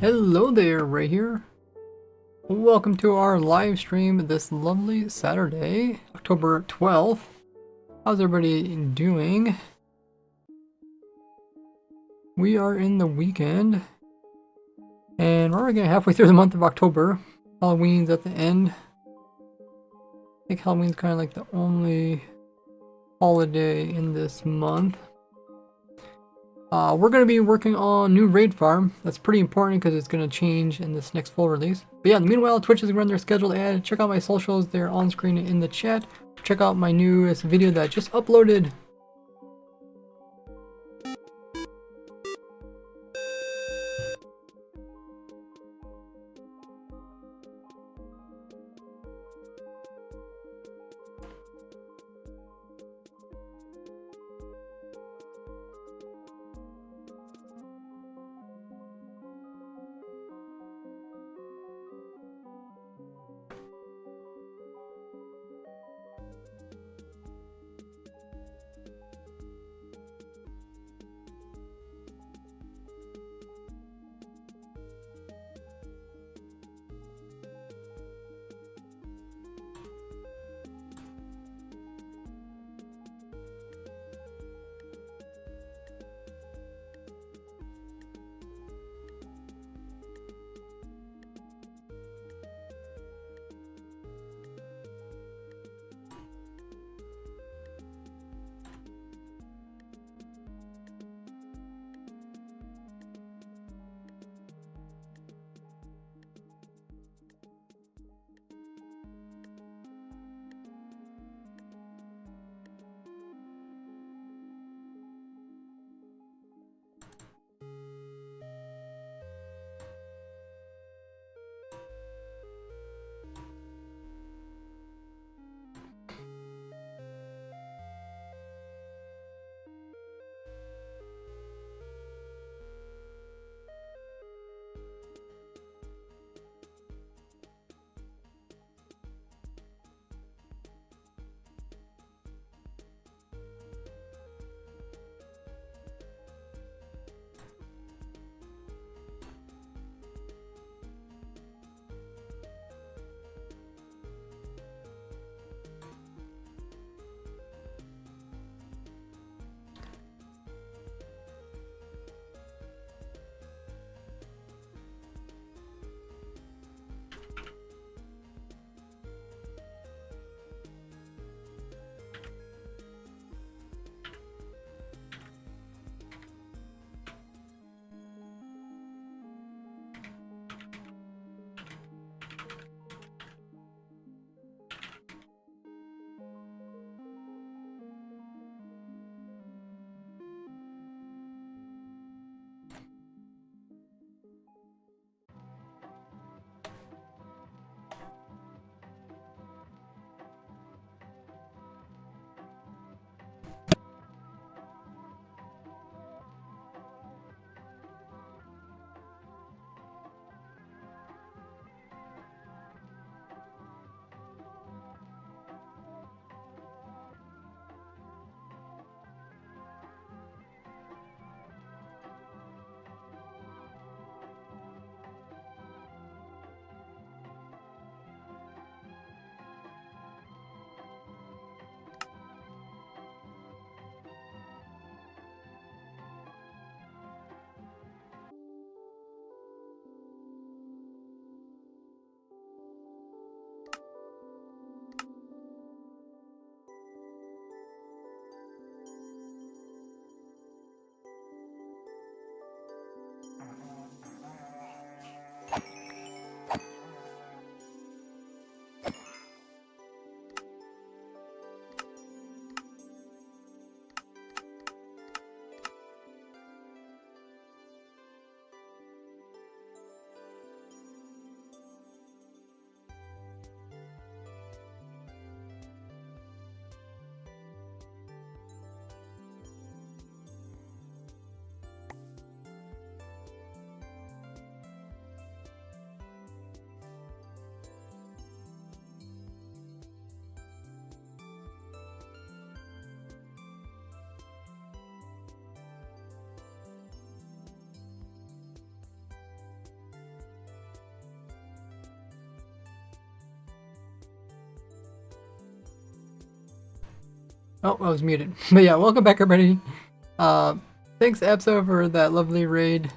Hello there, Ray here. Welcome to our live stream this lovely Saturday, October 12th. How's everybody doing? We are in the weekend, and we're getting halfway through the month of October. Halloween's at the end. I think Halloween's kind of like the only holiday in this month. We're going to be working on new raid farm. That's pretty important because it's going to change in this next full release. But yeah, meanwhile, Twitch is going to run their scheduled ad. Check out my socials. They're on screen in the chat. Check out my newest video that I just uploaded. Oh, I was muted. But yeah, welcome back everybody. Thanks Epso for that lovely raid.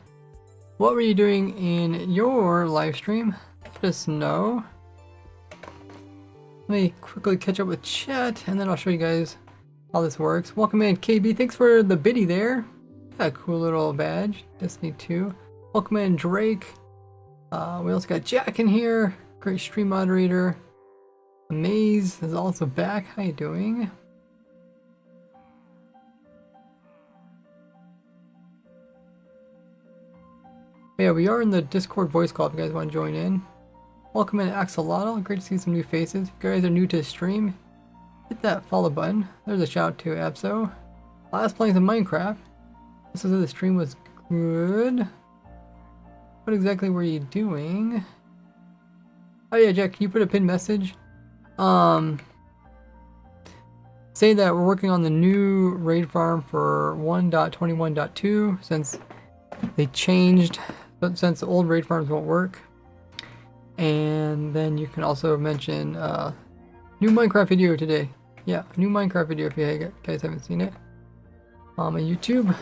What were you doing in your live stream? Let us know. Let me quickly catch up with chat and then I'll show you guys how this works. Welcome in KB, thanks for the biddy there. Yeah, cool little badge. Destiny 2. Welcome in Drake. We also got Jack in here. Great stream moderator. Maze is also back. How you doing? Yeah, we are in the Discord voice call if you guys want to join in. Welcome in Axolotl. Great to see some new faces. If you guys are new to the stream, hit that follow button. There's a shout to Abso. Last playing some Minecraft. This is the stream was good. What exactly were you doing? Oh yeah, Jack, can you put a pinned message? Say that we're working on the new raid farm for 1.21.2 since they changed, but since the old raid farms won't work. And then you can also mention new Minecraft video today. Yeah, new Minecraft video if you guys haven't seen it on my YouTube.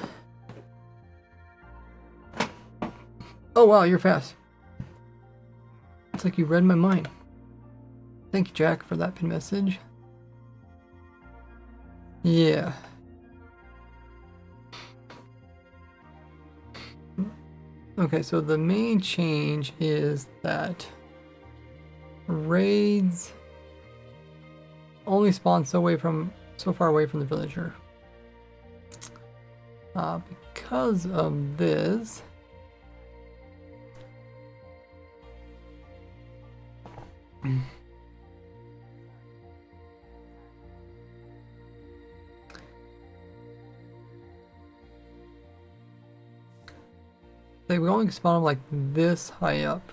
Oh wow, you're fast. It's like you read my mind. Thank you, Jack, for that pin message. Yeah. Okay, so the main change is that raids only spawn so far away from the villager. Because of this, they will only spawn them like this high up.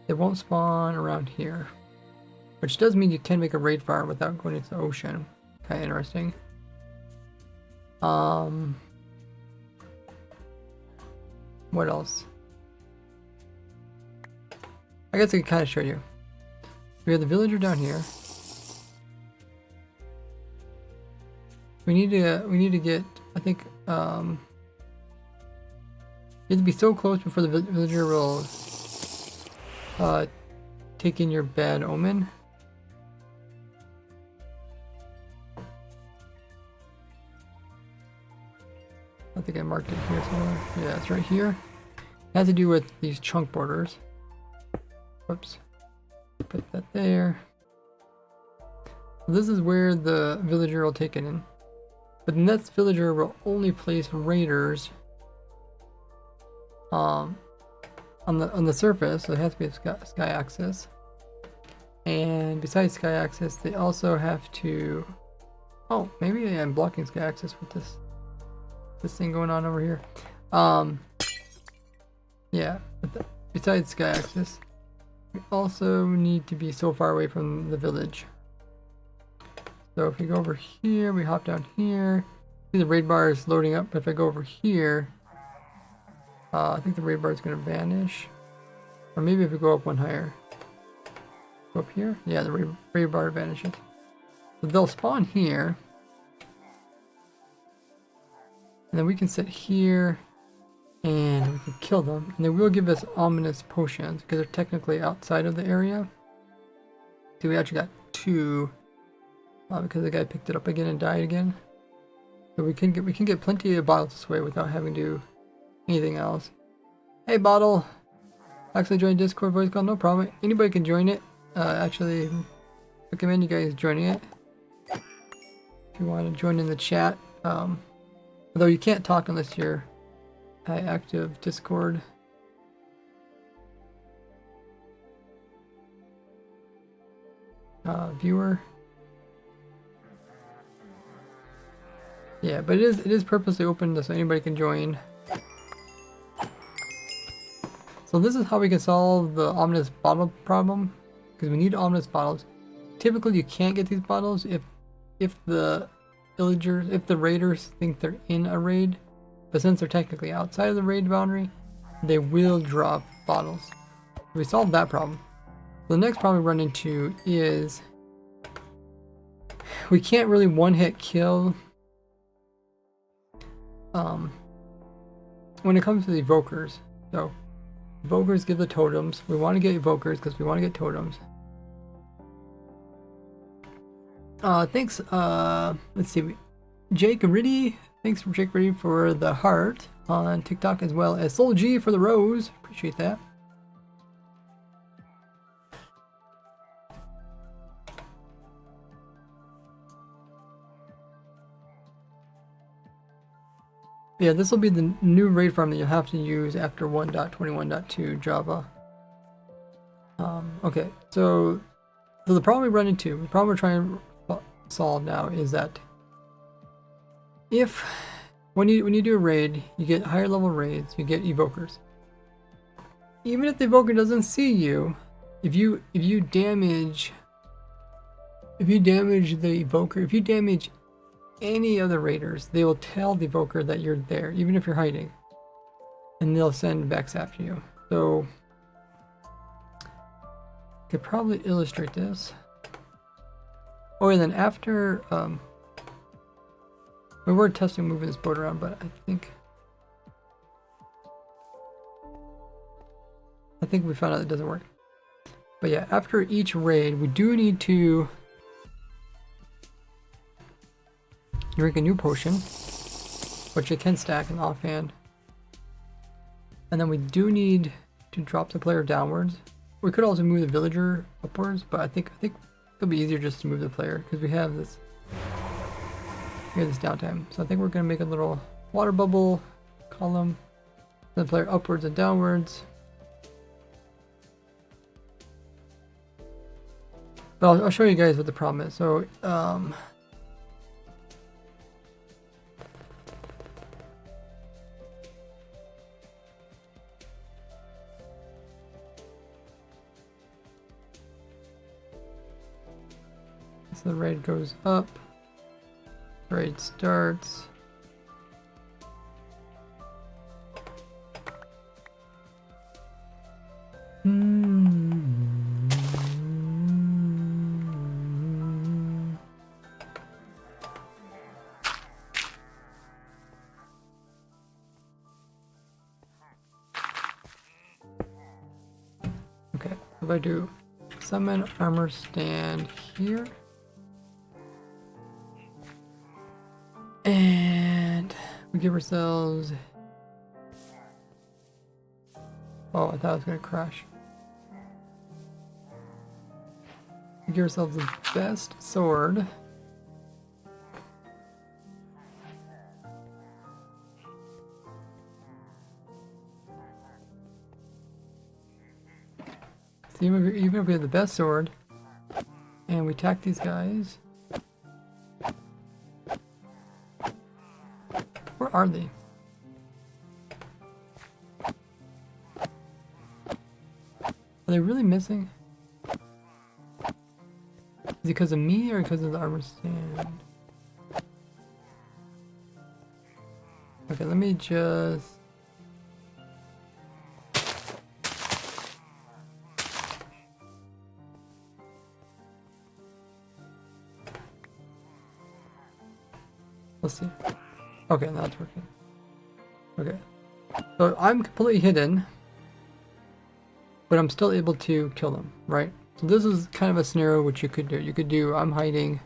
They won't spawn around here, which does mean you can make a raid farm without going into the ocean. Kind of interesting. What else? I guess I can kind of show you. We have the villager down here. We need to get, I think, you have to be so close before the villager will take in your bad omen. I think I marked it here somewhere. Yeah, it's right here. It has to do with these chunk borders. Whoops. Put that there. This is where the villager will take it in. But the next villager will only place raiders on the surface, so it has to be a sky access. And besides sky access, they also have to. Oh, maybe I'm blocking sky access with this thing going on over here. Yeah. Besides sky access, we also need to be so far away from the village. So if we go over here, we hop down here. See the raid bar is loading up, but if I go over here, I think the raid bar is going to vanish. Or maybe if we go up one higher. Go up here? Yeah, the raid bar vanishes. So they'll spawn here. And then we can sit here and we can kill them. And they will give us ominous potions because they're technically outside of the area. So we actually got 2 because the guy picked it up again and died again. So we can get plenty of bottles this way without having to do anything else. Hey bottle! Actually join Discord voice call, no problem. Anybody can join it. Actually recommend you guys joining it. If you want to join in the chat. Although you can't talk unless you're active Discord. Viewer. Yeah, but it is purposely open so anybody can join. So this is how we can solve the ominous bottle problem, because we need ominous bottles. Typically you can't get these bottles if the villagers, if the raiders think they're in a raid, but since they're technically outside of the raid boundary, they will drop bottles. We solved that problem. The next problem we run into is we can't really one-hit kill when it comes to the evokers. So evokers give the totems. We want to get evokers because we want to get totems. Thanks, let's see, Jake Riddy. Thanks for Jake Riddy for the heart on TikTok, as well as Soul G for the rose. Appreciate that. Yeah, this will be the new raid farm that you'll have to use after 1.21.2 Java. Okay, so the problem we run into, the problem we're trying to solve now is that if when you do a raid, you get higher level raids, you get evokers. Even if the evoker doesn't see you, if you damage the evoker, if you damage any of the raiders, they will tell the evoker that you're there, even if you're hiding, and they'll send Vex after you. So I could probably illustrate this. Oh, and then after we were testing moving this boat around, but I think we found out it doesn't work. But yeah, after each raid, we do need to drink a new potion, which it can stack in offhand. And then we do need to drop the player downwards. We could also move the villager upwards, but I think it'll be easier just to move the player because we have this downtime. So I think we're gonna make a little water bubble column, the player upwards and downwards. But I'll show you guys what the problem is. So the raid goes up, raid starts. Okay, if I do summon armor stand here. And we give ourselves, oh, I thought it was gonna crash. We give ourselves the best sword. So even if we have the best sword and we attack these guys, where are they? Are they really missing? Is it because of me or because of the armor stand? Okay, let me just... Let's see. Okay, now it's working. Okay. So I'm completely hidden, but I'm still able to kill them, right? So this is kind of a scenario which you could do. You could do, I'm hiding.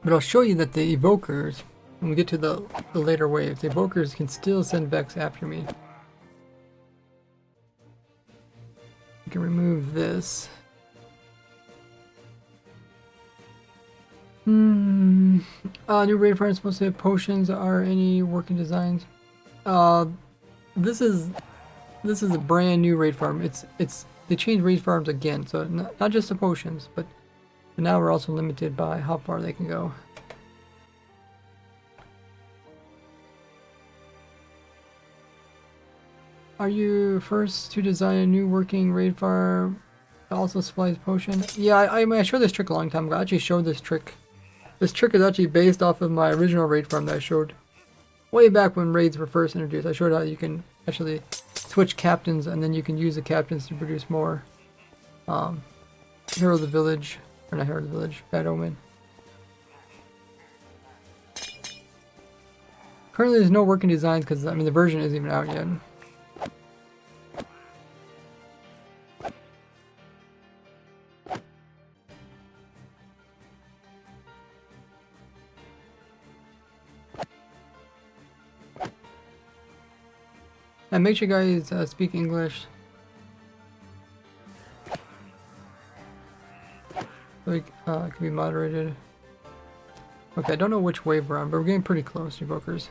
But I'll show you that the evokers, when we get to the later waves, the evokers can still send Vex after me. You can remove this. New raid farms supposed to have potions. Are any working designs? This is a brand new raid farm. They changed raid farms again, so not just the potions, but now we're also limited by how far they can go. Are you first to design a new working raid farm that also supplies potion? Yeah, I showed this trick a long time ago. I actually showed this trick. This trick is actually based off of my original raid farm that I showed way back when raids were first introduced. I showed how you can actually switch captains and then you can use the captains to produce more Hero of the Village Or not Herald Village, Bad Omen. Currently there's no working designs because, I mean, the version isn't even out yet. And make sure you guys speak English. So it can be moderated. Okay, I don't know which wave we're on, but we're getting pretty close, Evokers.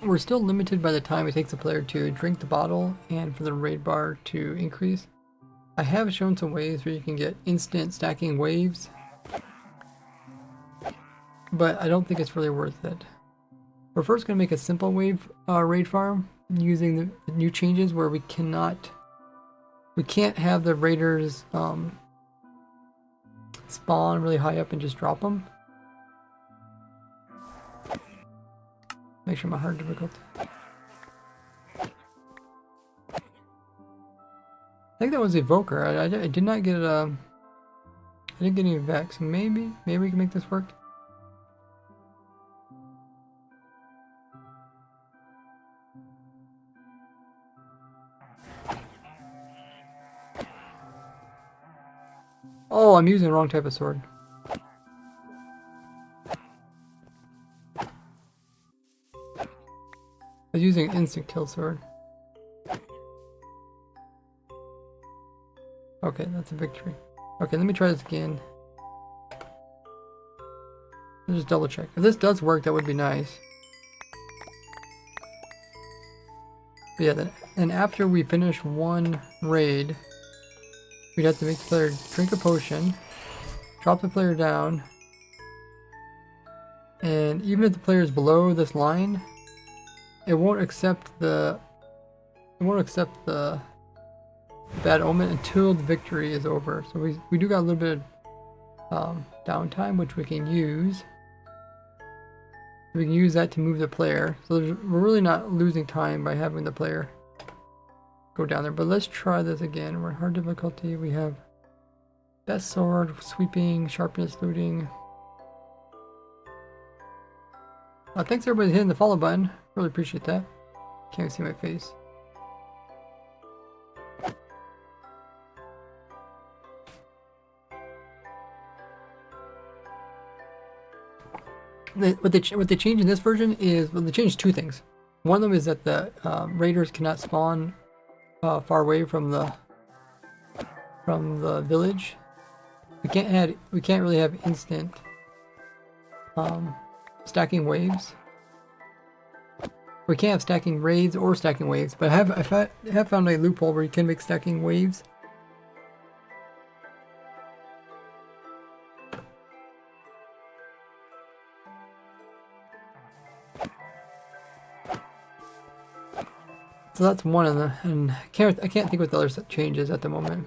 We're still limited by the time it takes the player to drink the bottle and for the raid bar to increase. I have shown some ways where you can get instant stacking waves, but I don't think it's really worth it. We're first going to make a simple wave raid farm using the new changes where we can't have the raiders spawn really high up and just drop them. Make sure my hard difficulty. I think that was Evoker. I did not get I didn't get any Vex. Maybe we can make this work. Oh, I'm using the wrong type of sword. I was using an instant kill sword. Okay, that's a victory. Okay, let me try this again. Let's just double check. If this does work, that would be nice. But yeah, then after we finish one raid, we'd have to make the player drink a potion, drop the player down, and even if the player is below this line, it won't accept the Bad Omen until the victory is over. So we do got a little bit of downtime, which we can use. We can use that to move the player. So we're really not losing time by having the player go down there. But let's try this again. We're in hard difficulty. We have best sword, sweeping, sharpness, looting. Thanks everybody for hitting the follow button. Really appreciate that. Can't see my face. What they changed in this version is, well, they changed two things. One of them is that the raiders cannot spawn far away from the village. We can't really have instant stacking waves. We can't have stacking raids or stacking waves, but I have found a loophole where you can make stacking waves. So that's one of the, and I can't think what the other changes at the moment.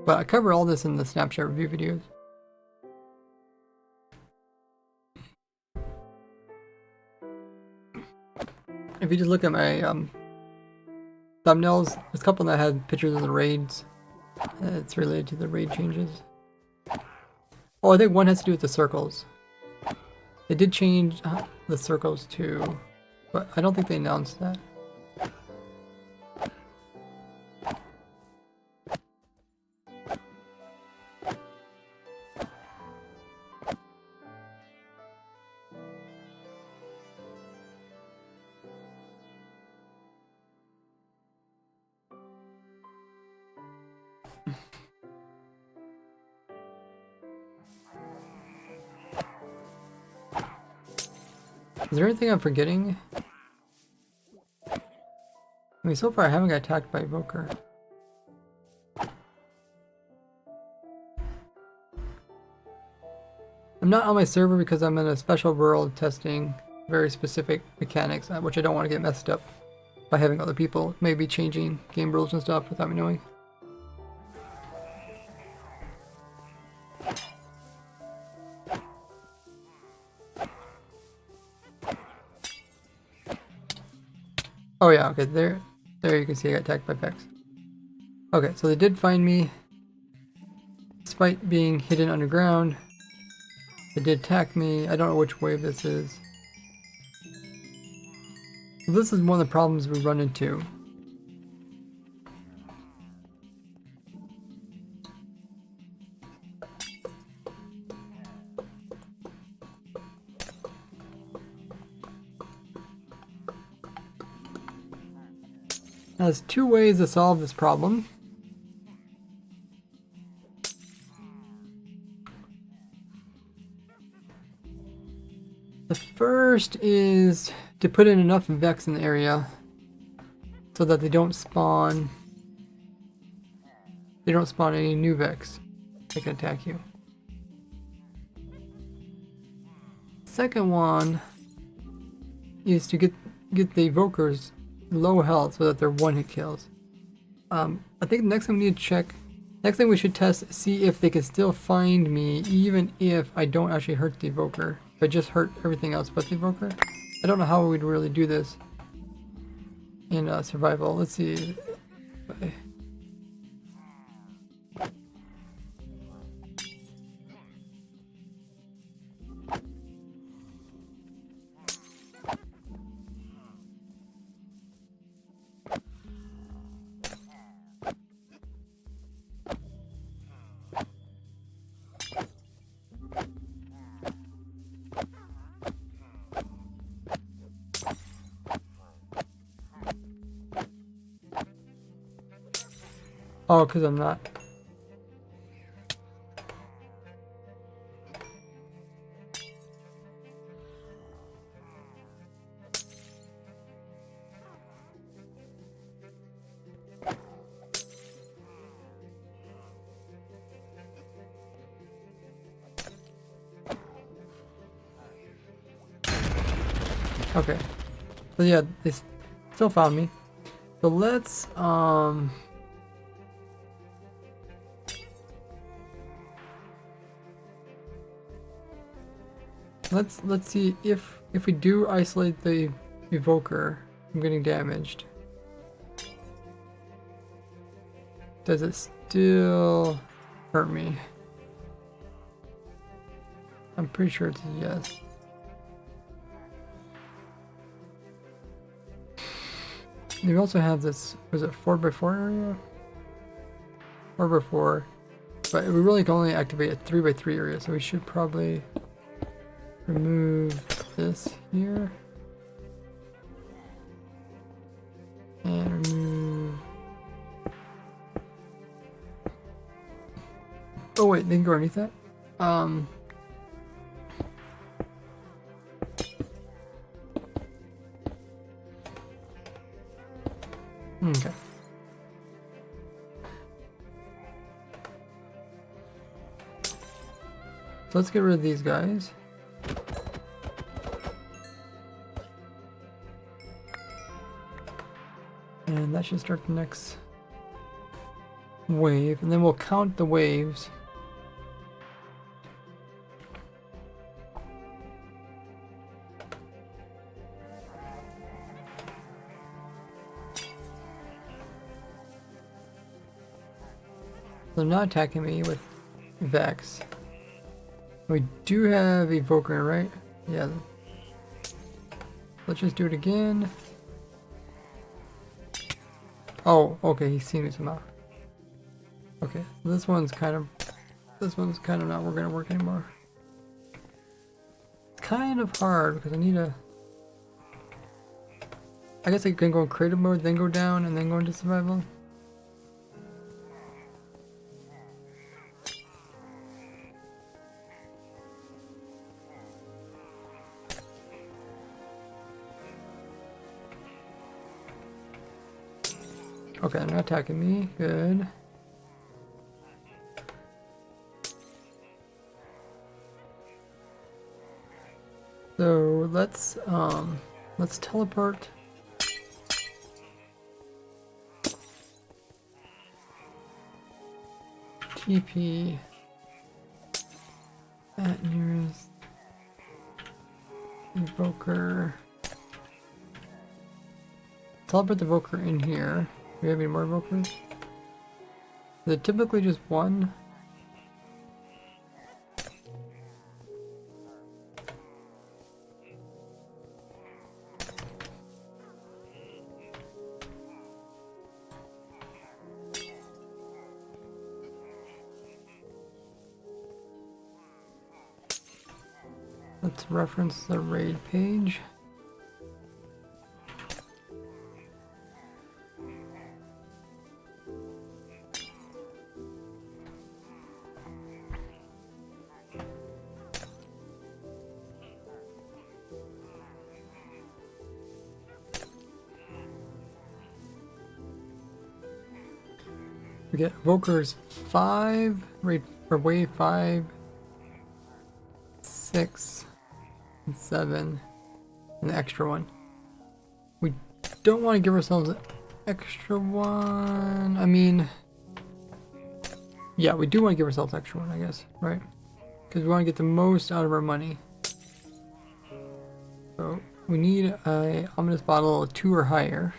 But I cover all this in the snapshot review videos. If you just look at my thumbnails, there's a couple that had pictures of the raids. It's related to the raid changes. Oh, I think one has to do with the circles. They did change the circles too, but I don't think they announced that. Is there anything I'm forgetting? I mean, so far I haven't got attacked by Evoker. I'm not on my server because I'm in a special world testing very specific mechanics, which I don't want to get messed up by having other people maybe changing game rules and stuff without me knowing. Oh yeah, okay, there you can see I got attacked by Vex. Okay, so they did find me. Despite being hidden underground, they did attack me. I don't know which wave this is. So this is one of the problems we run into. Now, there's two ways to solve this problem. The first is to put in enough Vex in the area so that they don't spawn any new Vex that can attack you. Second one is to get the evokers low health so that they're one-hit kills. I think the next thing we need to check, next thing we should test, see if they can still find me even if I don't actually hurt the evoker. If I just hurt everything else but the evoker. I don't know how we'd really do this in survival. Let's see. Oh, because I'm not. Okay. So yeah, they still found me. So let's let's see if we do isolate the evoker from getting damaged. Does it still hurt me? I'm pretty sure it's a yes. We also have this, was it 4x4 area? 4x4, but we really can only activate a 3x3 area, so we should probably remove this here. And remove... Oh wait, they can go underneath that? Okay. So let's get rid of these guys. And that should start the next wave, and then we'll count the waves. They're not attacking me with Vex. We do have Evoker, right? Yeah. Let's just do it again. Oh, okay, he's seen me somehow. Okay, this one's kind of not gonna work anymore. It's kind of hard because I need a... I guess I can go in creative mode, then go down, and then go into survival. Okay, they're not attacking me. Good. So let's teleport. TP at nearest evoker. Teleport the evoker in here. Do we have any more evokers? Is it typically just one? Let's reference the raid page. We get Evokers 5, raid for wave 5, 6, and 7, and the extra one. We don't want to give ourselves an extra one. I mean, yeah, we do want to give ourselves an extra one, I guess, right? Because we want to get the most out of our money. So we need a ominous bottle of 2 or higher.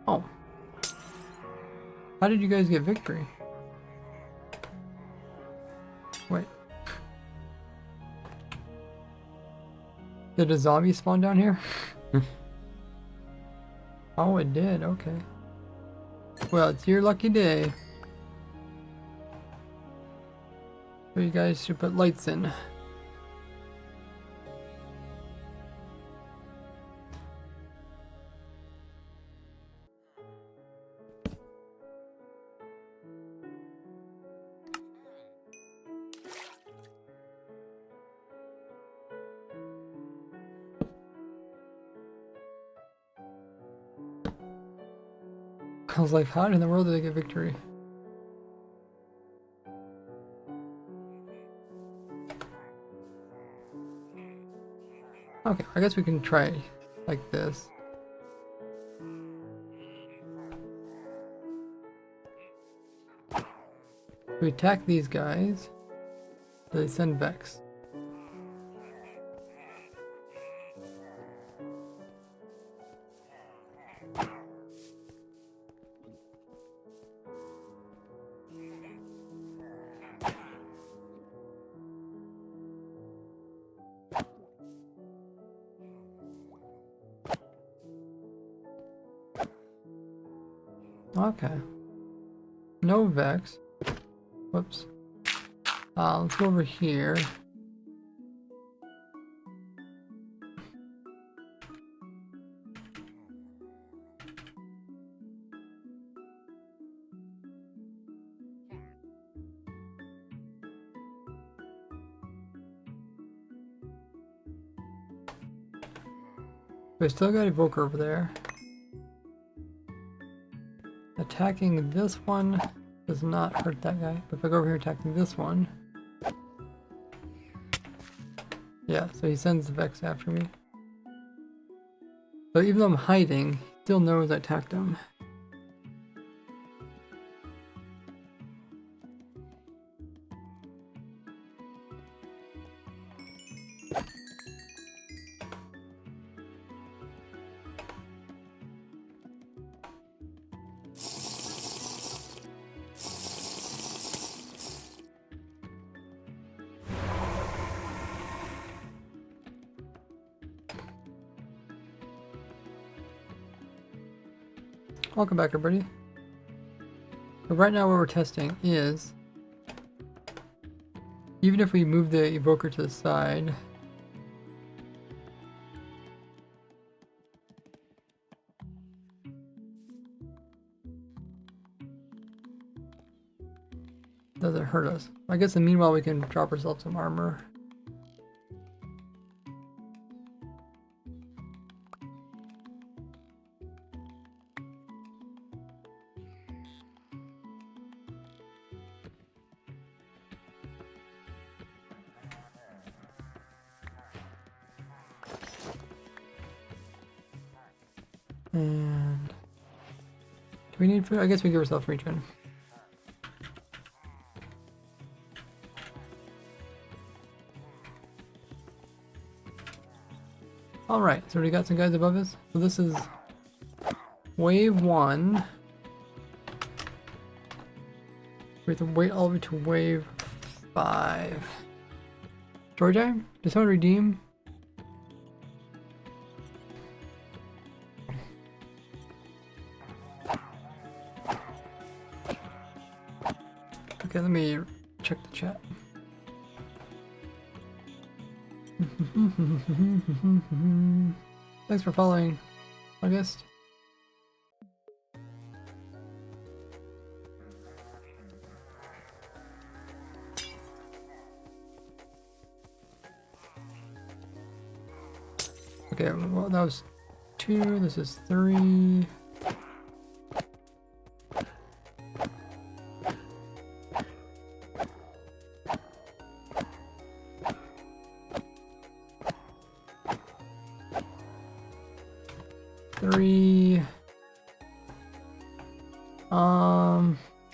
Oh. How did you guys get victory? Wait. Did a zombie spawn down here? Oh, it did. Okay. Well, it's your lucky day. So you guys should put lights in. I was like, how in the world did they get victory? Okay, I guess we can try like this. We attack these guys. They send Vex. Okay. No Vex. Whoops. Let's go over here. We still got Evoker over there. Attacking this one does not hurt that guy. But if I go over here attacking this one... Yeah, so he sends the Vex after me. So even though I'm hiding, he still knows I attacked him. Welcome back, everybody. So right now what we're testing is, even if we move the evoker to the side, doesn't hurt us. I guess in the meanwhile we can drop ourselves some armor. And do we need food? I guess we give ourselves regen. Alright, so we got some guys above us. So this is wave 1. We have to wait all the way to wave 5. Story time? Did someone redeem? Okay, let me check the chat. Thanks for following, August. Okay, well that was 2, this is 3.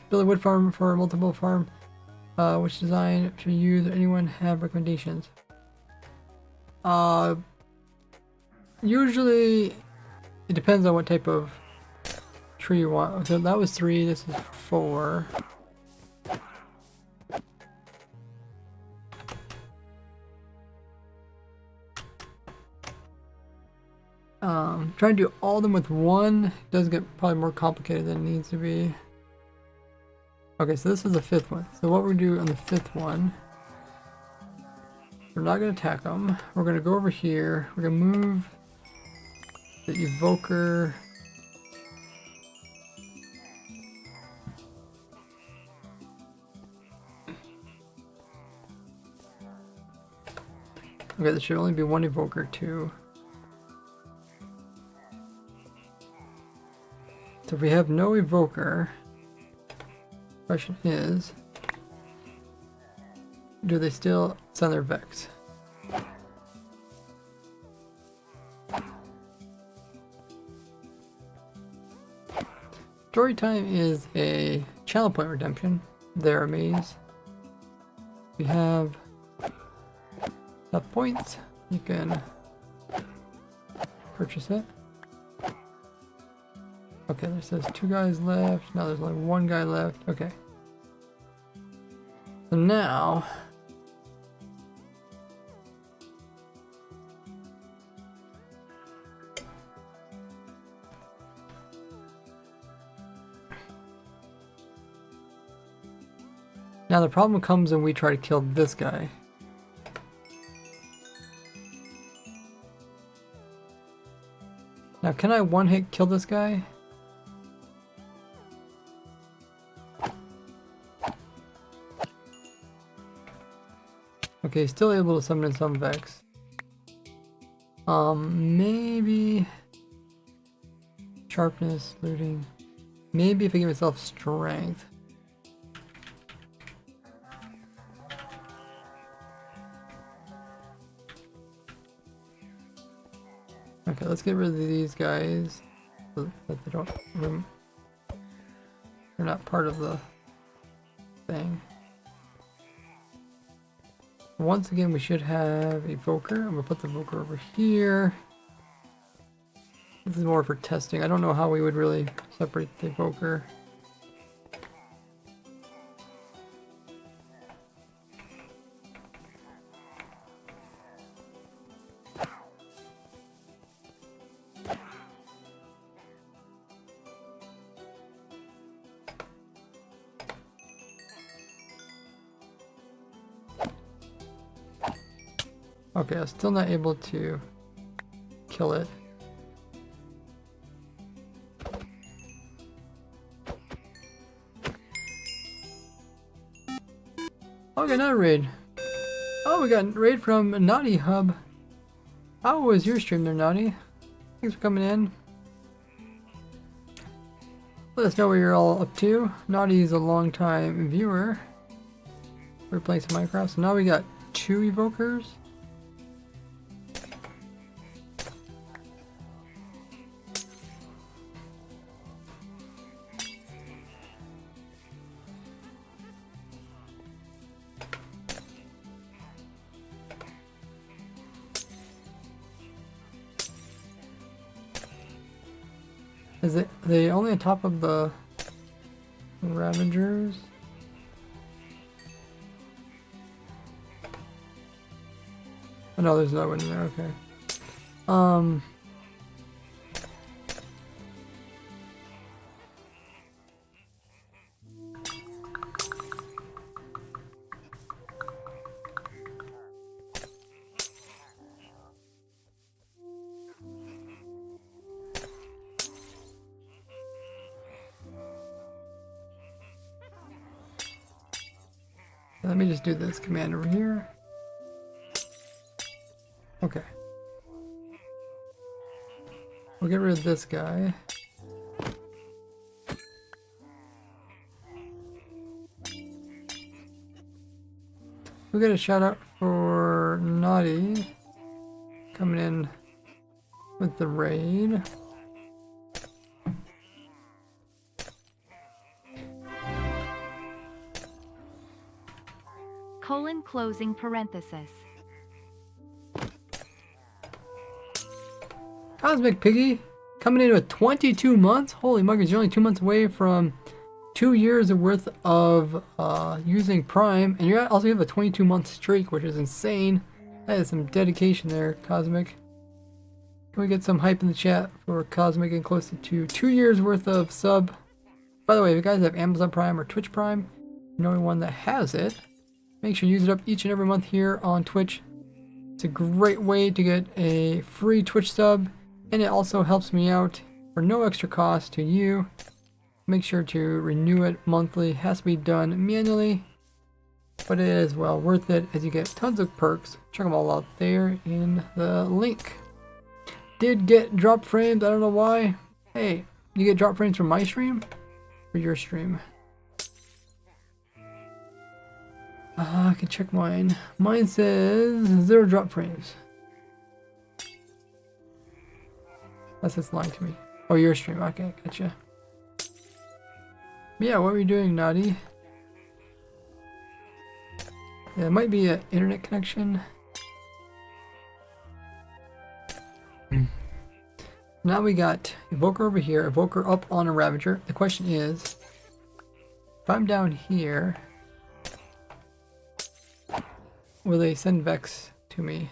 Build a wood farm for multiple farm. Which design should use? Anyone have recommendations? Usually it depends on what type of tree you want. So that was 3, this is 4. Trying to do all of them with one does get probably more complicated than it needs to be. Okay, so this is the 5th one. So what we're gonna do on the 5th one, we're not gonna attack them. We're gonna go over here. We're gonna move the evoker. Okay, there should only be one evoker too. So if we have no evoker, the question is, do they still send their Vex? Story time is a channel point redemption. They're a maze. We have enough points. You can purchase it. Okay, there says 2 guys left. Now there's only 1 guy left. Okay. So now the problem comes when we try to kill this guy. Now can I one-hit kill this guy? Okay, still able to summon in some Vex. Maybe sharpness, looting. Maybe if I give myself strength. Okay, let's get rid of these guys so that they don't. They're not part of the thing. Once again, we should have evoker. I'm gonna put the evoker over here. This is more for testing. I don't know how we would really separate the evoker. Okay, I'm still not able to kill it. Okay, not a raid. Oh, we got a raid from Naughty Hub. How was your stream there, Naughty? Thanks for coming in. Let us know what you're all up to. Naughty's a long time viewer. We're playing some Minecraft, so now we got 2 evokers. Is it they only on top of the Ravagers? Oh no, there's another one in there, okay. Let me just do this command over here. Okay. We'll get rid of this guy. We'll get a shout out for Naughty coming in with the raid. Closing parenthesis. Cosmic Piggy coming in with 22 months. Holy muggers, you're only 2 months away from 2 years worth of using Prime, and you also have a 22-month streak, which is insane. That is some dedication there, Cosmic. Can we get some hype in the chat for Cosmic and close to 2 years worth of sub? By the way, if you guys have Amazon Prime or Twitch Prime, you know anyone that has it, make sure you use it up each and every month here on Twitch. It's a great way to get a free Twitch sub, and it also helps me out for no extra cost to you. Make sure to renew it monthly. It has to be done manually, but it is well worth it as you get tons of perks. Check them all out there in the link. Did get drop frames, I don't know why. Hey, you get drop frames from my stream or your stream? I can check mine. Mine says 0 drop frames. Unless it's lying to me. Oh, your stream. Okay, gotcha. Yeah, what were you doing, Naughty? Yeah, it might be an internet connection. Now we got Evoker over here, Evoker up on a Ravager. The question is, if I'm down here, will they send Vex to me?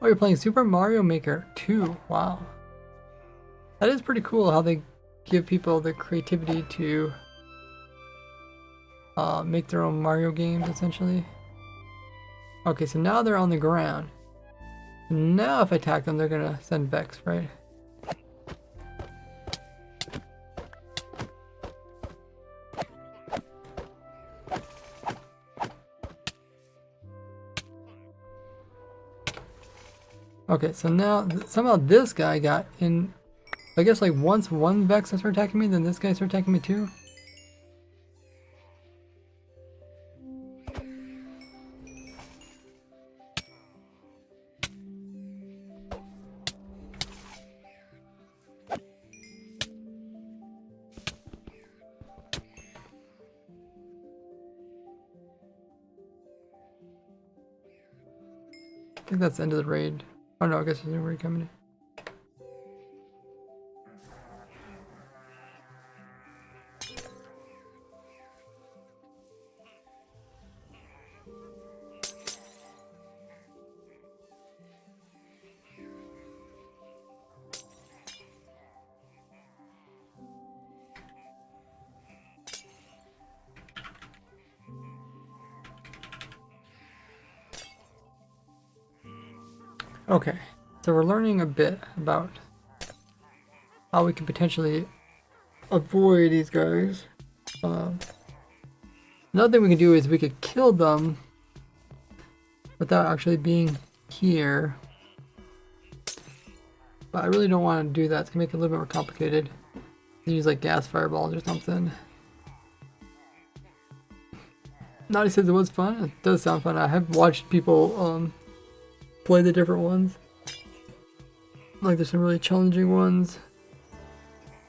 Oh, you're playing Super Mario Maker 2. Wow. That is pretty cool how they give people the creativity to make their own Mario games, essentially. Okay, so now they're on the ground. Now if I attack them, they're gonna send Vex, right? Okay, so now somehow this guy got in. I guess like once one Vex started attacking me, then this guy started attacking me too. I think that's the end of the raid. Oh no, I guess there's a raid coming in. Okay, so we're learning a bit about how we can potentially avoid these guys. Another thing we can do is we could kill them without actually being here. But I really don't want to do that. It's going to make it a little bit more complicated. Use like gas fireballs or something. Naughty says it was fun. It does sound fun. I have watched people play the different ones. Like there's some really challenging ones.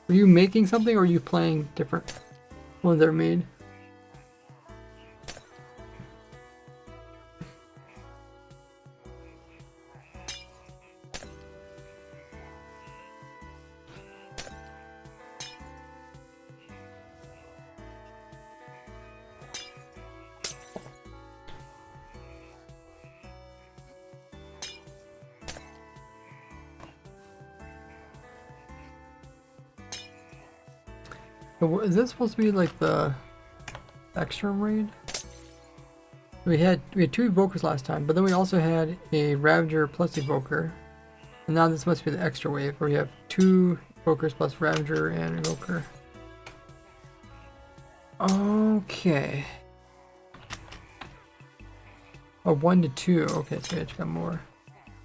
Were you making something or are you playing different? when they're made. Is this supposed to be like the extra raid? We had 2 evokers last time, but then we also had a Ravager plus evoker. And now this must be the extra wave where we have 2 evokers plus Ravager and evoker. Okay. Oh, 1 to 2. Okay, so we actually got more.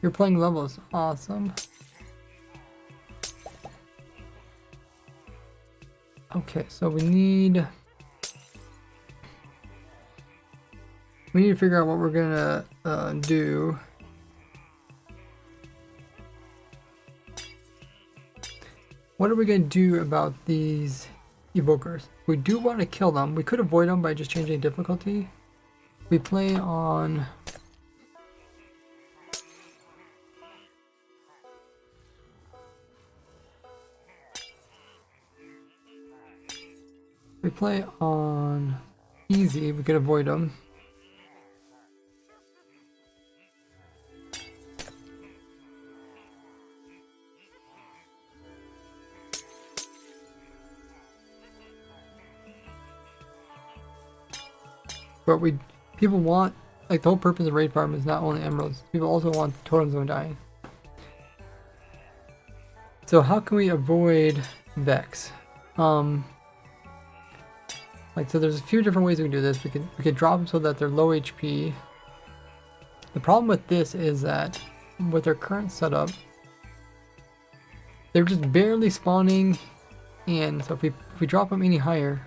You're playing levels. Awesome. Okay, so we need to figure out what we're gonna do. What are we gonna do about these evokers? We do want to kill them. We could avoid them by just changing difficulty. We play on easy. We could avoid them. But people want, like, the whole purpose of raid farm is not only emeralds. People also want the totems of undying. So how can we avoid Vex? Like, so there's a few different ways we can do this. We could drop them so that they're low HP. The problem with this is that with their current setup, they're just barely spawning in. So if we drop them any higher,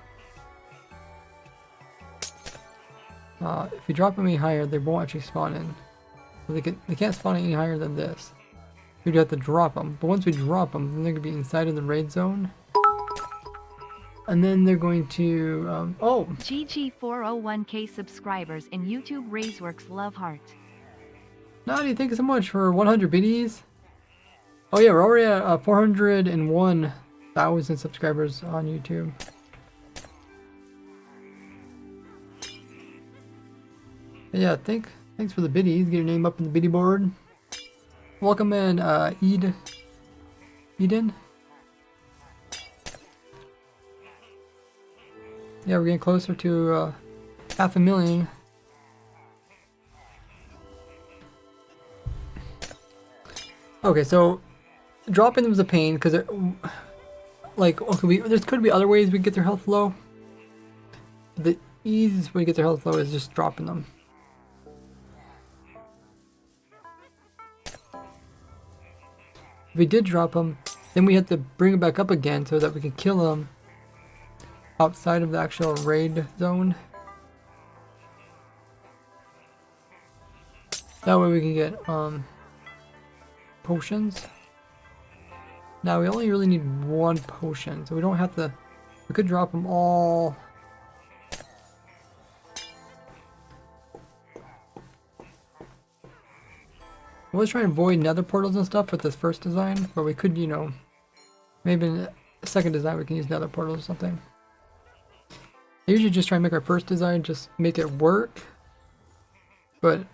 they won't actually spawn in. So they can't spawn any higher than this. We'd have to drop them. But once we drop them, then they're gonna be inside of the raid zone. And then they're going to, oh! GG 401k subscribers in YouTube Raiseworks Love Heart. Naughty, thank you so much for 100 biddies. Oh yeah, we're already at 401,000 subscribers on YouTube. But yeah, thanks for the biddies. Get your name up in the biddy board. Welcome in, Eden. Yeah, we're getting closer to 500,000. Okay, so dropping them is a pain because like, okay, there could be other ways we can get their health low. The easiest way to get their health low is just dropping them. If we did drop them, then we have to bring them back up again so that we can kill them outside of the actual raid zone. That way we can get potions. Now we only really need 1 potion, so we don't have to. We could drop them all. Let's try and avoid nether portals and stuff with this first design, but we could, you know, maybe in the second design we can use nether portals or something. I usually just try and make our first design, just make it work, but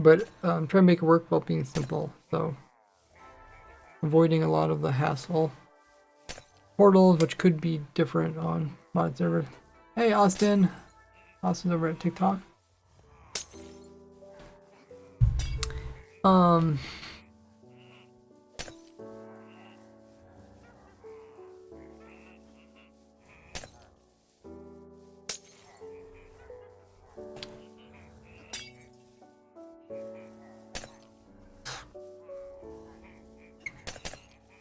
try to make it work while being simple, so avoiding a lot of the hassle. Portals, which could be different on mod servers. Hey Austin! Austin's over at TikTok.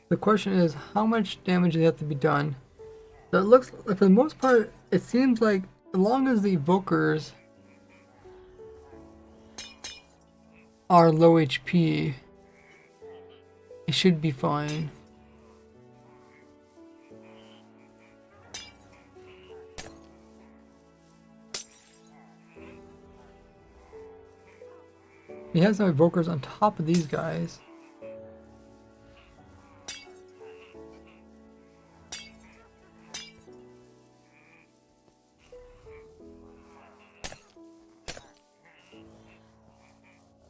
The question is, how much damage does have to be done? So it looks like, for the most part, it seems like as long as the evokers are low HP, it should be fine. He has some evokers on top of these guys.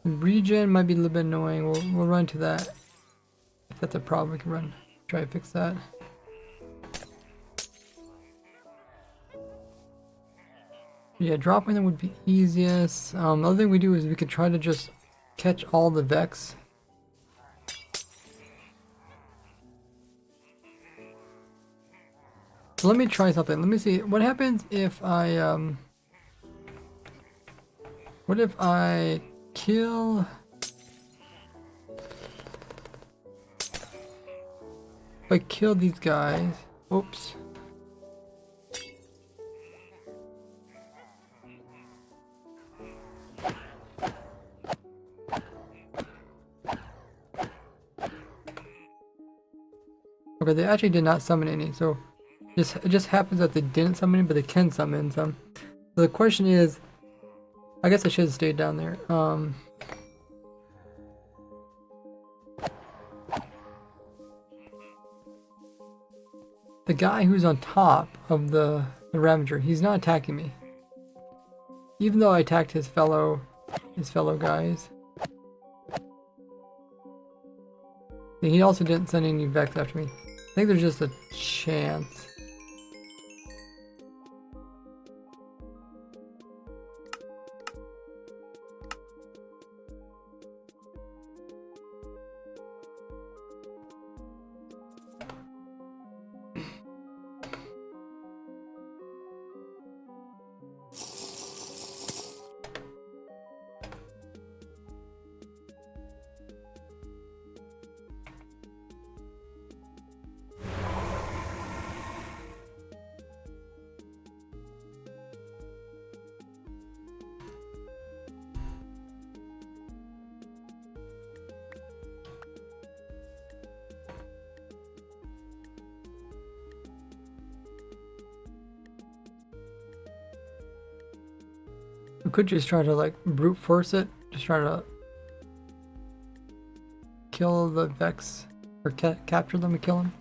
Regen might be a little bit annoying. We'll run to that. If that's a problem, we can try to fix that. Yeah, dropping them would be easiest. The other thing we do is we could try to just catch all the Vex. So let me try something. Let me see. What happens if I, what if I kill... If I kill these guys... Oops. Okay, they actually did not summon any, so it just happens that they didn't summon any, but they can summon some. So the question is, I guess I should have stayed down there. The guy who's on top of the Ravager, he's not attacking me. Even though I attacked his fellow guys. He also didn't send any Vex after me. I think there's just a chance. We could just try to like brute force it, just try to kill the Vex, or capture them and kill them.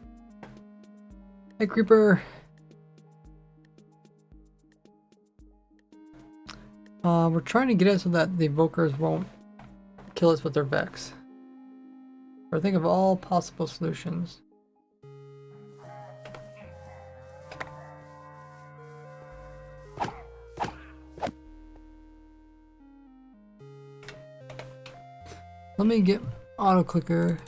Hey Creeper! We're trying to get it so that the evokers won't kill us with their Vex. Or think of all possible solutions. Let me get auto clicker.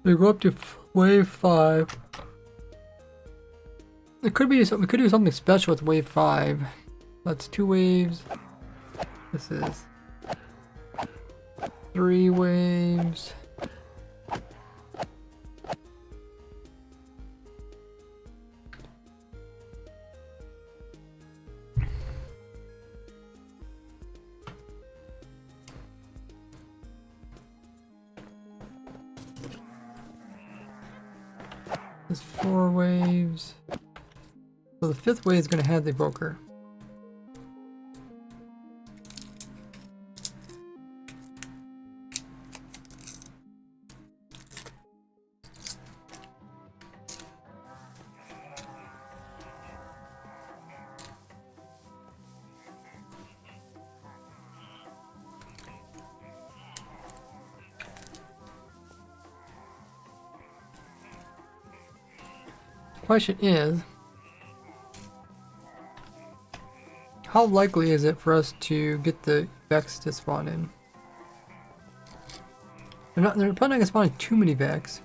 We go up to wave 5. It could be something. We could do something special with wave 5. That's 2 waves. This is 3 waves. There's 4 waves. So the 5th wave is going to have the evoker. Question is, how likely is it for us to get the Vex to spawn in? They're probably not going to spawn in too many Vex.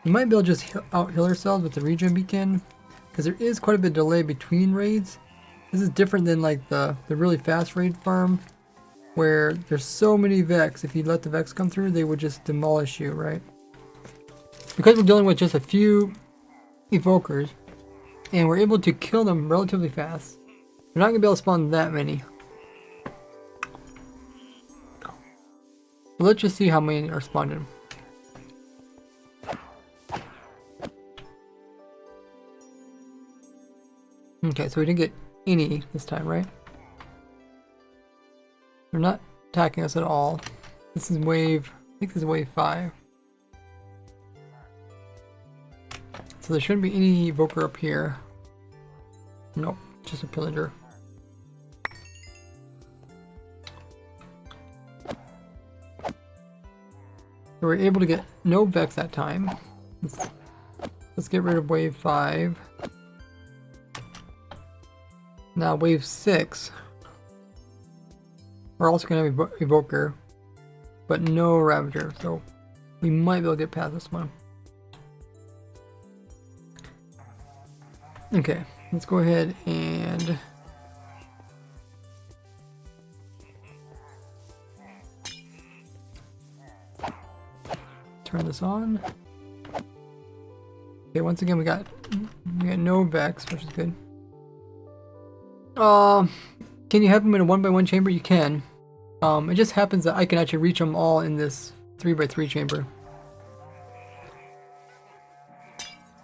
We might be able to just out-heal ourselves with the regen beacon, because there is quite a bit of delay between raids. This is different than like the really fast raid farm, where there's so many Vex, if you let the Vex come through, they would just demolish you, right? Because we're dealing with just a few evokers, and we're able to kill them relatively fast. We're not going to be able to spawn that many. So let's just see how many are spawned in. Okay, so we didn't get any this time, right? They're not attacking us at all. This is wave, I think this is wave 5. So there shouldn't be any evoker up here. Nope, just a pillager. So we're able to get no Vex that time. Let's get rid of wave 5. Now wave 6. We're also going to have evoker, but no Ravager, so we might be able to get past this one. Okay, let's go ahead and turn this on. Okay, once again we got no Vex, which is good. Can you have them in a 1x1 chamber? You can. It just happens that I can actually reach them all in this 3x3 chamber.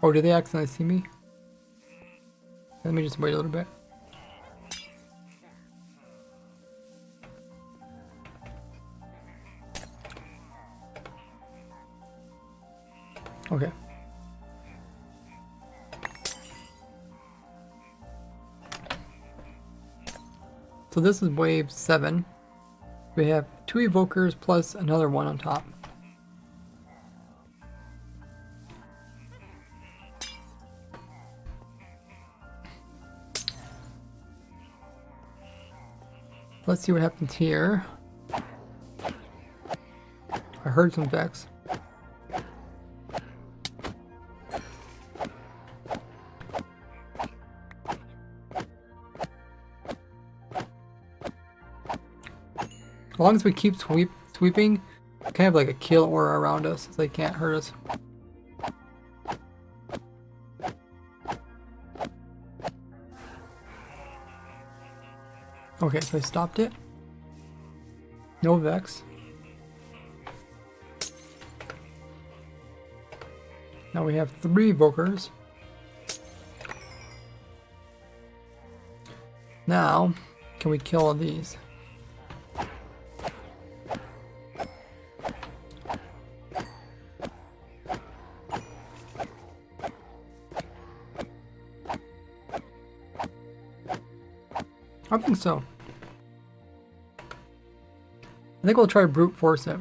Oh, did they accidentally see me? Let me just wait a little bit. Okay. So this is wave 7. We have 2 evokers plus another one on top. Let's see what happens here. I heard some Vex. As long as we keep sweeping, kind of like a kill aura around us, so they can't hurt us. Okay, so I stopped it. No Vex. Now we have 3 evokers. Now, can we kill all these? I think so. I think we'll try to brute force it.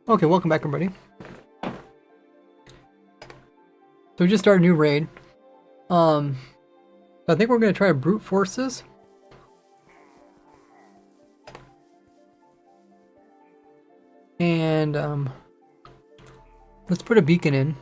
Okay, welcome back everybody. So we just started a new raid. I think we're gonna try to brute force this. And let's put a beacon in.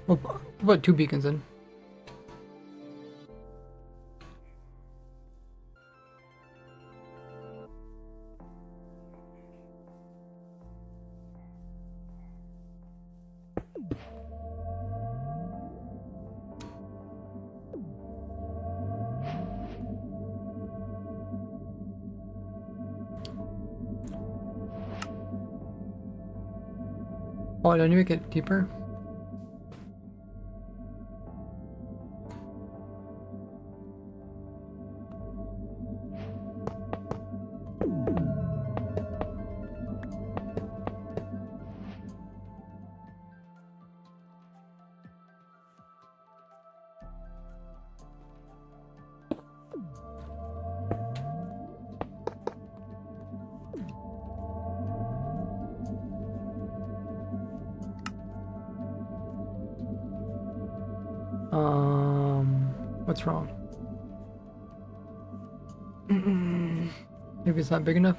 We'll put 2 beacons in. Oh, did I make it deeper? What's wrong? Maybe it's not big enough?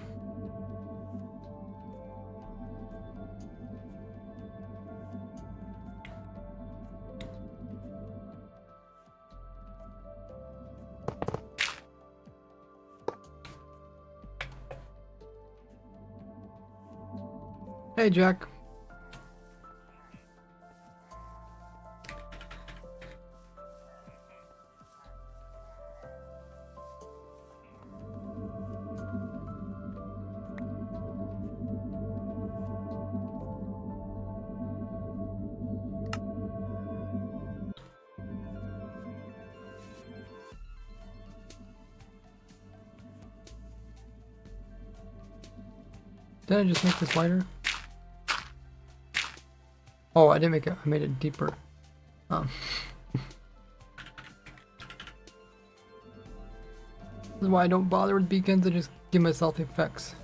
Hey, Jack. Did I just make this wider? Oh, I didn't make it. I made it deeper. This is why I don't bother with beacons. I just give myself effects.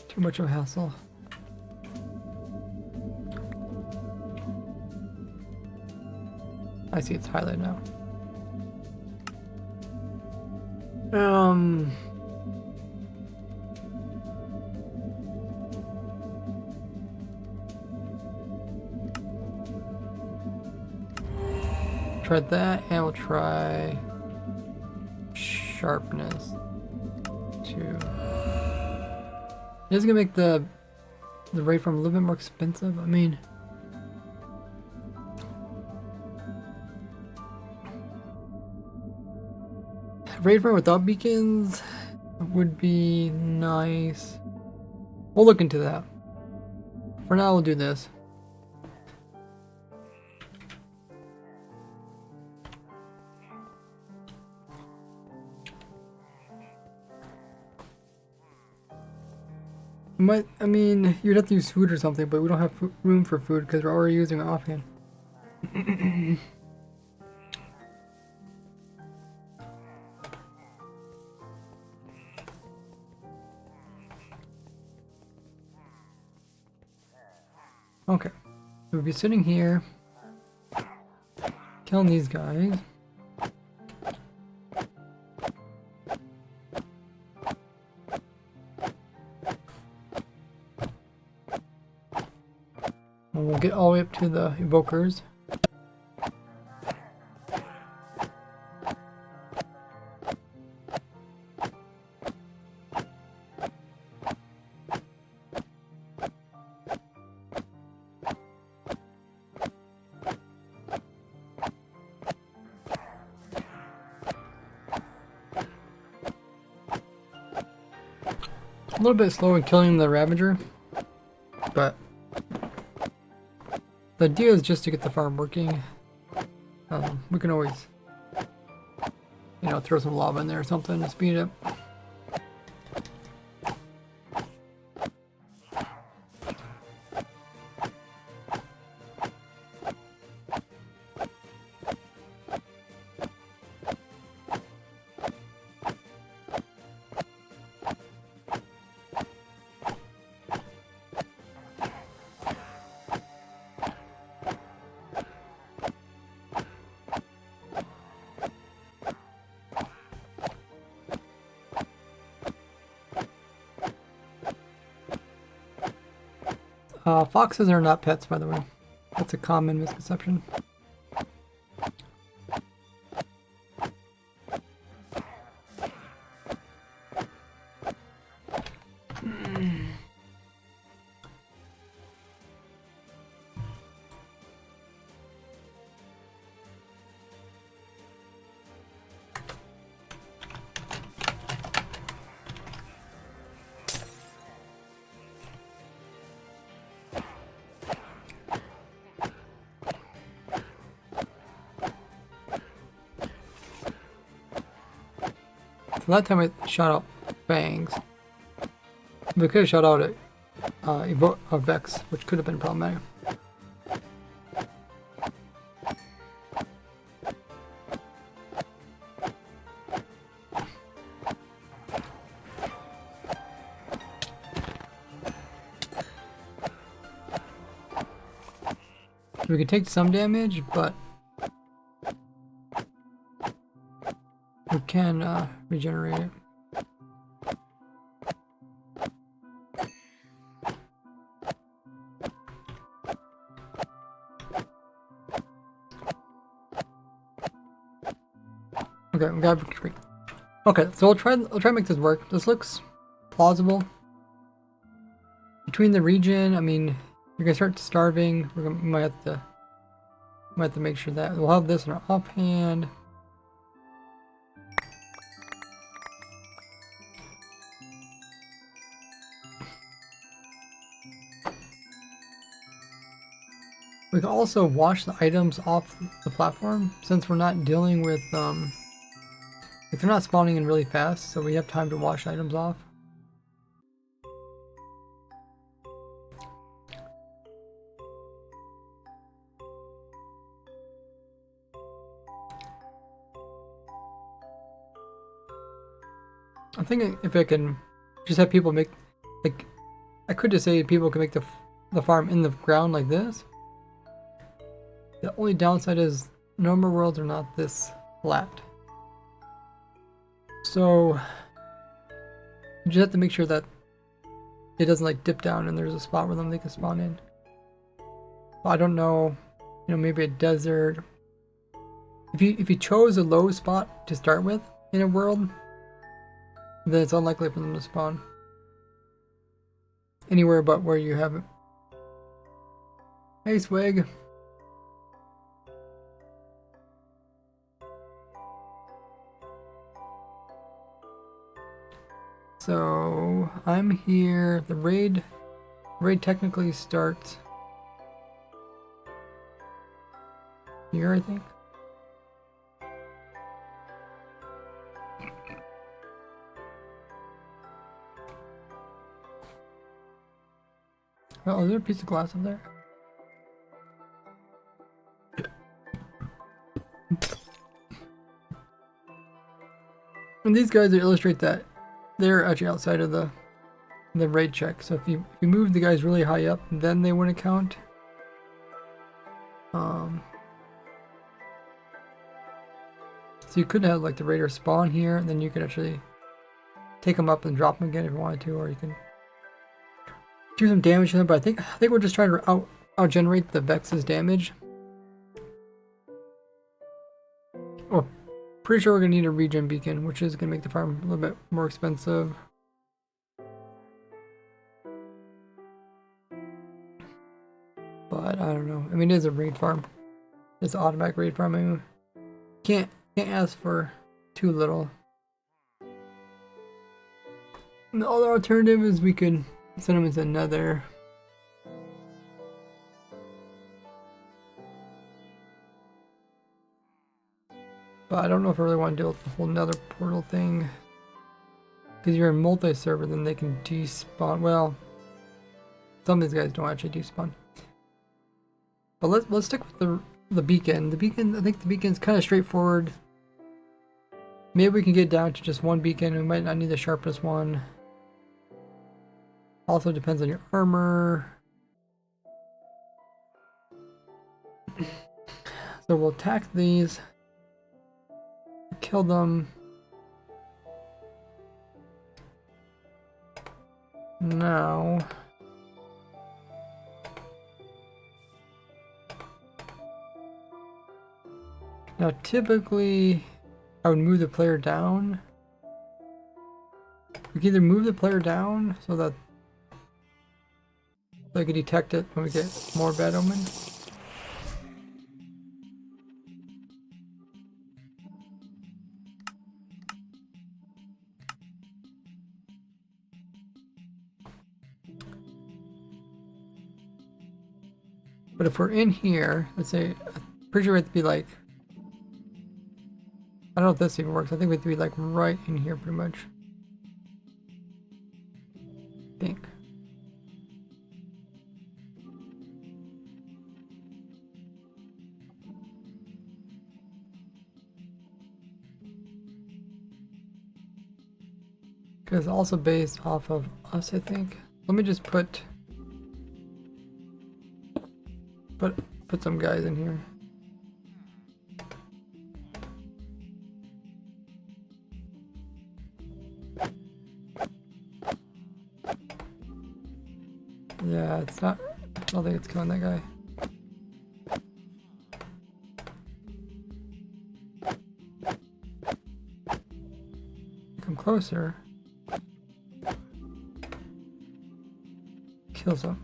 Too much of a hassle. I see it's highlighted now. Try that, and we'll try sharpness too. This is gonna make the ray from a little bit more expensive. I mean, ray from without beacons would be nice. We'll look into that. For now, we'll do this. I mean, you'd have to use food or something, but we don't have room for food because we're already using it offhand. Okay, we'll be sitting here, killing these guys. And we'll get all the way up to the evokers. A little bit slow in killing the Ravager, but the idea is just to get the farm working. We can always you know, throw some lava in there or something to speed it up. Foxes are not pets, by the way. That's a common misconception. So that time I shot out Fangs. We could have shot out a Vex, which could have been problematic. We could take some damage, but we can regenerate it. Okay, we got victory. Okay, so we'll try to make this work. This looks plausible. Between the region, I mean, you're gonna start starving. We might have to make sure that we'll have this in our offhand. We can also wash the items off the platform since we're not dealing with if they're not spawning in really fast, so we have time to wash items off. I think if I can just have people make, like, I could just say people can make the farm in the ground like this. The only downside is normal worlds are not this flat. So you just have to make sure that it doesn't like dip down and there's a spot where they can spawn in. Well, I don't know, you know, maybe a desert. If you chose a low spot to start with in a world, then it's unlikely for them to spawn anywhere but where you have it. Hey, Swig. So I'm here. The raid technically starts here, I think. Oh, is there a piece of glass up there? And these guys illustrate that they're actually outside of the raid check. So if you move the guys really high up, then they wouldn't count. So you could have like the raider spawn here, and then you could actually take them up and drop them again if you wanted to, or you can do some damage to them. But I think we're just trying to out generate the Vex's damage. Oh, pretty sure we're gonna need a regen beacon, which is gonna make the farm a little bit more expensive. But I don't know. I mean, it is a raid farm. It's an automatic raid farm. I mean, can't ask for too little. And the other alternative is we could send them into Nether. but I don't know if I really want to deal with the whole nether portal thing. Because you're in multi-server, then they can despawn. Well, some of these guys don't actually despawn. But let's stick with the beacon. The beacon, I think the beacon's kind of straightforward. Maybe we can get down to just one beacon. We might not need the sharpest one. Also depends on your armor. So we'll attack these. Kill them. Now. Now typically I would move the player down. We can either move the player down so that they can detect it when we get more bad omen. But if we're in here, let's say, I'm pretty sure we have to be like, I don't know if this even works. I think we have to be like right in here pretty much. I think. Because it's also based off of us, I think. Let me just put some guys in here. Yeah, it's not. I don't think it's killing that guy. Come closer. Kills him.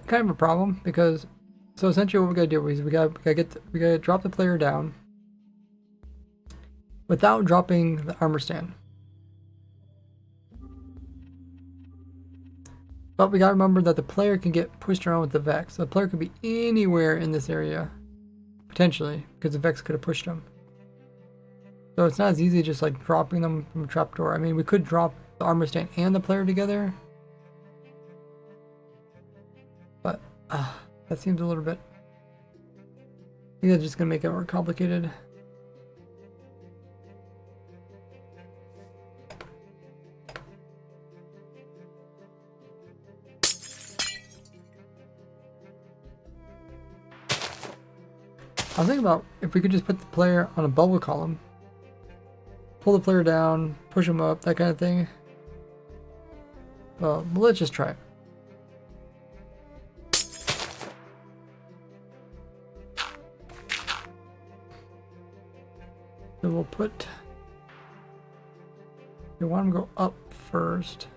Kind of a problem, because so essentially what we gotta do is we gotta drop the player down without dropping the armor stand. But we gotta remember that the player can get pushed around with the Vex. So the player could be anywhere in this area, potentially, because the Vex could have pushed them. So it's not as easy just like dropping them from a trapdoor. I mean, we could drop the armor stand and the player together, but that seems a little bit. I think that's just gonna make it more complicated. I was thinking about if we could just put the player on a bubble column, pull the player down, push him up, that kind of thing. Well, let's just try it. So we'll put. We want him to go up first.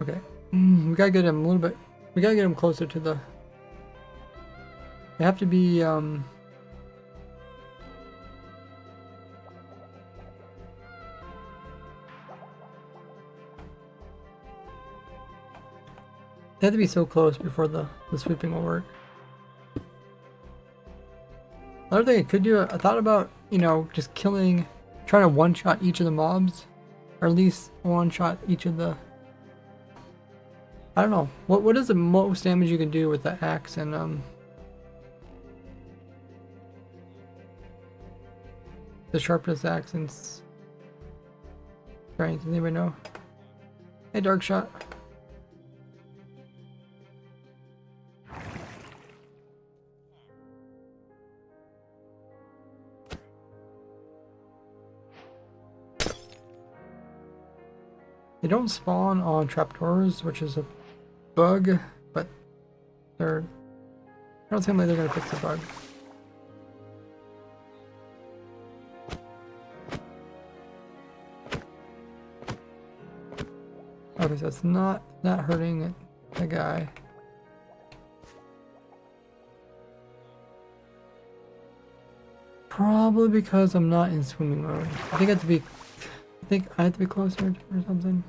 Okay, we gotta get him a little bit. We gotta get him closer to the. They have to be. They have to be so close before the sweeping will work. Another thing I could do, I thought about, you know, just killing, trying to one-shot each of the mobs, or at least one-shot each of the. I don't know. What is the most damage you can do with the axe and the sharpest axe and strength? Does anybody know? Hey, dark shot. They don't spawn on trapdoors, which is a bug, but they're... I don't seem like they're gonna fix the bug. Okay, so it's not hurting the guy. Probably because I'm not in swimming mode. I think I have to be closer or something.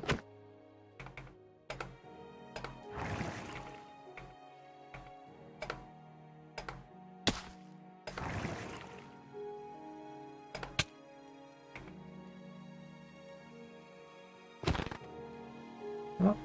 Oh.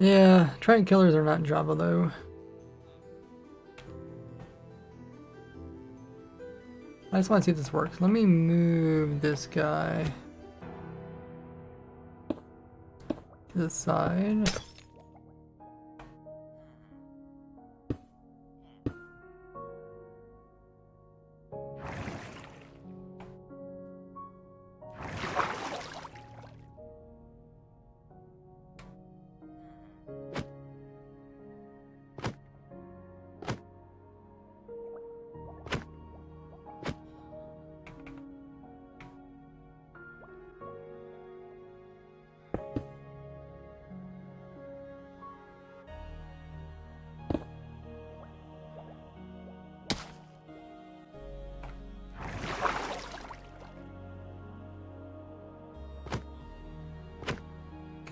Yeah, Trident killers are not Java though. I just want to see if this works. Let me move this guy to the side.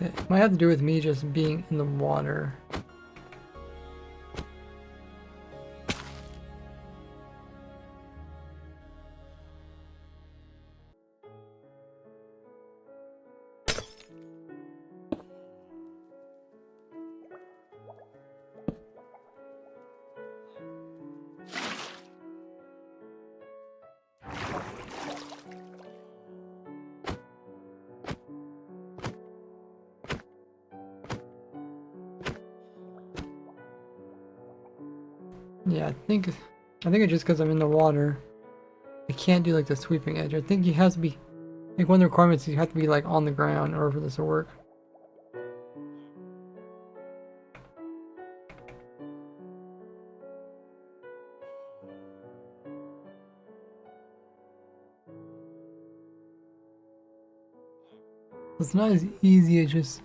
Okay, it might have to do with me just being in the water. Yeah, I think it's just because I'm in the water. I can't do like the sweeping edge. I think he has to be like one of the requirements is you have to be like on the ground in order for this to work. It's not as easy as just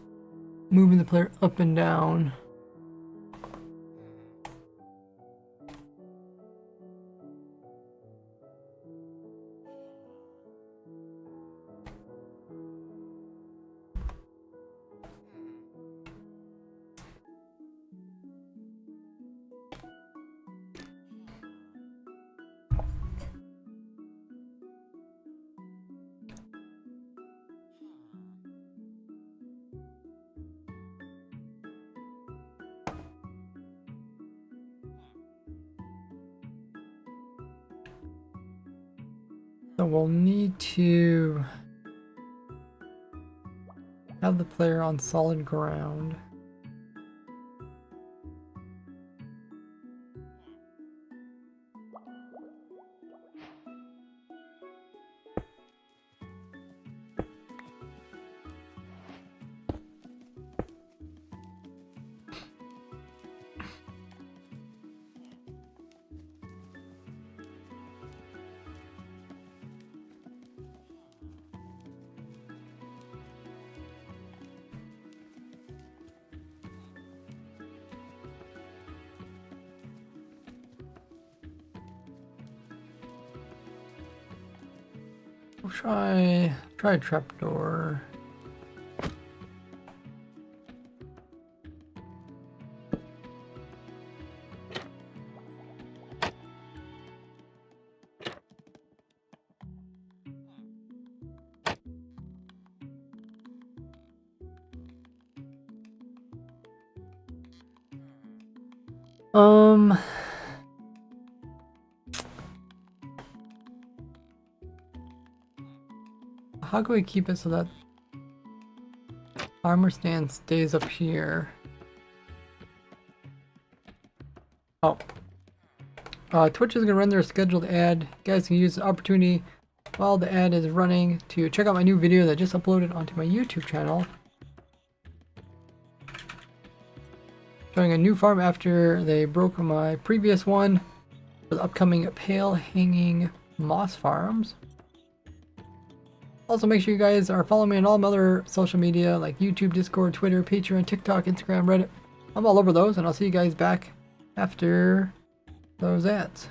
moving the player up and down. So we'll need to have the player on solid ground. We'll try a trapdoor. Um, how can we keep it so that armor stand stays up here? Oh. Twitch is going to run their scheduled ad. You guys can use the opportunity while the ad is running to check out my new video that I just uploaded onto my YouTube channel. Showing a new farm after they broke my previous one for the upcoming pale hanging moss farms. Also, make sure you guys are following me on all my other social media like YouTube, Discord, Twitter, Patreon, TikTok, Instagram, Reddit. I'm all over those, and I'll see you guys back after those ads.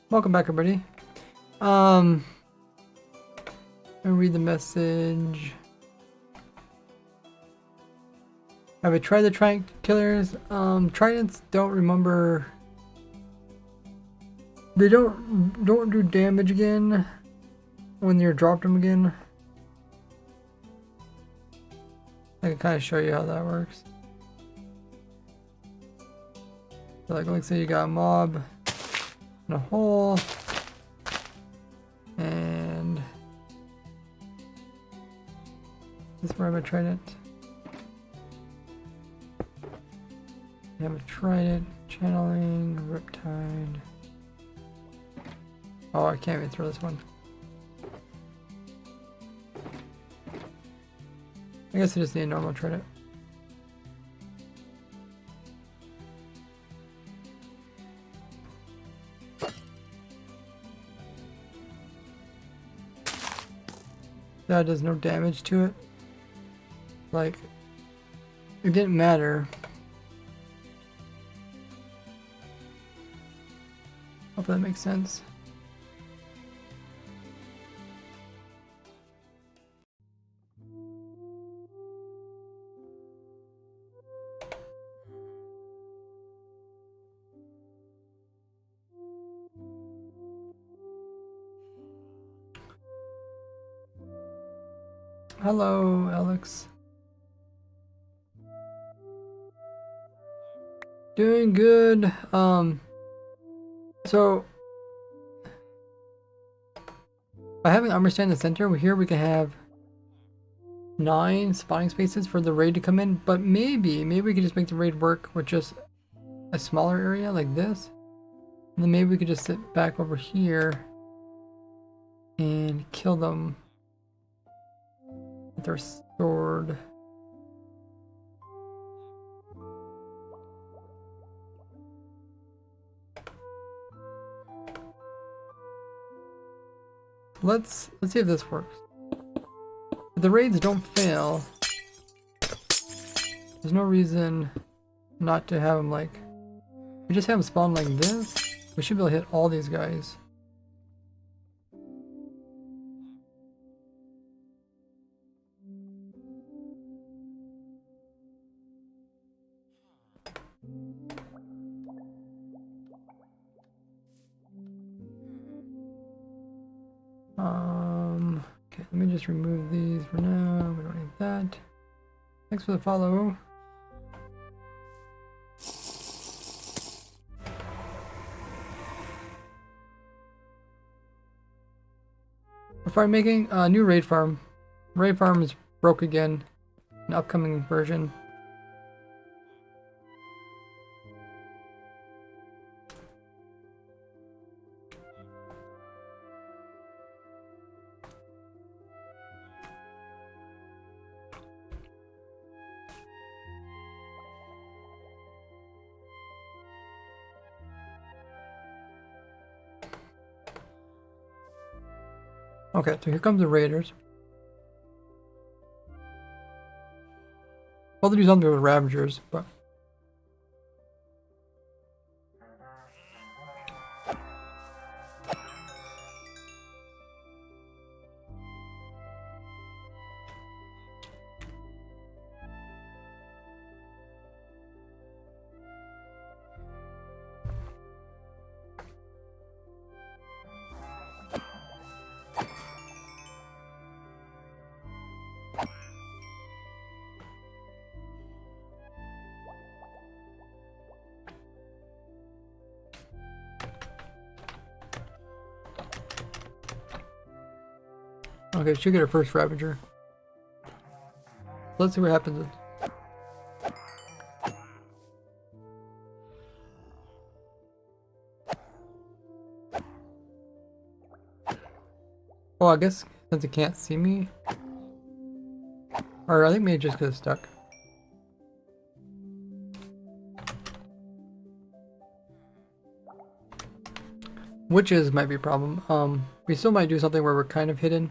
Welcome back, everybody. I'll read the message. Have I tried the Trident killers? Tridents don't remember. They don't do damage again when you're dropped them again. I can kind of show you how that works. like, let's say you got a mob in a hole, and this is where I have a trident. I have a trident, channeling, riptide. Oh, I can't even throw this one. I guess I just need a normal trident. That does no damage to it. Like, it didn't matter. Hope that makes sense. Hello, Alex. Doing good. So by having understand the center, here we can have 9 spawning spaces for the raid to come in, but maybe we could just make the raid work with just a smaller area like this. And then maybe we could just sit back over here and kill them with their sword. Let's see if this works. If the raids don't fail, there's no reason not to have them like... We just have them spawn like this. We should be able to hit all these guys. Okay, let me just remove these for now. We don't need that. Thanks for the follow. Before I'm making a new raid farm. Raid farm is broke again. An upcoming version. Okay, so here comes the raiders. Well, they do something with Ravagers, but... Okay, she'll get her first Ravager. Let's see what happens. Oh, I guess since it can't see me. Or I think maybe just because it's stuck. Witches might be a problem. We still might do something where we're kind of hidden.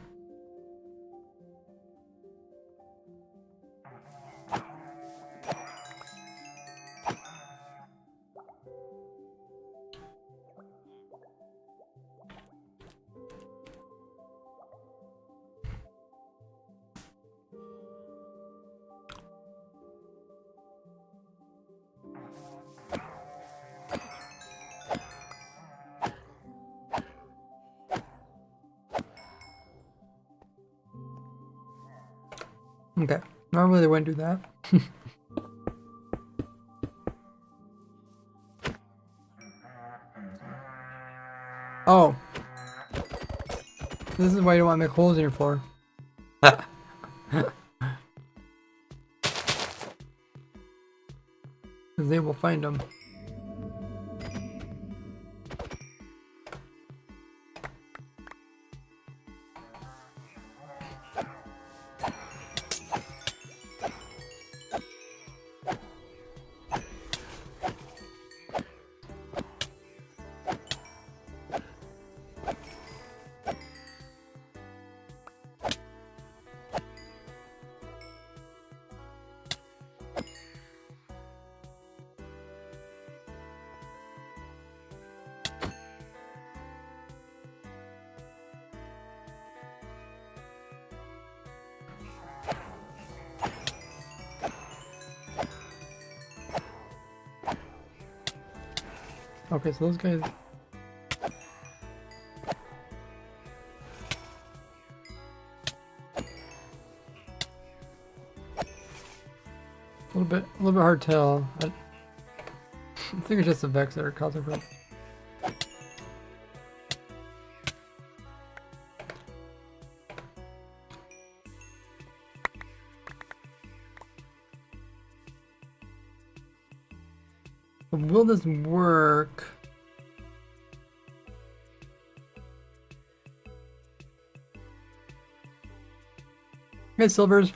Okay, normally they wouldn't do that. Oh. This is why you don't want to make holes in your floor. Because they will find them. Okay, so those guys... A little bit hard to tell. I think it's just the Vex that are causing problems. But will this work? Hey, Silvers.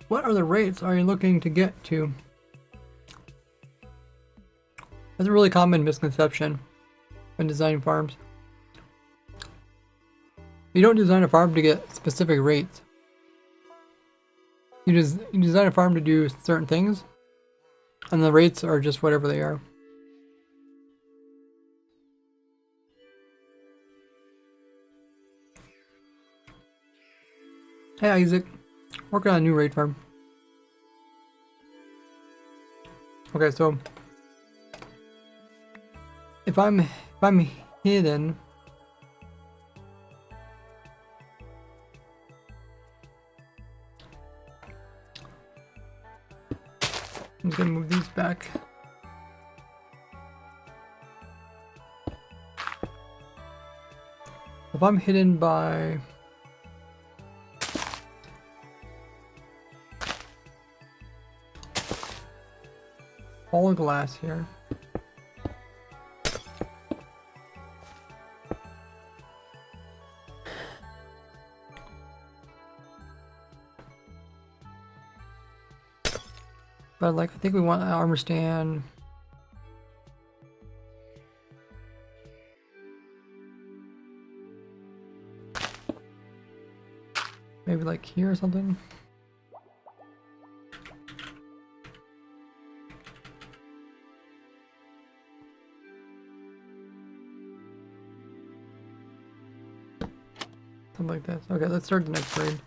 What are the rates are you looking to get to? That's a really common misconception when designing farms. You don't design a farm to get specific rates. You design a farm to do certain things, and the rates are just whatever they are. Hey Isaac, working on a new raid farm. Okay, so if I'm hidden, I'm just gonna move these back. If I'm hidden by all glass here. But like, I think we want an armor stand. Maybe like here or something. Something like this. Okay, let's start the next raid.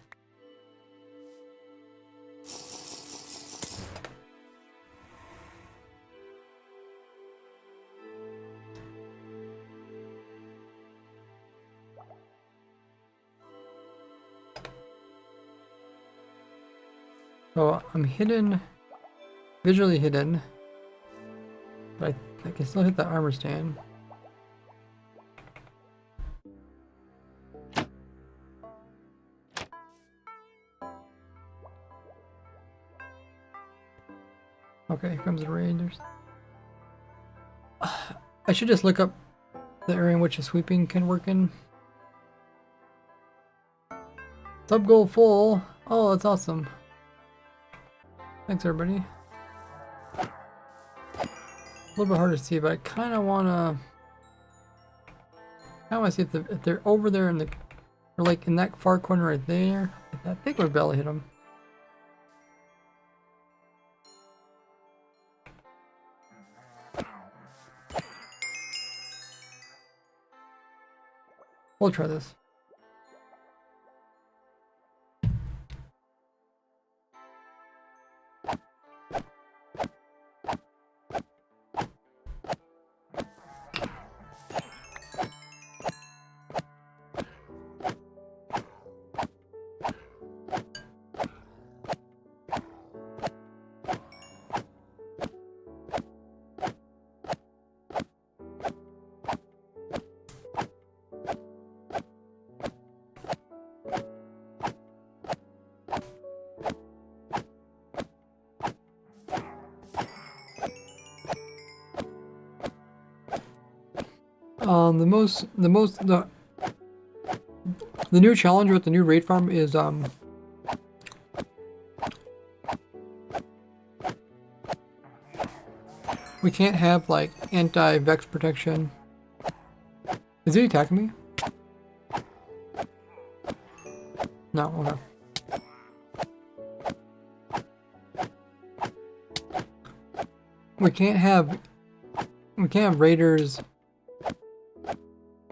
So I'm hidden, visually hidden, but I can still hit the armor stand. Okay, here comes the raid. I should just look up the area in which a sweeping can work in. Sub goal full. Oh, that's awesome. Thanks, everybody. A little bit hard to see, but I kind of want to see if they're over there in the, or like in that far corner right there. I think we'll be able to hit them. We'll try this. The new challenge with the new raid farm is we can't have like anti-vex protection. Is he attacking me? No, okay. We can't have raiders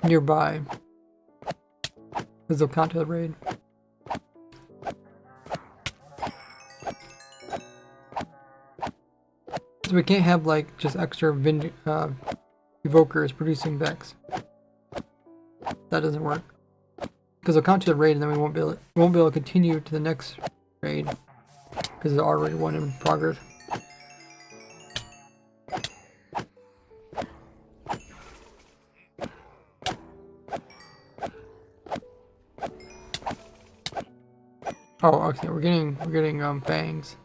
nearby because they'll count to the raid. So we can't have like just extra evokers producing vex. That doesn't work because they'll count to the raid, and then we won't be able to continue to the next raid because there's already one in progress. Oh, okay, we're getting fangs.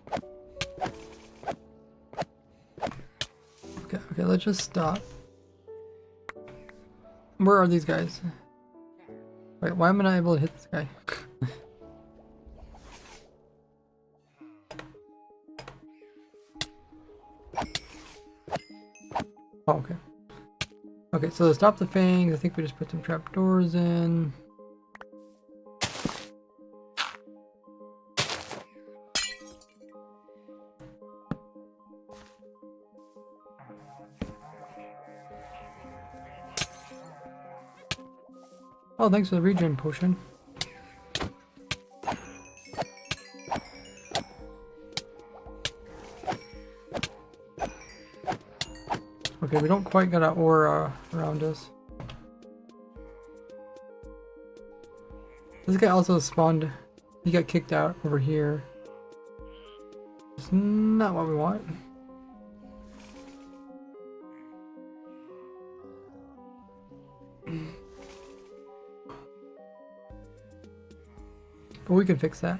Okay, let's just stop. Where are these guys? Wait, why am I not able to hit this guy? Oh, okay. Okay, so to stop the fangs, I think we just put some trapdoors in. Oh, thanks for the regen potion. Okay, we don't quite got an aura around us. This guy also spawned. He got kicked out over here. It's not what we want. But we can fix that.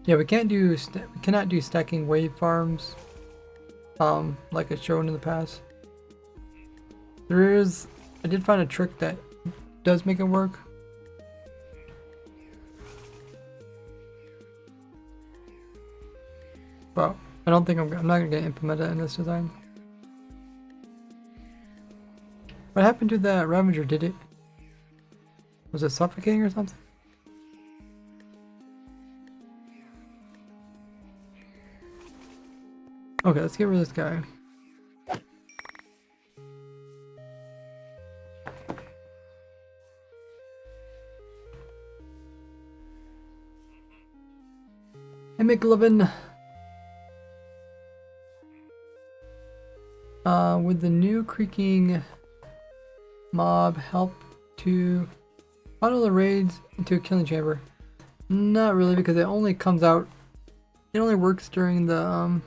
Yeah, we cannot do stacking wave farms, like it's shown in the past. I did find a trick that does make it work. But I don't think I'm not gonna get implemented in this design. What happened to that Ravager? Was it suffocating or something? Okay, let's get rid of this guy. Hey, McLovin. Would the new creaking mob help to funnel the raids into a killing chamber? Not really, because it only comes out. It only works during the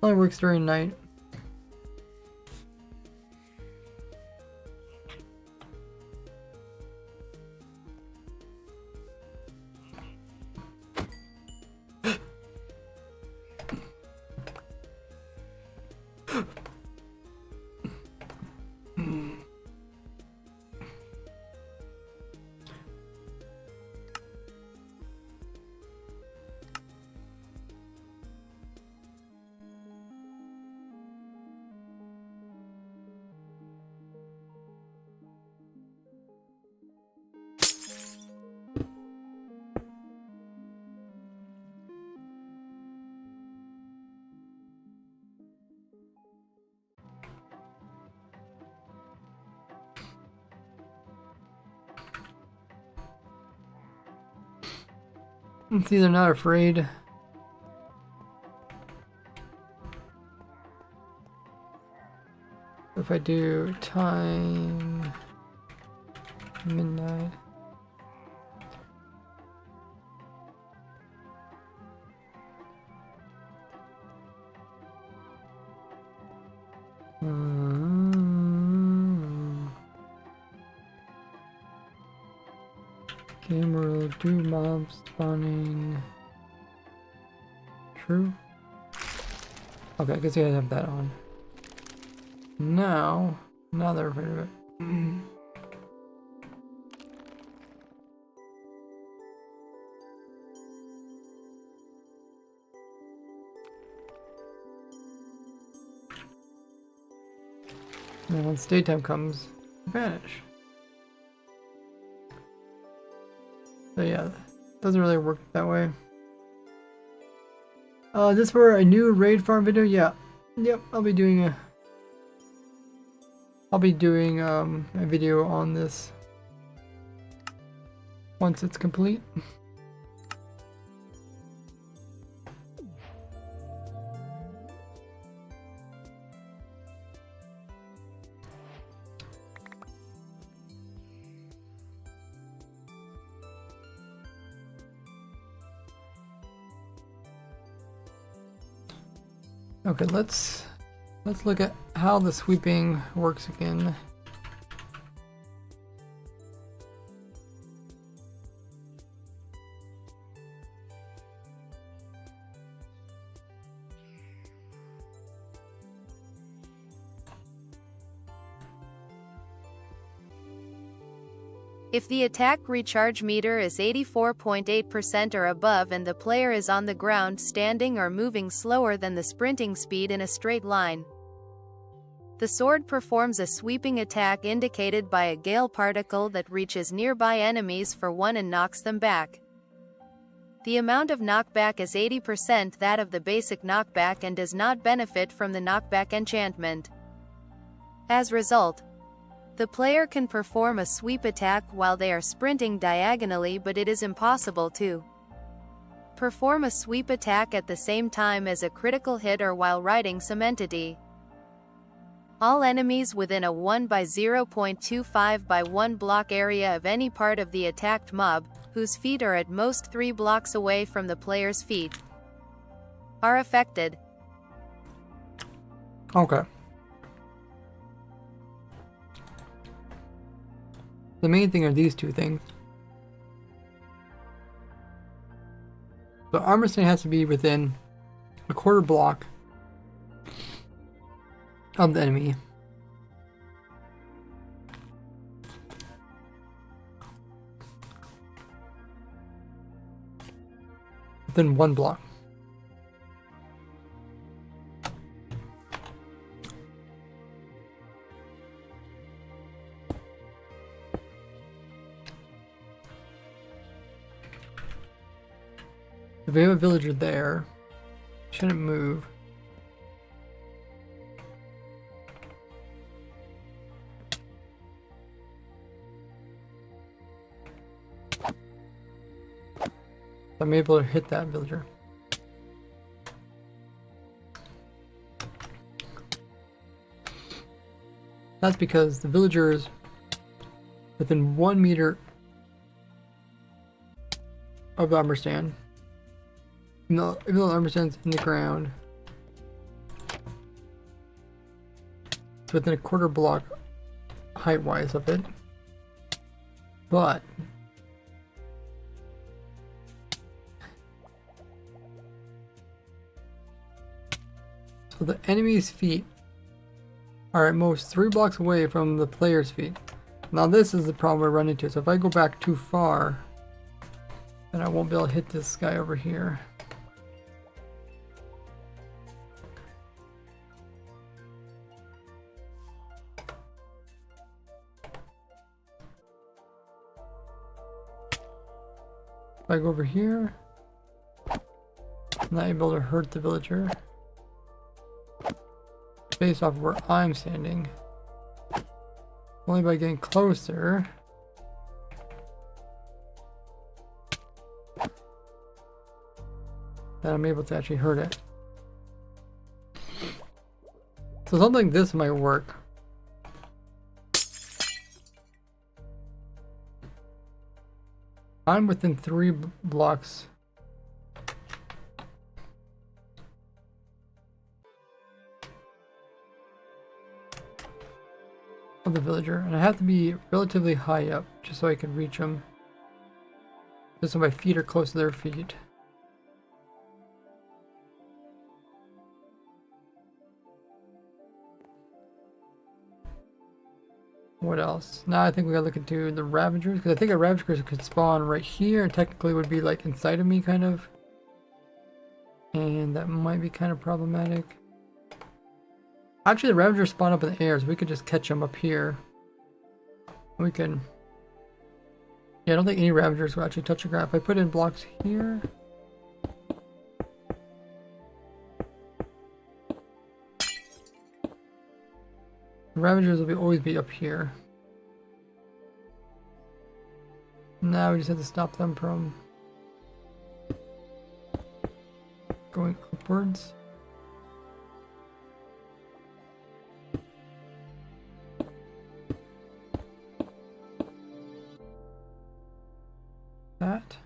only works during night. See, they're not afraid. If I do time midnight. Game world, do mob spawning. True. Okay, I guess I have that on. Now they're afraid of it. And once daytime comes, vanish. So yeah, doesn't really work that way. This for a new raid farm video? Yeah. Yep, I'll be doing a video on this once it's complete. Okay, let's look at how the sweeping works again. If the attack recharge meter is 84.8% or above and the player is on the ground standing or moving slower than the sprinting speed in a straight line, the sword performs a sweeping attack indicated by a gale particle that reaches nearby enemies for 1 and knocks them back. The amount of knockback is 80% that of the basic knockback and does not benefit from the knockback enchantment. As a result, the player can perform a sweep attack while they are sprinting diagonally, but it is impossible to perform a sweep attack at the same time as a critical hit or while riding some entity. All enemies within a 1 by 0.25 by 1 block area of any part of the attacked mob, whose feet are at most 3 blocks away from the player's feet, are affected. Okay. The main thing are these two things. So armor stand has to be within a quarter block of the enemy. Within 1 block. If we have a villager there, shouldn't move. I'm able to hit that villager. That's because the villager is within 1 meter of the armor stand. Even though the armor stand's in the ground, it's within a quarter block height-wise of it. But so the enemy's feet are at most 3 blocks away from the player's feet. Now this is the problem I run into. So if I go back too far, then I won't be able to hit this guy over here. If I go over here, I'm not able to hurt the villager based off where I'm standing. Only by getting closer that I'm able to actually hurt it. So something like this might work. I'm within 3 blocks of the villager, and I have to be relatively high up just so I can reach him. just so my feet are close to their feet. What else? Now I think we gotta look into the Ravagers, because I think a Ravager could spawn right here and technically would be like inside of me, kind of. And that might be kind of problematic. Actually, the Ravagers spawn up in the air, so we could just catch them up here. We can... Yeah, I don't think any Ravagers will actually touch the ground. If I put in blocks here... The Ravagers will always be up here. Now we just have to stop them from going upwards. That.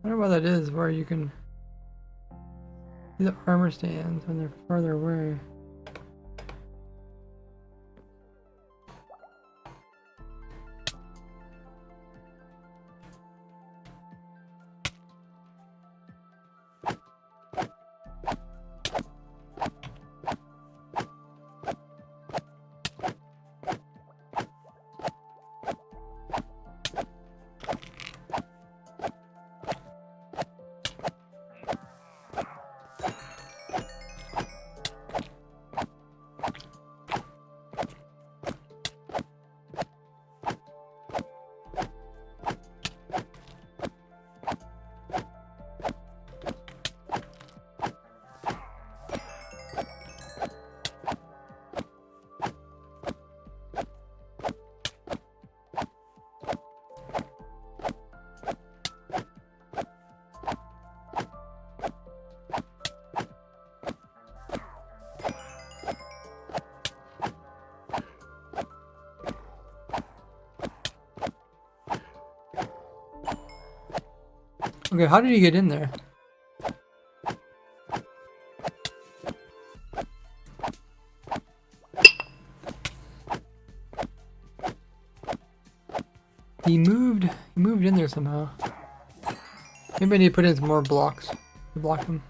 I don't know what that is, where you can see the armor stands when they're farther away. Okay, how did he get in there? He moved in there somehow. Maybe I need to put in some more blocks to block him.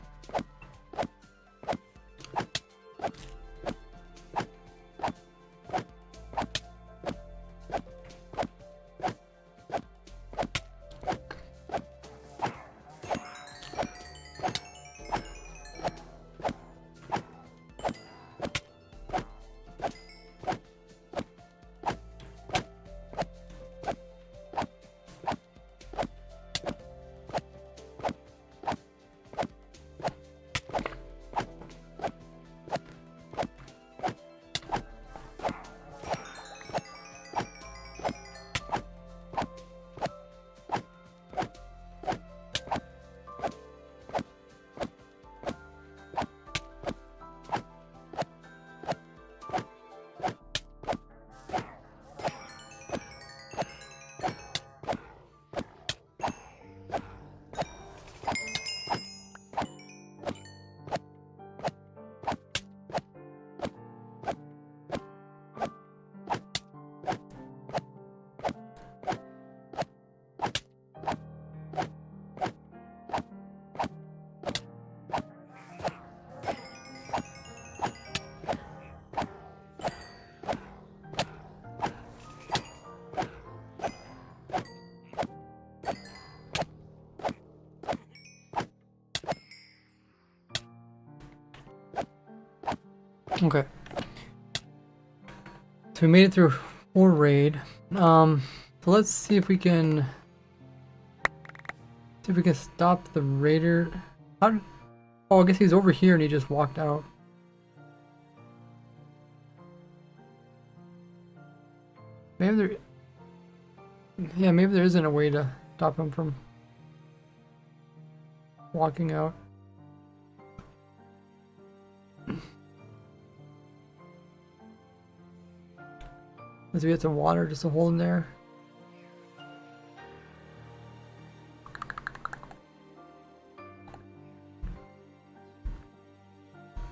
Okay. So we made it through 4 raid. So let's see if we can stop the raider. How? Oh, I guess he's over here and he just walked out. Maybe there. Yeah, maybe there isn't a way to stop him from walking out. Let's get some water just to hold in there.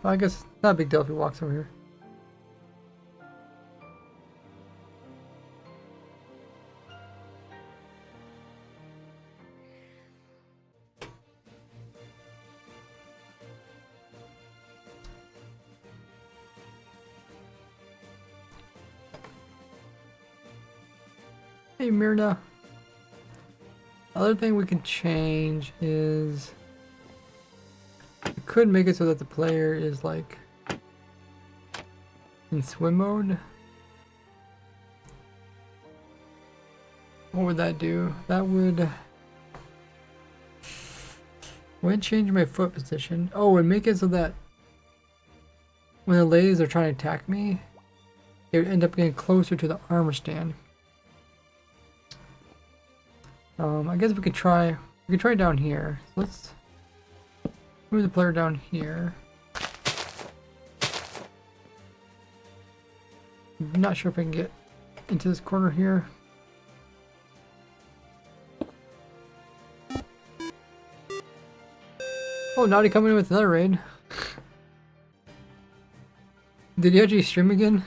Well, I guess not a big deal if he walks over here. Hey Myrna. Other thing we can change is we could make it so that the player is like in swim mode. What would that do? That would change my foot position. Oh, and make it so that when the ladies are trying to attack me, they would end up getting closer to the armor stand. I guess we could try down here. So let's move the player down here. I'm not sure if I can get into this corner here. Oh, Naughty coming in with another raid. Did he actually stream again?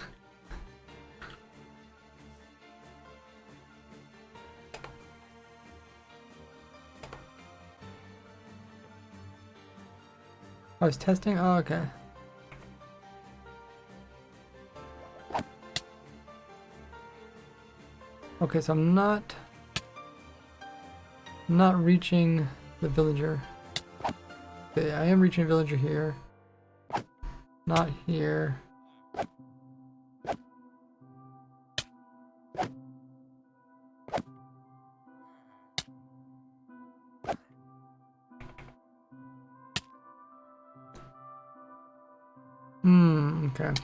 I was testing? Oh, okay. Okay, so I'm not reaching the villager. Okay, I am reaching a villager here. Not here. Okay.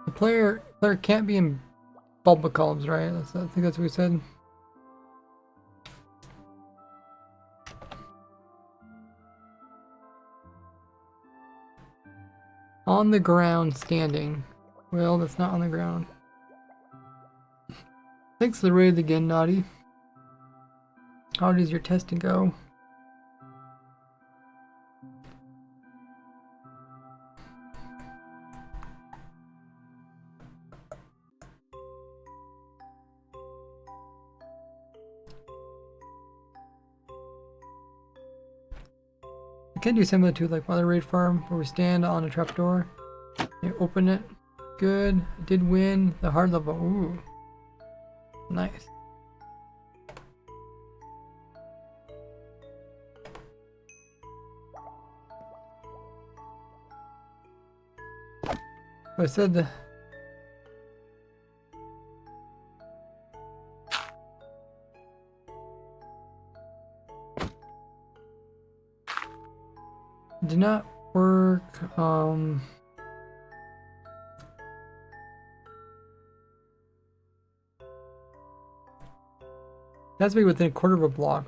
The player can't be in bubble columns, right? I think that's what we said. On the ground, standing. Well, that's not on the ground. Thanks for the raid again, Naughty. How does your testing go? I can do similar to like Mother Raid Farm, where we stand on a trapdoor, you open it. Good. I did win the hard level. Ooh, nice. I said did not work. It has to be within a quarter of a block.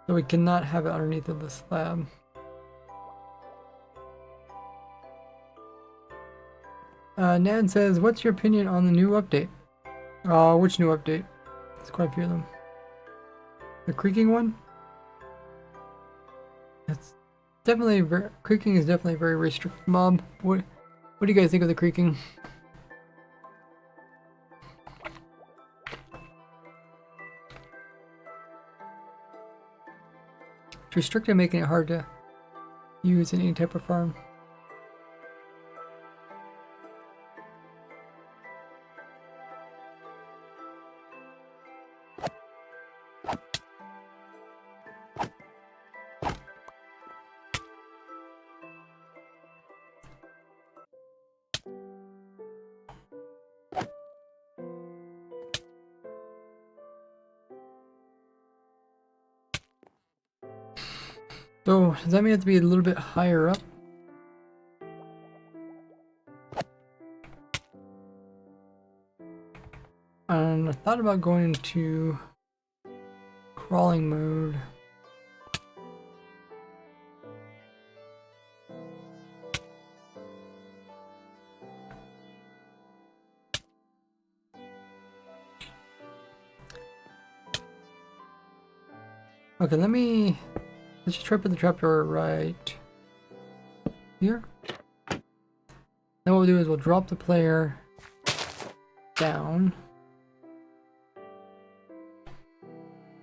So we cannot have it underneath of the slab. Nan says, what's your opinion on the new update? Which new update? There's quite a few of them. The creaking one? It's definitely creaking is definitely a very restricted mob. What do you guys think of the creaking? It's restricted, making it hard to use in any type of farm. So, does that mean it has to be a little bit higher up? And I thought about going into crawling mode. Okay, let's just try to put the trapdoor right here. Then what we'll do is we'll drop the player down.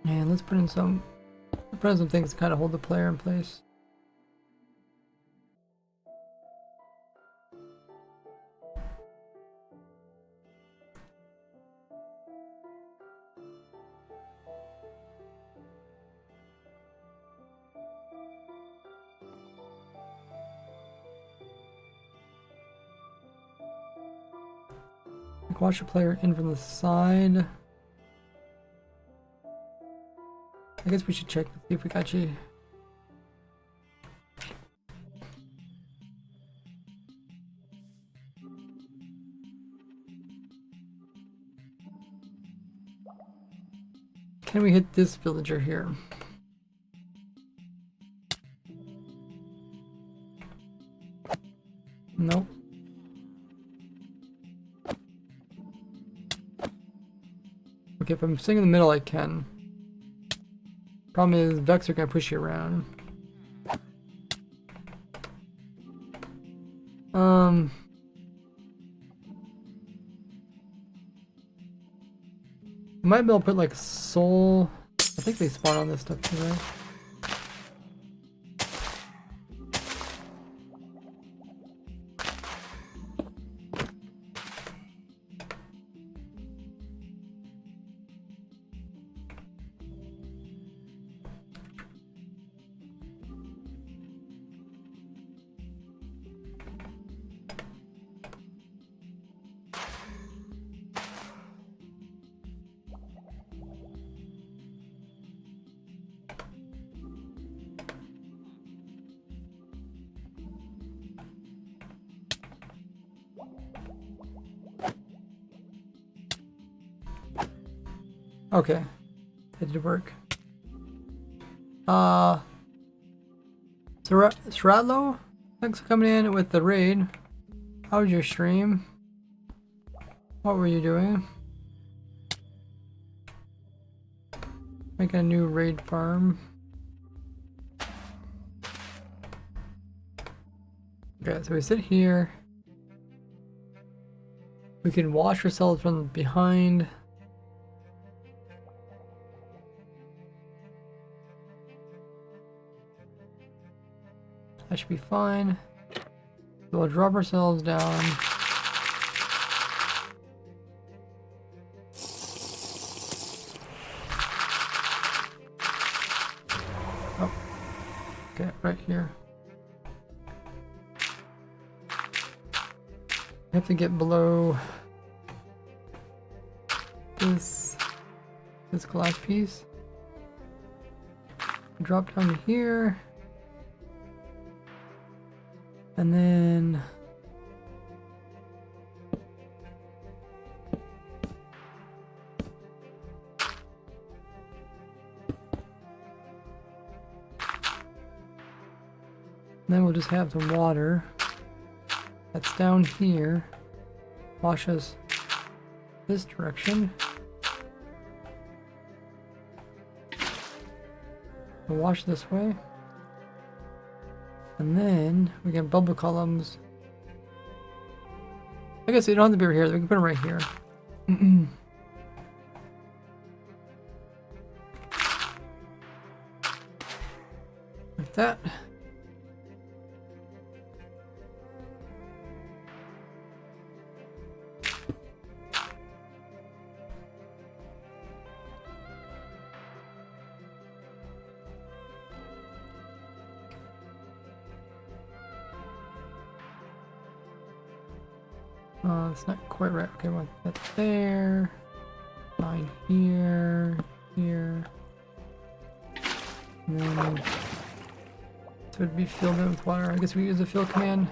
And let's put in some things to kind of hold the player in place. Watch the player in from the side. I guess we should check to see if we got you. Can we hit this villager here? Nope. Okay, if I'm sitting in the middle, I can. Problem is, Vex are gonna push you around. I might be able to put like soul. I think they spawn on this stuff too, right? Okay, that did work. Stradlo, thanks for coming in with the raid. How was your stream? What were you doing? Making a new raid farm. Okay, so we sit here. We can wash ourselves from behind. That should be fine. So we'll drop ourselves down. Oh. Okay, right here. We have to get below this glass piece. Drop down to here. And then we'll just have some water that's down here. Wash us this direction. We'll wash this way. And then we get bubble columns. I guess they don't have to be right here. We can put them right here. Like that. It's not quite right. Okay, well, that's there. Line here, here. And then, so it'd be filled in with water. I guess we use the fill command.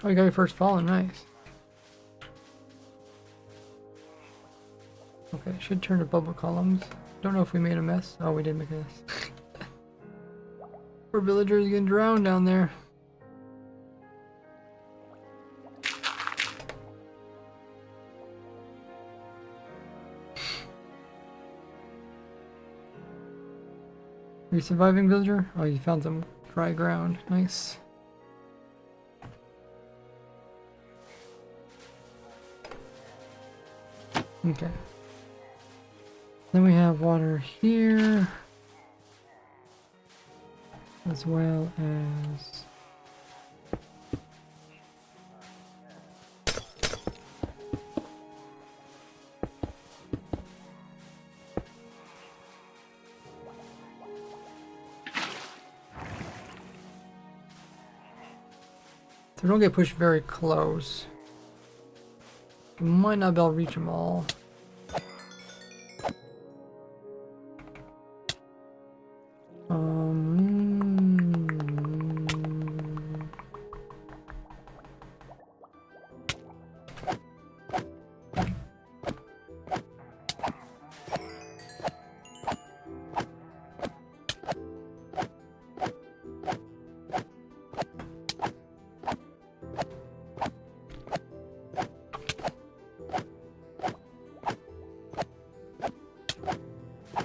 Oh, you got your first fallen, nice. Okay, should turn to bubble columns. Don't know if we made a mess. Oh, we did make a mess. Poor villagers getting drowned down there. Are you surviving, villager? Oh, you found some dry ground. Nice. Okay. Then we have water here, as well as so don't get pushed very close. You might not be able to reach them all.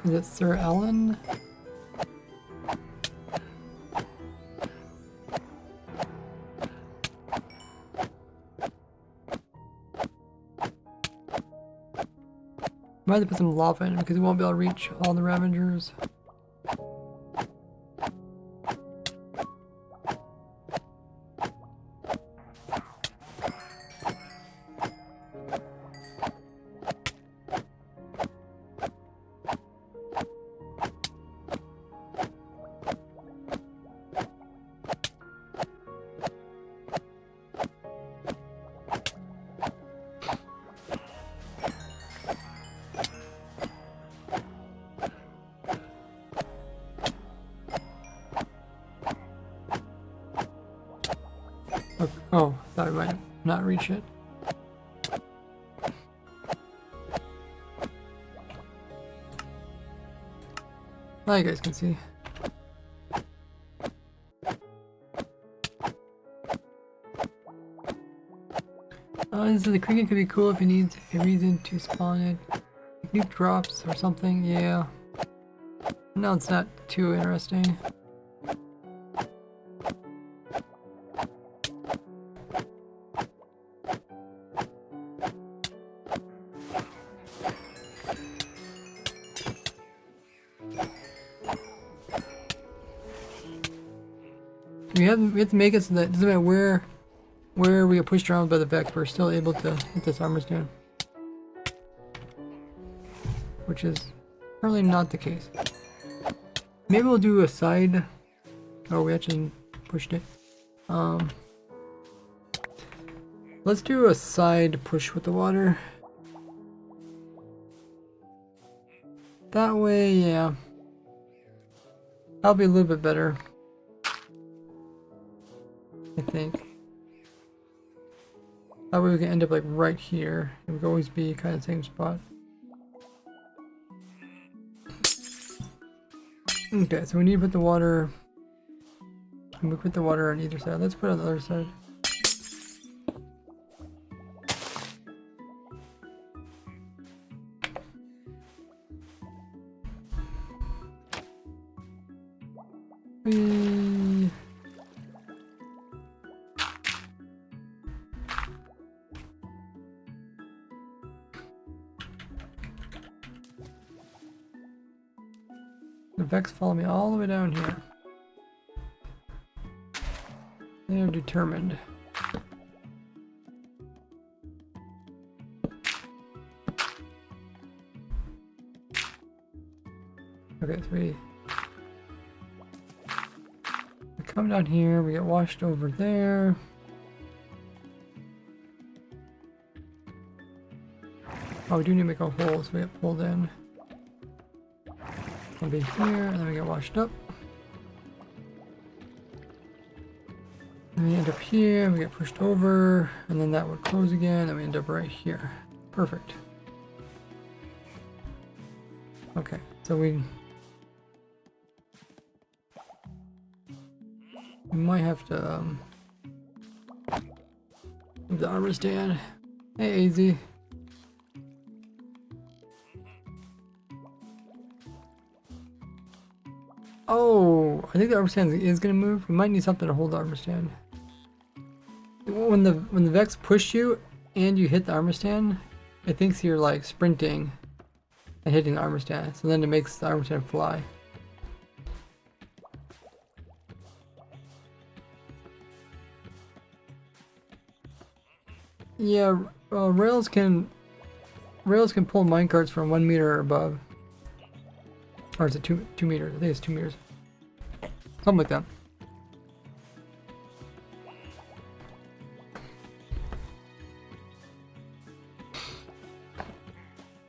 Is it Sir Ellen? Might have to put some lava in because we won't be able to reach all the Ravengers. Oh, thought I might not reach it. Now you guys can see. So the cricket could be cool if it needs a reason to spawn it. Like nuke drops or something, yeah. No, it's not too interesting. We have to make it so that it doesn't matter where we get pushed around by the Vex, we're still able to hit this armor stand. Which is currently not the case. Maybe we'll do a side. Oh, we actually pushed it. Let's do a side push with the water. That way, yeah. That'll be a little bit better. I think. That way we can end up like right here. It would always be kind of the same spot. Okay, so we need to put the water. And we put the water on either side. Let's put it on the other side. The Vex follow me all the way down here. They are determined. Okay, so we come down here, we get washed over there. Oh, we do need to make a hole so we get pulled in. We'll be here, and then we get washed up. And we end up here, we get pushed over, and then that would close again, and we end up right here. Perfect. Okay, so we might have to move the armor stand. Hey, AZ. Oh, I think the armor stand is gonna move. We might need something to hold the armor stand. When the Vex push you and you hit the armor stand, it thinks you're like sprinting and hitting the armor stand. So then it makes the armor stand fly. Yeah, rails can pull minecarts from 1 meter or above. Or is it 2 meters? I think it's 2 meters. Something like that.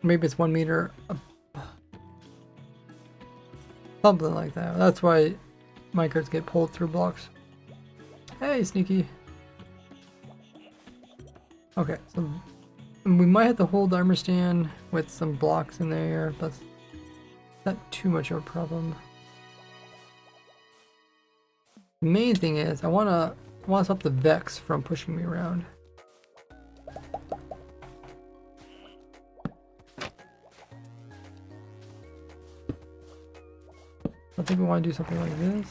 Maybe it's 1 meter. Something like that. That's why minecarts get pulled through blocks. Hey, sneaky. Okay, so we might have to hold the armor stand with some blocks in there. That's not too much of a problem. The main thing is I want to stop the Vex from pushing me around. I think we want to do something like this.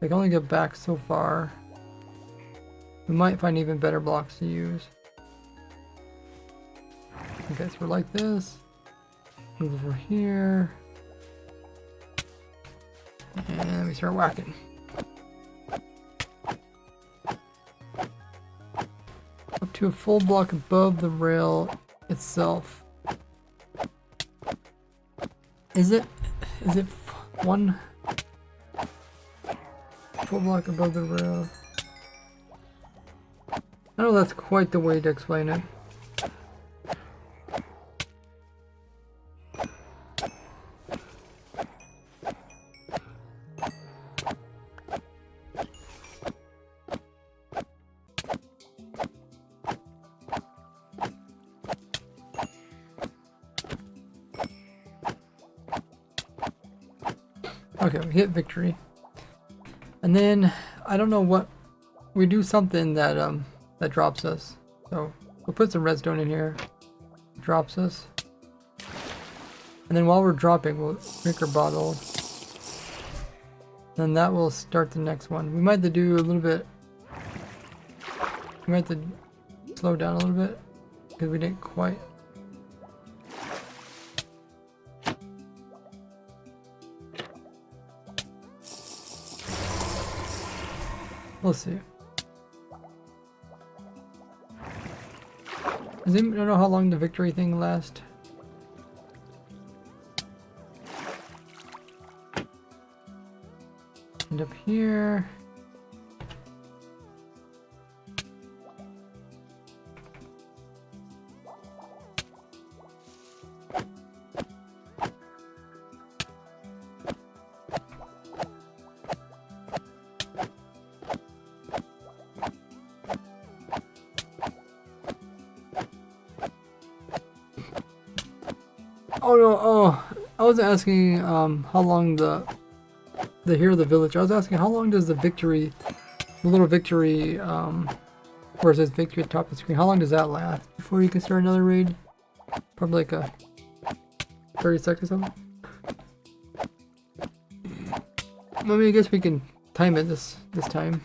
I can only get back so far. We might find even better blocks to use. Okay, so we're like this. Move over here. And we start whacking. Up to a full block above the rail itself. Is it one full block above the rail? I know that's quite the way to explain it. Okay, we hit victory. And then I don't know what we do, something that that drops us. So we'll put some redstone in here. Drops us. And then while we're dropping, we'll drink our bottle. Then that will start the next one. We might have to do a little bit. We might have to slow down a little bit because we didn't quite. We'll see. Does anyone know how long the victory thing lasts? And up here. Oh no, oh, I wasn't asking how long the hero of the village. I was asking how long does the victory, the little victory, where it says victory at the top of the screen, how long does that last before you can start another raid? Probably like a 30 seconds or something. I mean, I guess we can time it this time.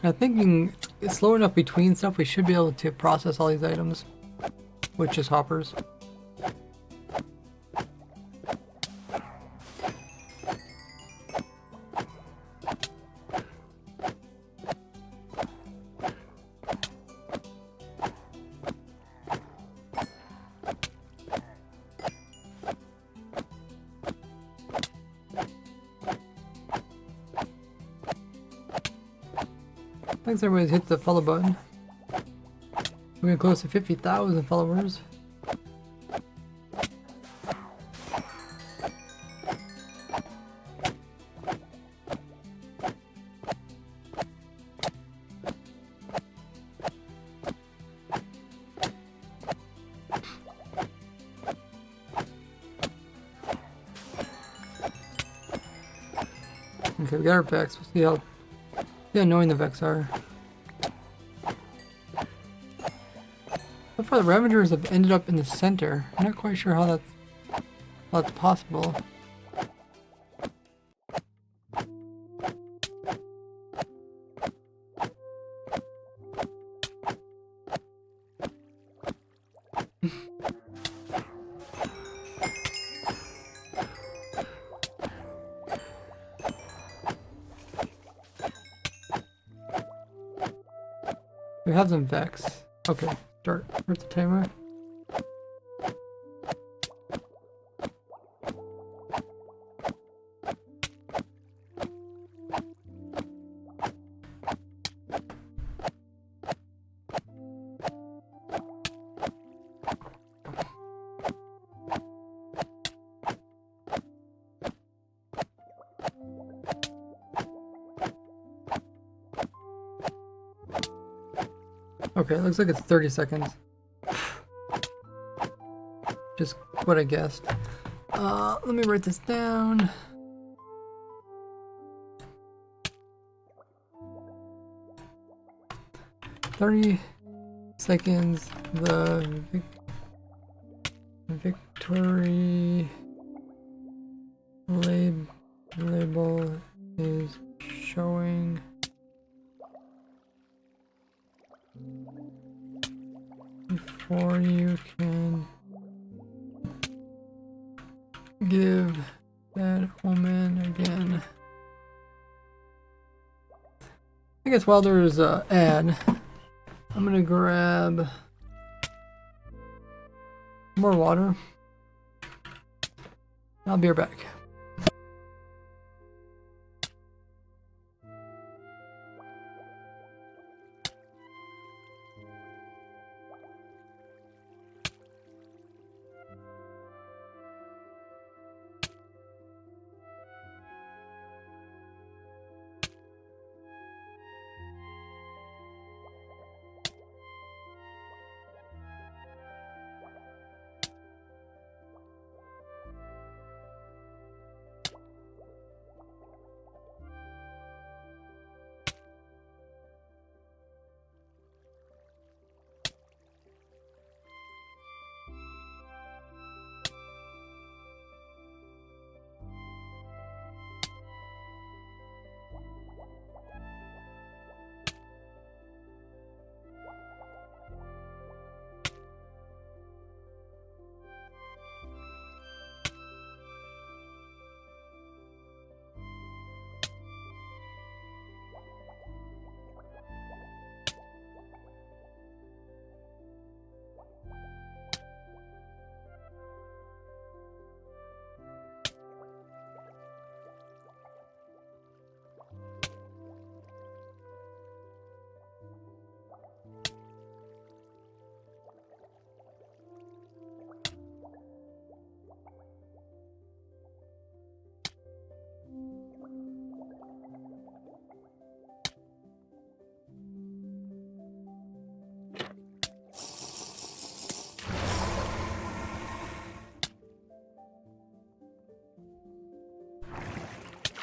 I think it's slow enough between stuff, we should be able to process all these items with just hoppers. Thanks everybody hit the follow button. We're getting close to 50,000 followers. Okay, we got our Vex. We'll see how annoying the Vex are. So far, the Ravagers have ended up in the center. I'm not quite sure how that's possible. We have some Vex. Okay, start the timer. Okay, it looks like it's 30 seconds. Just what I guessed. Let me write this down. "30 seconds, the victory label is showing." Before you can give that woman again. I guess while there's an ad, I'm gonna grab more water. I'll be right back.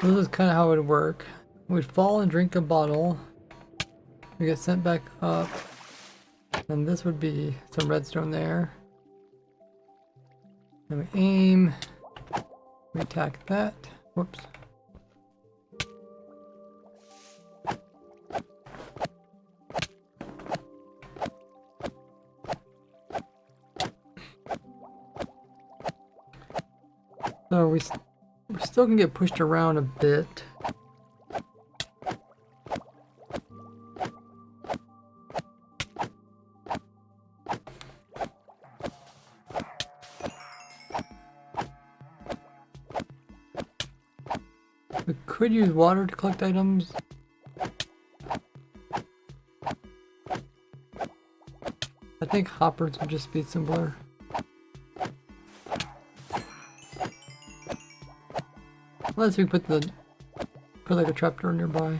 This is kind of how it would work. We'd fall and drink a bottle. We get sent back up. And this would be some redstone there. Then we aim. We attack that. Whoops. So we still can get pushed around a bit. We could use water to collect items. I think hoppers would just be simpler. Unless we put like a trapdoor nearby.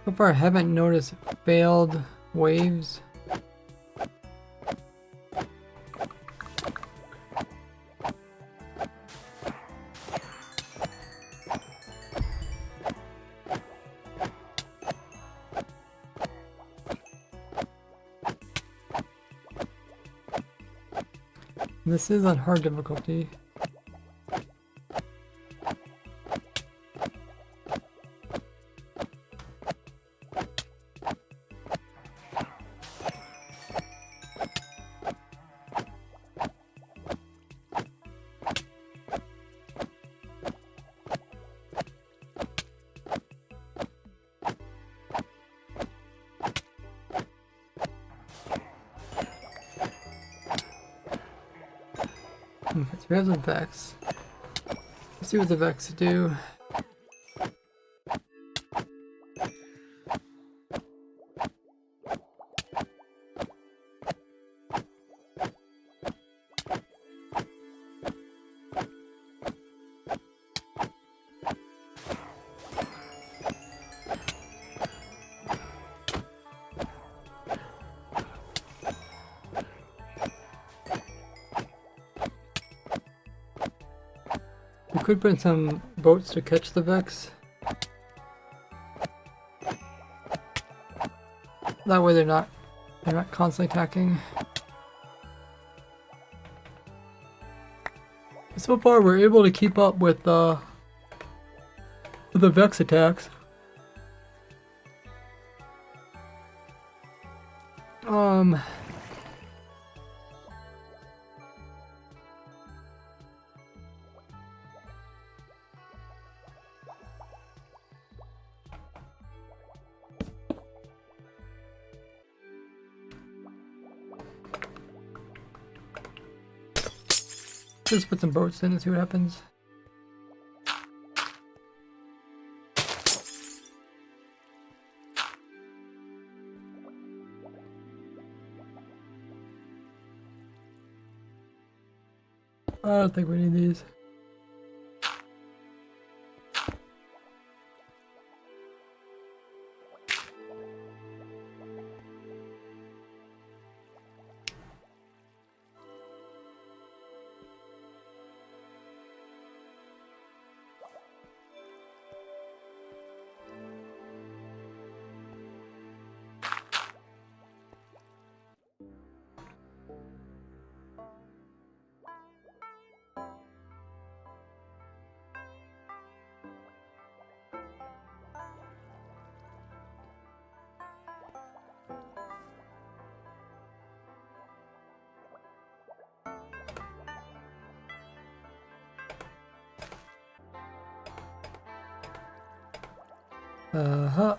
So far I haven't noticed failed waves. This is on hard difficulty. Okay, so we have the Vex. Let's see what the Vex do. We could put some boats to catch the Vex. That way they're not constantly attacking. So far we're able to keep up with the Vex attacks. Just put some boats in and see what happens. I don't think we need these. Uh-huh.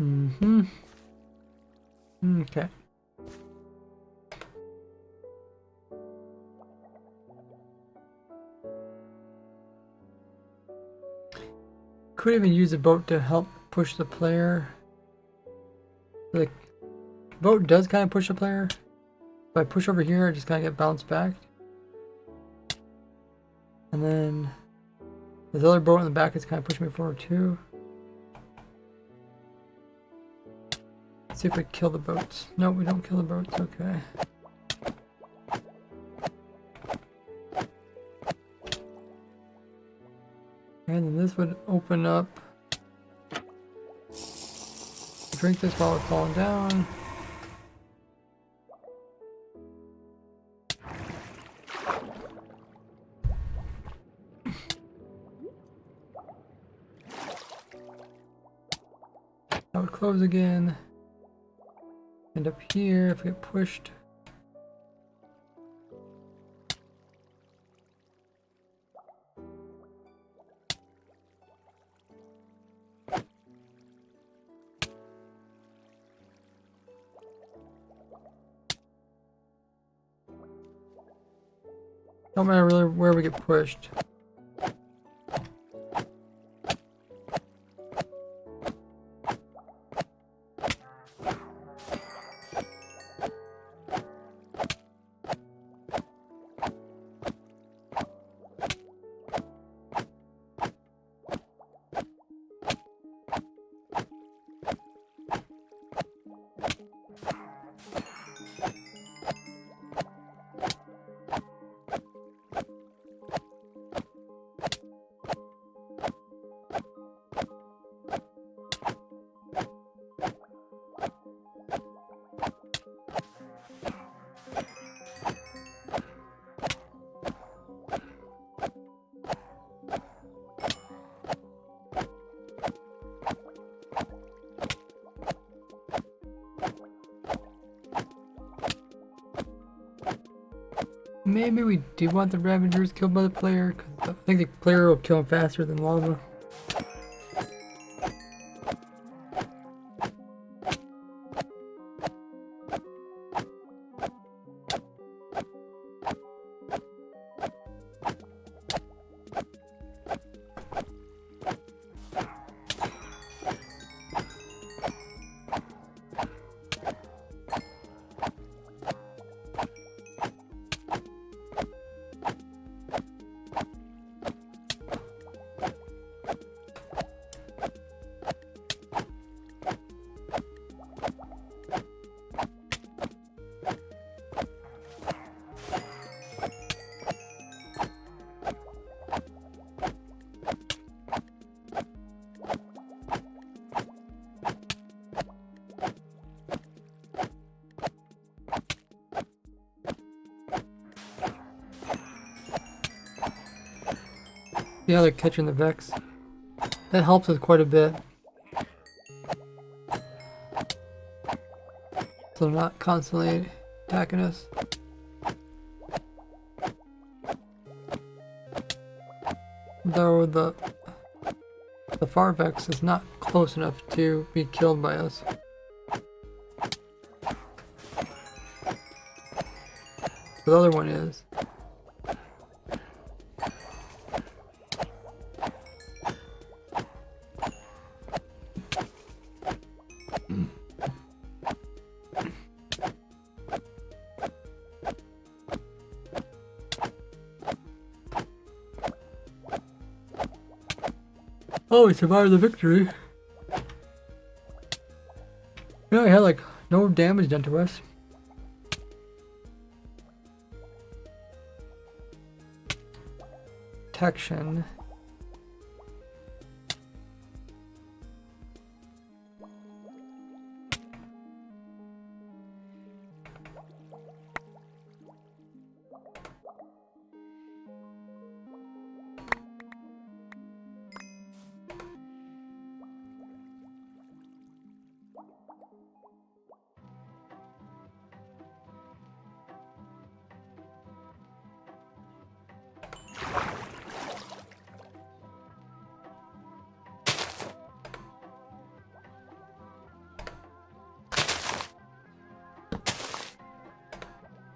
Mm-hmm. Okay. Could even use a boat to help push the player. The boat does kind of push the player. If I push over here, I just kind of get bounced back. And then this other boat in the back is kind of pushing me forward too. Let's see if we kill the boats. No, we don't kill the boats. Okay. And then this would open up. Drink this while it's falling down. That would close again. And up here, if we get pushed. Don't matter really where we get pushed. Maybe we do want the Ravagers killed by the player, because I think the player will kill him faster than lava. Yeah, they're catching the Vex. That helps us quite a bit. So they're not constantly attacking us. Though the far Vex is not close enough to be killed by us. The other one is. Oh, we survived the victory. Yeah, we had like no damage done to us. Protection.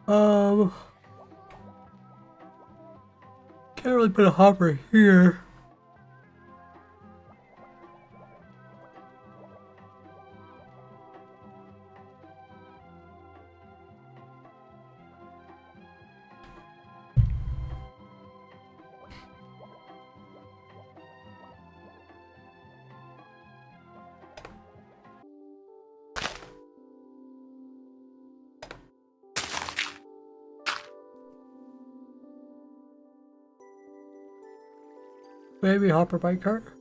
Um, can't really put a hopper here. Maybe hopper bike cart.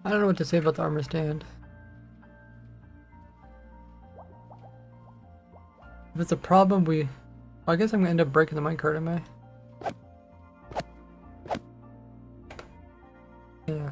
I don't know what to say about the armor stand. If it's a problem, I guess I'm gonna end up breaking the minecart, am I? Yeah.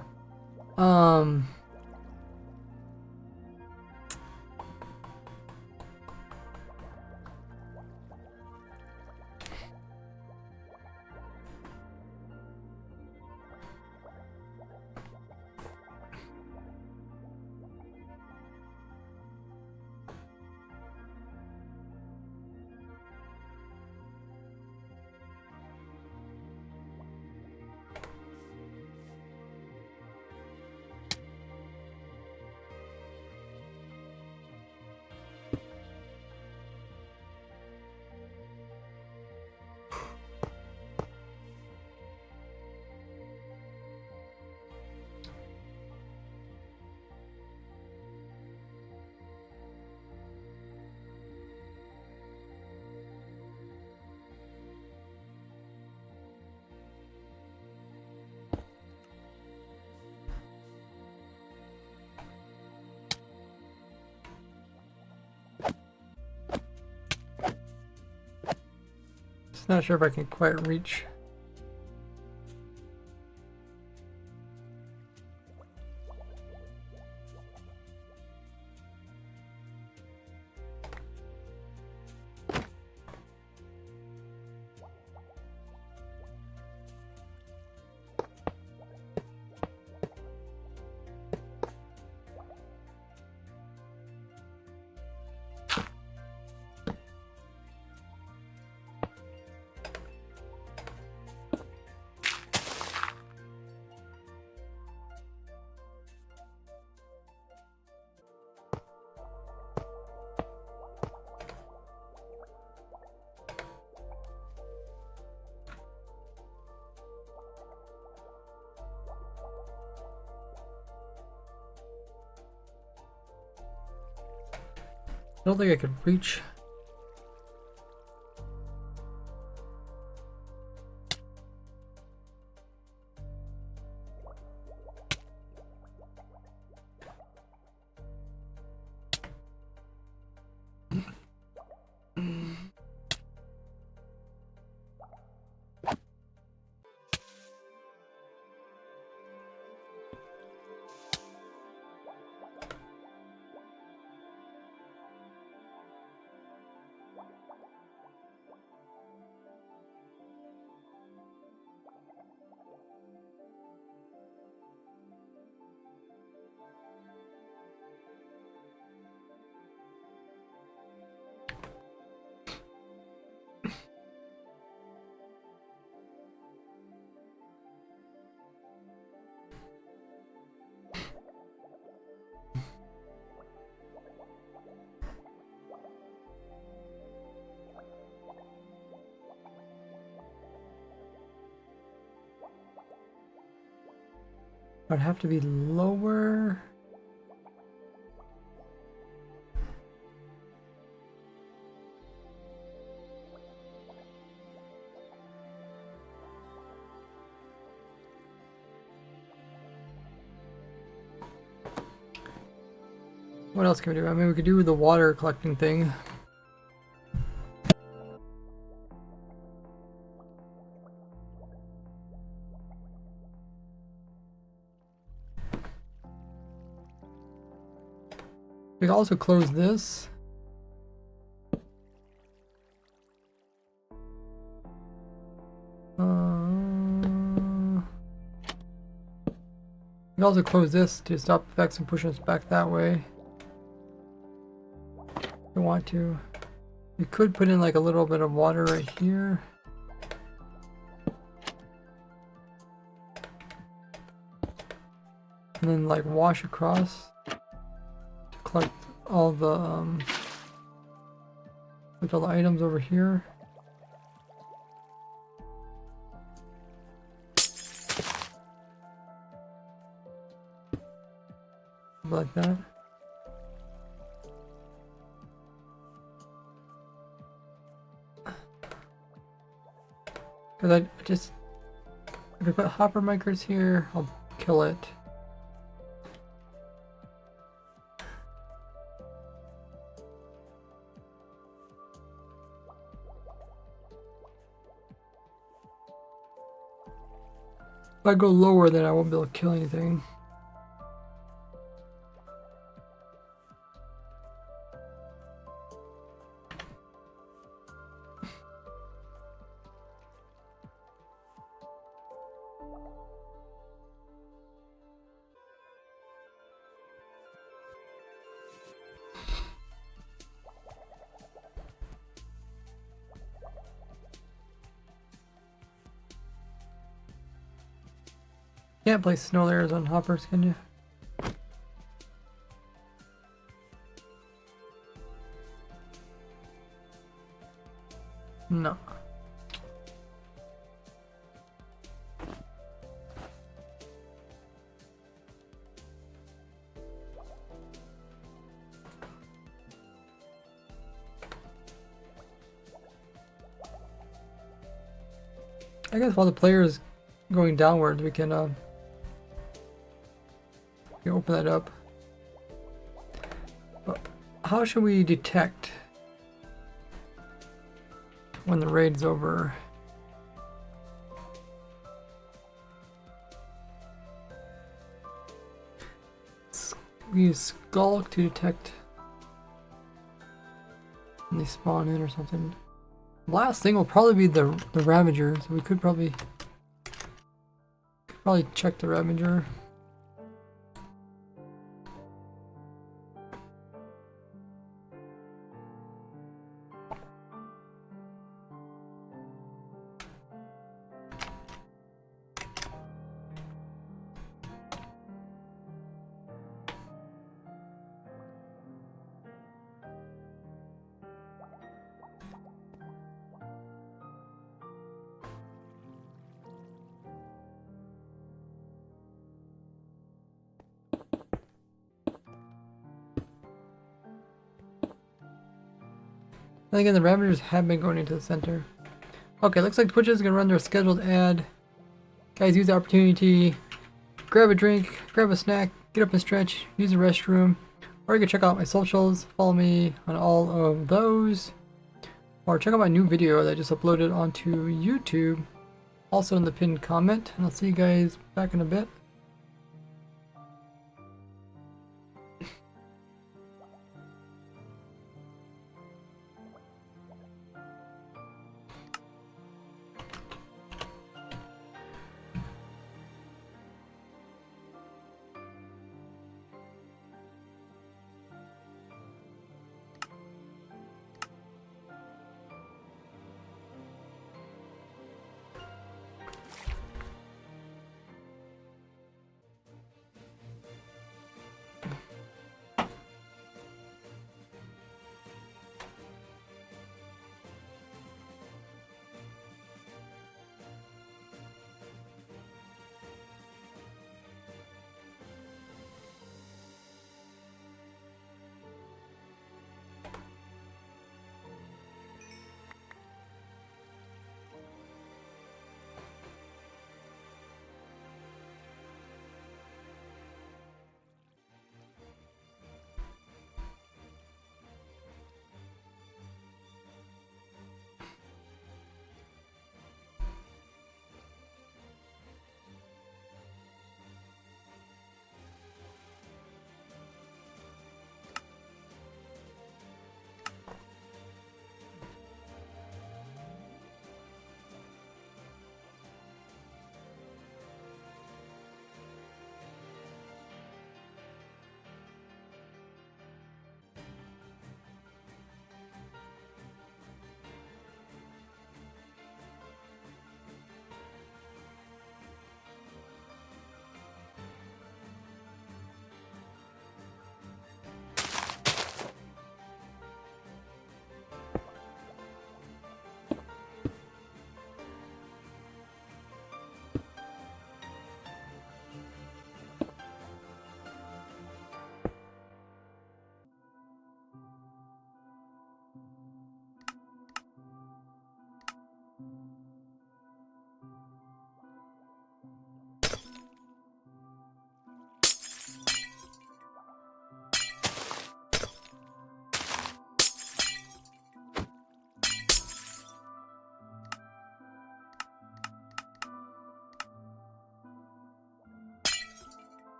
Just not sure if I can quite reach. I don't think I could reach. I'd have to be lower. What else can we do? I mean, we could do the water collecting thing. We can also close this. We can also close this to stop effects and push us back that way. If we want to. We could put in like a little bit of water right here. And then like wash across to collect all the items over here. Like that. Because I just, if I put hopper micros here, I'll kill it. If I go lower, then I won't be able to kill anything. Can't place snow layers on hoppers, can you? No. I guess while the player is going downwards, we can open that up. But how should we detect when the raid's over? We use Skulk to detect when they spawn in or something. Last thing will probably be the Ravager, so we could probably check the Ravager. And again, the Ravagers have been going into the center. Okay, looks like Twitch is going to run their scheduled ad. Guys, use the opportunity. Grab a drink, grab a snack, get up and stretch, use the restroom. Or you can check out my socials, follow me on all of those. Or check out my new video that I just uploaded onto YouTube. Also in the pinned comment. And I'll see you guys back in a bit.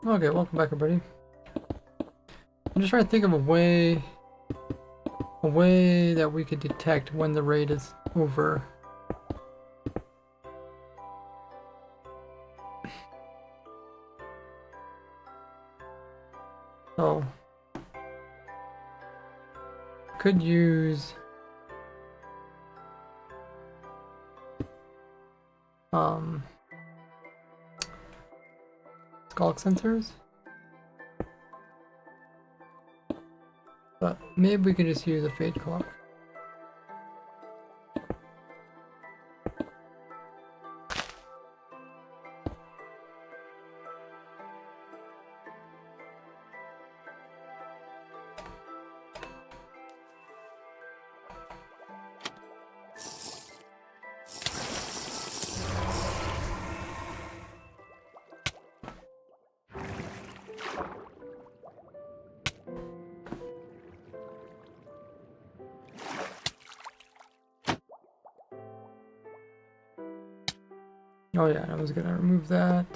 Okay, welcome back, everybody. I'm just trying to think of a way that we could detect when the raid is over. So, could use skulk sensors, but maybe we could just use a fade clock. Oh yeah, I was gonna remove that.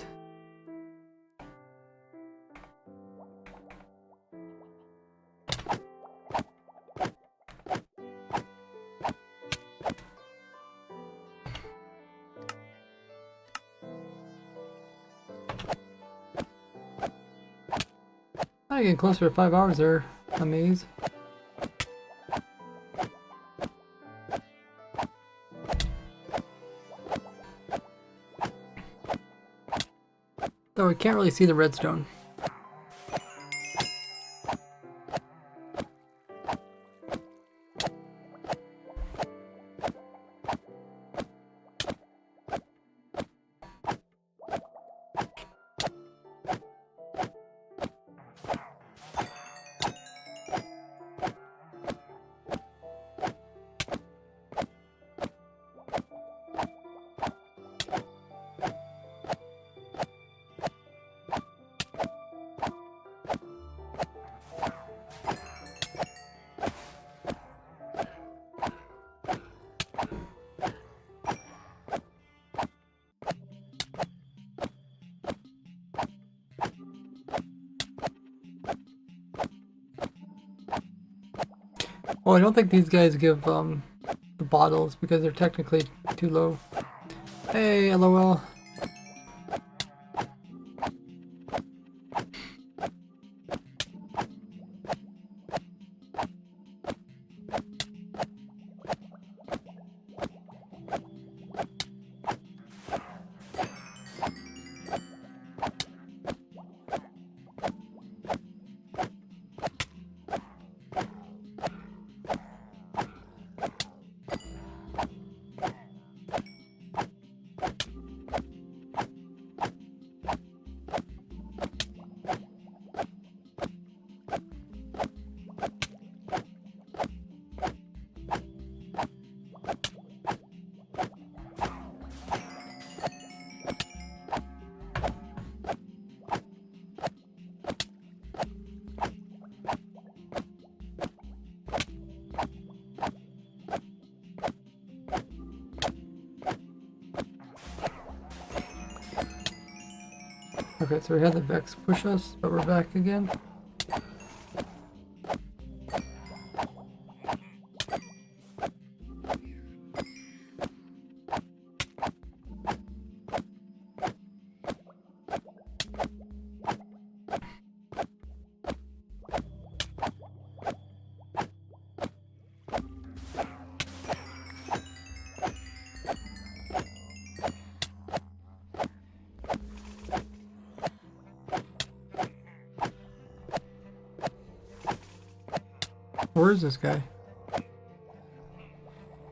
I get closer to 5 hours there, amaze. Though I can't really see the redstone. Well, I don't think these guys give the bottles because they're technically too low. Hey, LOL. Okay, so we had the Vex push us, but we're back again. Where is this guy?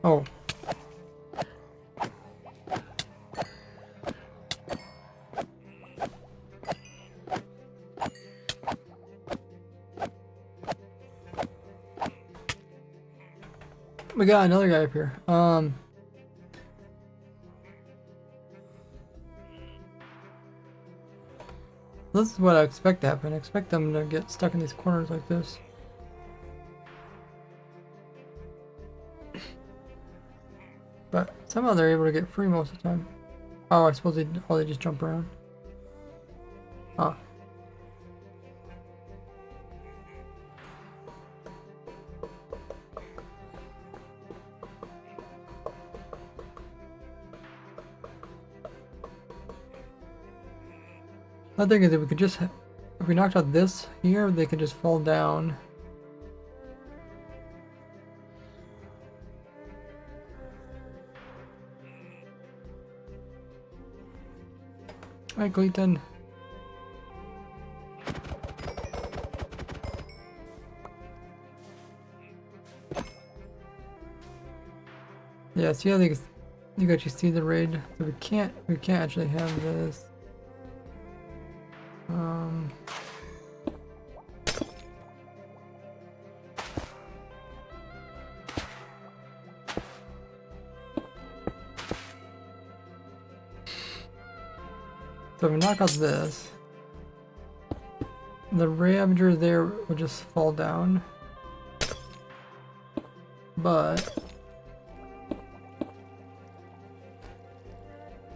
Oh. We got another guy up here. This is what I expect to happen. I expect them to get stuck in these corners like this. But somehow they're able to get free most of the time. Oh, I suppose they just jump around. Huh. The thing is, if we could just, if we knocked out this here, they could just fall down. Alright, Clayton. Yeah, see how you actually see the raid. So we can't actually have this. So if we knock out this, the Ravager there will just fall down. But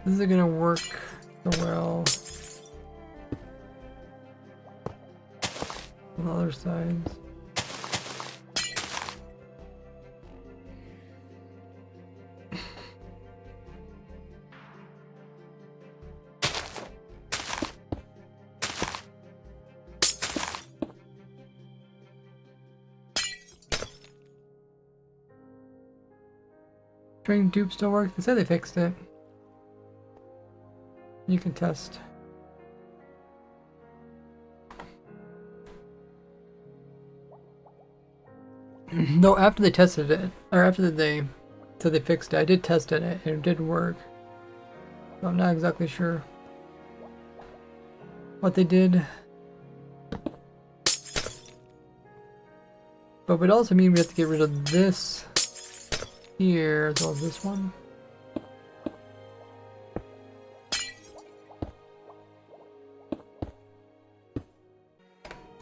this isn't gonna work so well on the other sides. String dupe still works? They said they fixed it. You can test. No, after they tested it, or after they said they fixed it, I did test it and it did work. So I'm not exactly sure what they did. But it would also mean we have to get rid of this here as well as this one.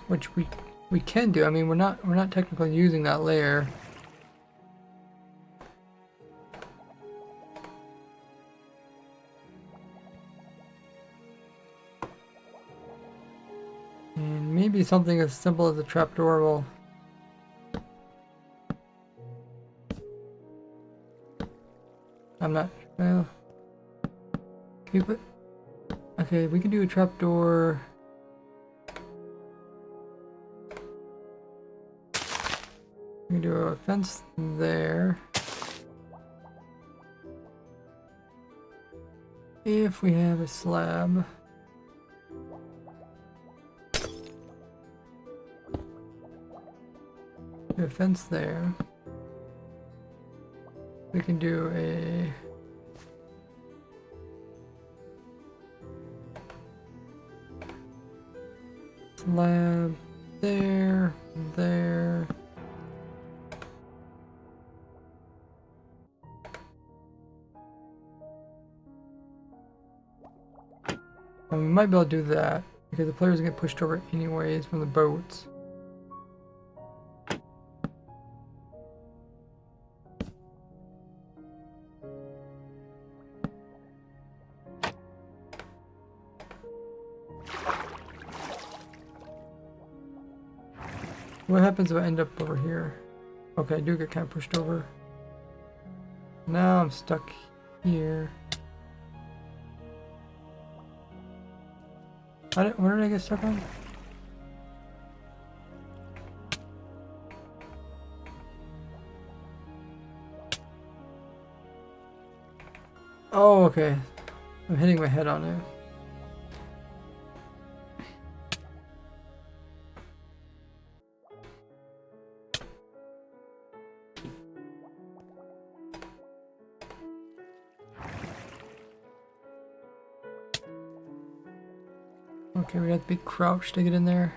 Which we can do. I mean, we're not technically using that layer. And maybe something as simple as a trapdoor will. I'm not. Well, keep it. Okay, we can do a trapdoor. We can do a fence there. If we have a slab. Do a fence there. We can do a slab there, there. And we might be able to do that because the players get pushed over anyways from the boats. What happens if I end up over here? Okay, I do get kind of pushed over. Now I'm stuck here. Where did I get stuck on? Oh, okay. I'm hitting my head on it. Okay, we have to be crouched to get in there.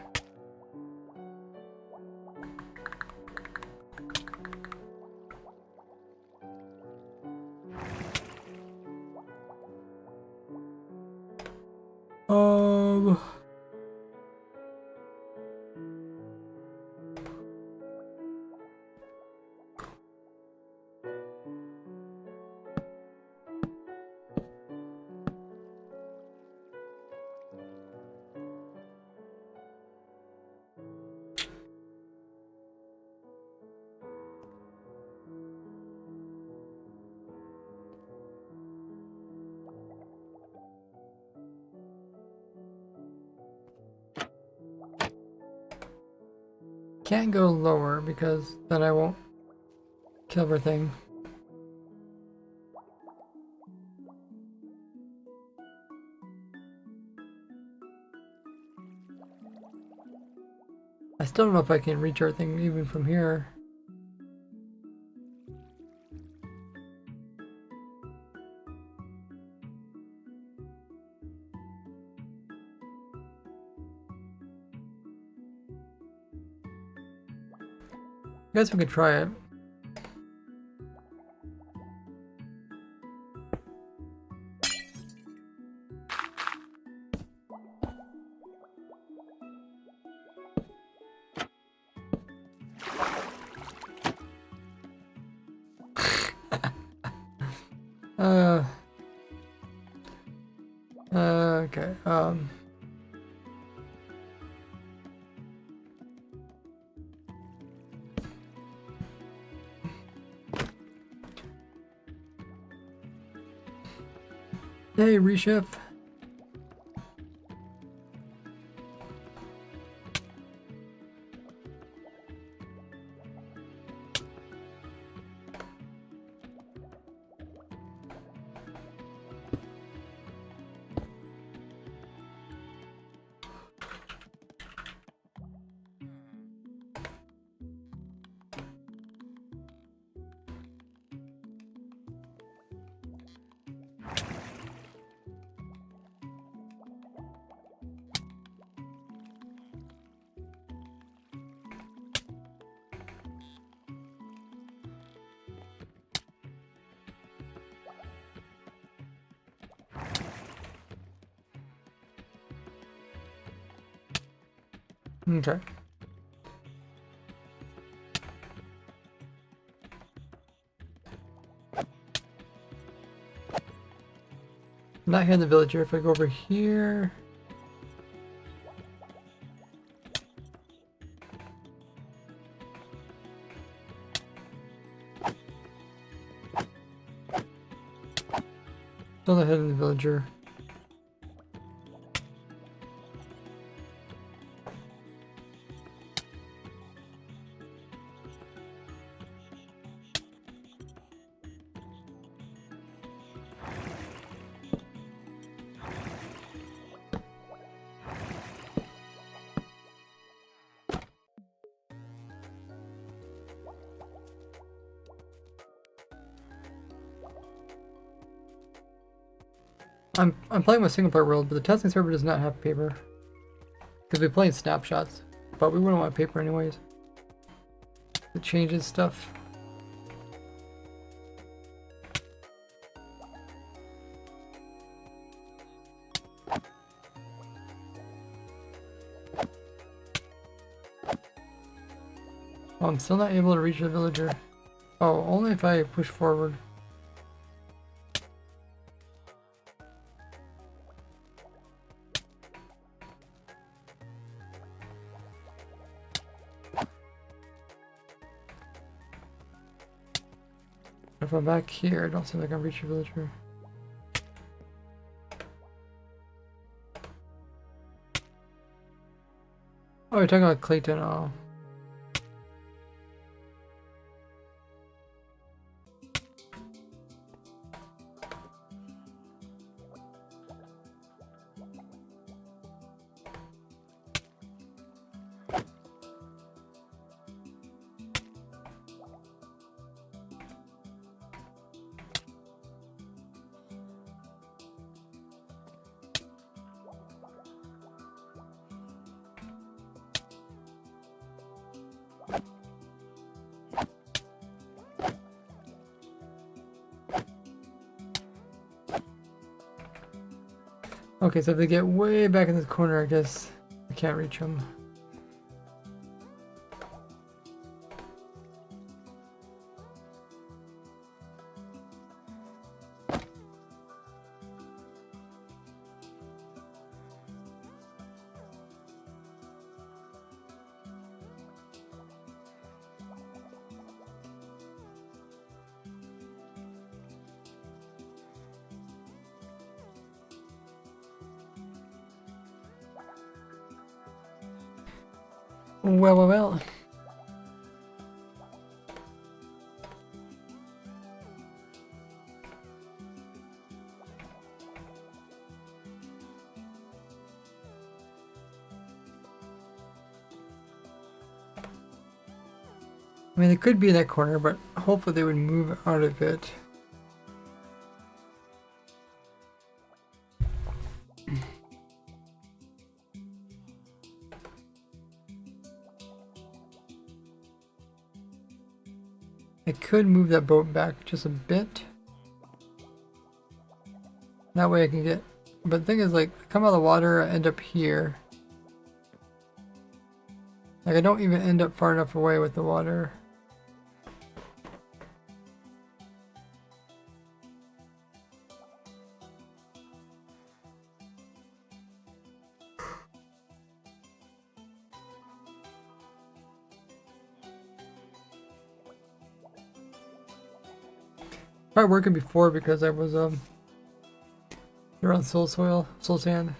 can't go lower because then I won't kill everything. I still don't know if I can reach everything even from here. I guess we could try it. Uh, okay, hey, Reshif. Okay. Not here in the villager. If I go over here. Still not hidden in the villager. I'm playing with single player world, but the testing server does not have paper. Because we play in snapshots. But we wouldn't want paper anyways. It changes stuff. Oh, I'm still not able to reach the villager. Oh, only if I push forward. If I'm back here, I don't seem like I can reach a villager. Oh, you're talking about Clayton. Oh. Okay, so if they get way back in this corner, I guess I can't reach them. Well. I mean, they could be in that corner, but hopefully they would move out of it. I could move that boat back just a bit. That way I can get... But the thing is, like, come out of the water, I end up here. Like, I don't even end up far enough away with the water. Tried working before because I was you're on soul sand.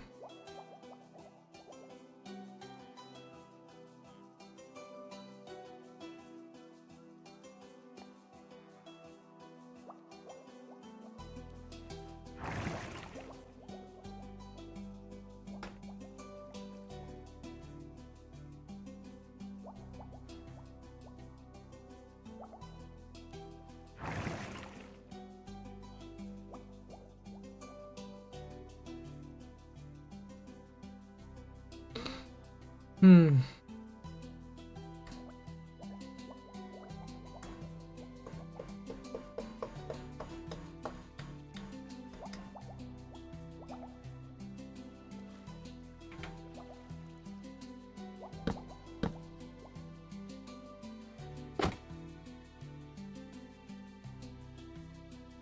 Hmm.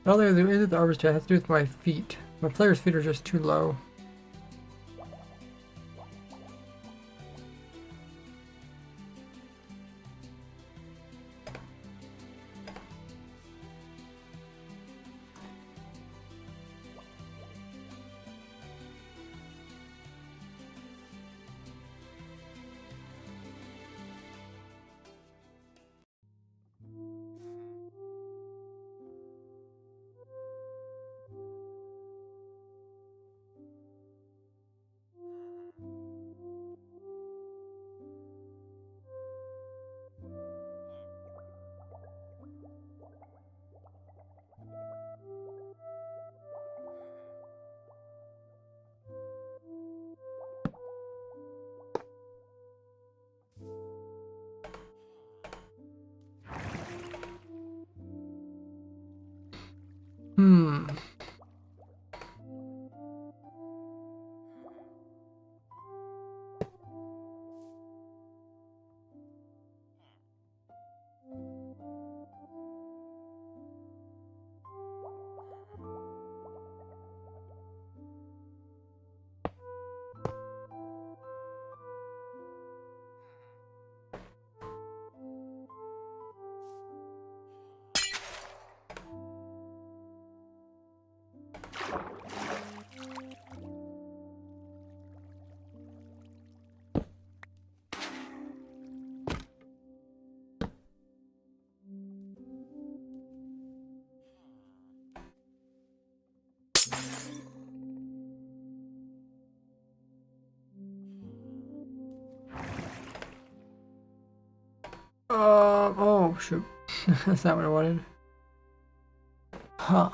I don't think it is the arbor's chest. It has to do with my feet. My player's feet are just too low. Hmm. Oh shoot. That's not what I wanted. Huh.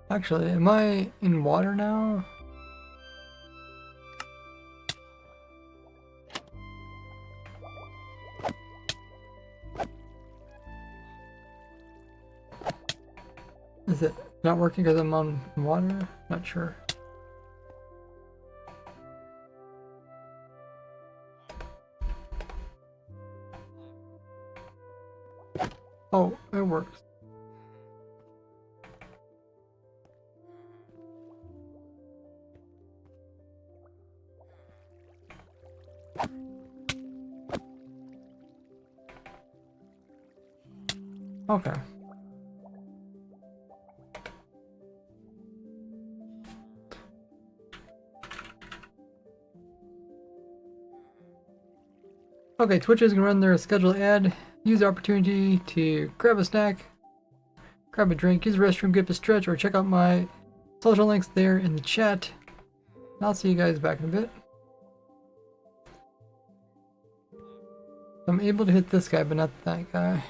Actually, am I in water now? Is it not working because I'm on water? Not sure. Oh, it works. Okay. Okay, Twitch is gonna run their scheduled ad. Use the opportunity to grab a snack, grab a drink, use the restroom, get a stretch, or check out my social links there in the chat. I'll see you guys back in a bit. I'm able to hit this guy, but not that guy.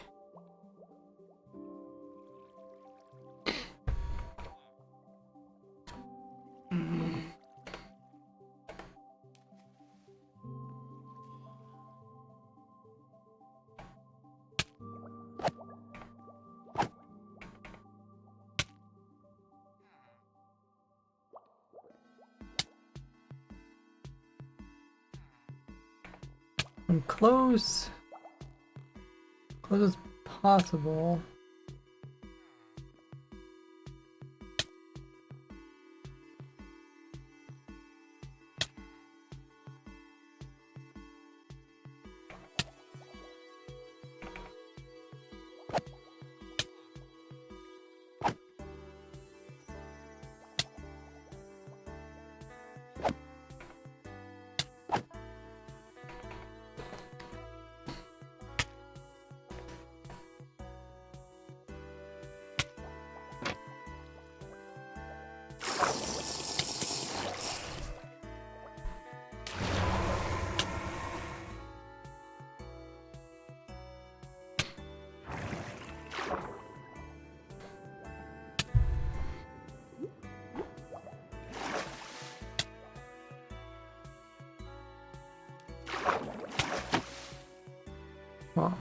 I'm close. Close as possible. Wow.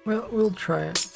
Well, we'll try it.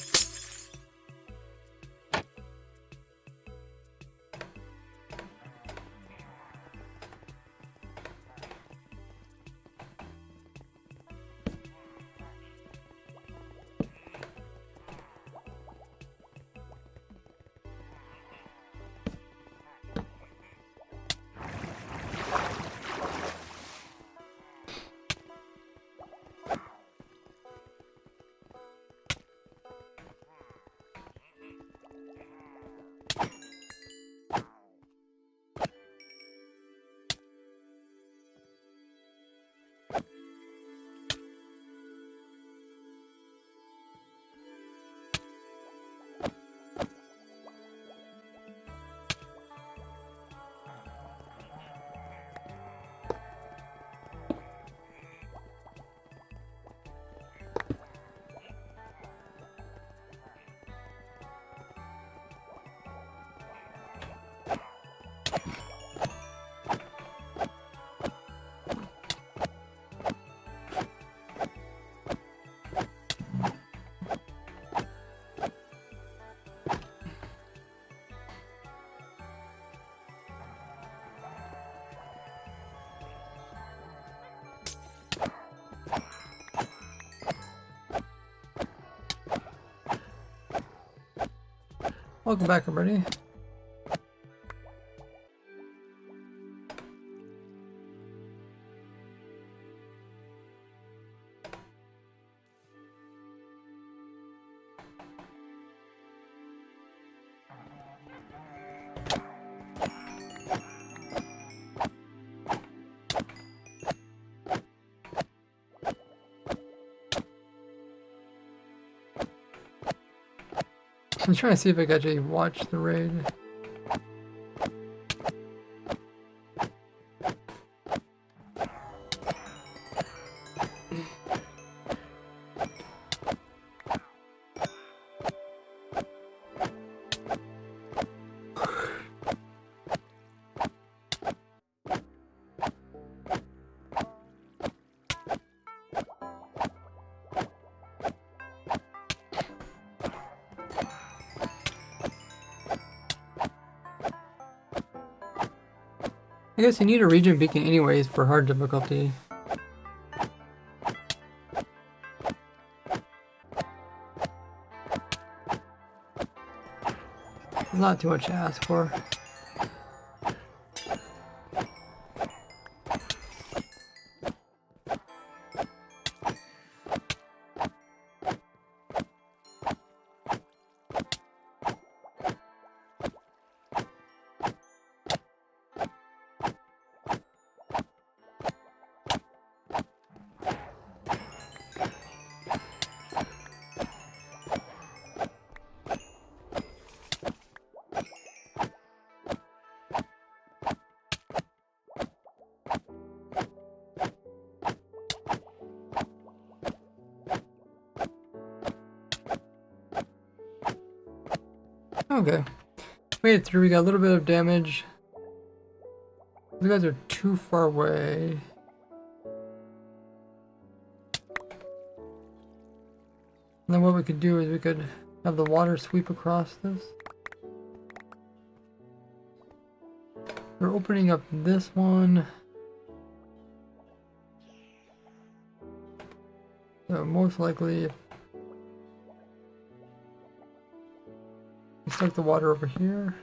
Welcome back, everybody. I'm trying to see if I can actually watch the raid. I guess you need a region beacon anyways for hard difficulty. It's not too much to ask for. Okay. Made it through. We got a little bit of damage. You guys are too far away. And then what we could do is we could have the water sweep across this. We're opening up this one. So most likely, if we start the water over here.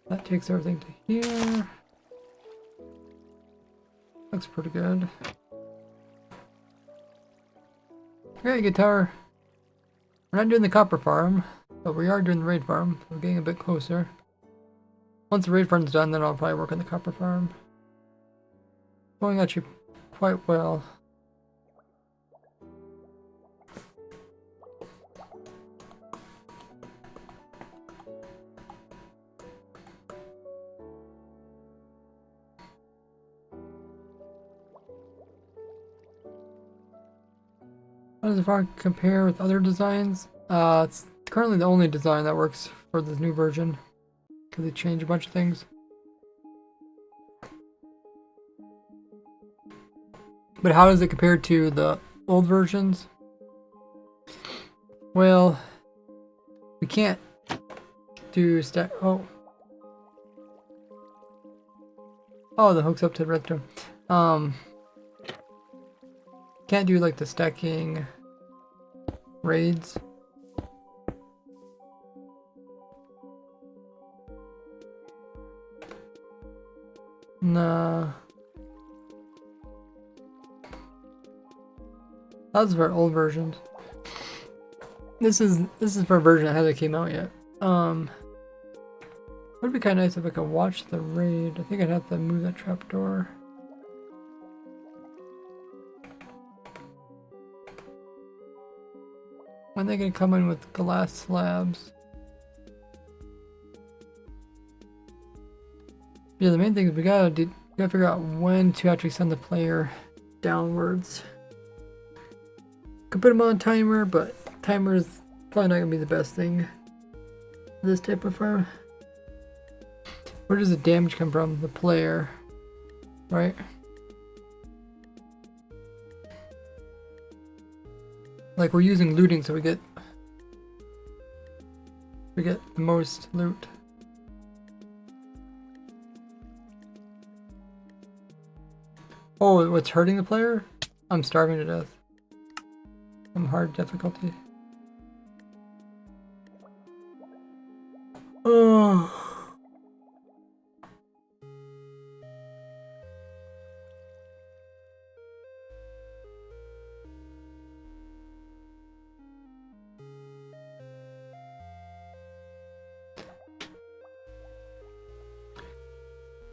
That takes everything to here. Looks pretty good. Okay, guitar. We're not doing the copper farm, but we are doing the raid farm. We're getting a bit closer. Once the raid farm's done, then I'll probably work on the copper farm. Going actually quite well. How does the farm compare with other designs? It's currently the only design that works for this new version, because they changed a bunch of things. But how does it compare to the old versions? Well, we can't do stack. Oh, the hook's up to the redstone. Can't do like the stacking raids. Nah. That's for old versions. This is for a version that hasn't came out yet. Would be kind of nice if I could watch the raid. I think I'd have to move that trapdoor. When they can come in with glass slabs. Yeah, the main thing is we gotta figure out when to actually send the player downwards. Could put them on a timer, but timer is probably not gonna be the best thing for this type of farm. Where does the damage come from? The player, right? Like we're using looting, so we get the most loot. Oh, what's hurting the player? I'm starving to death. I'm hard difficulty. Oh.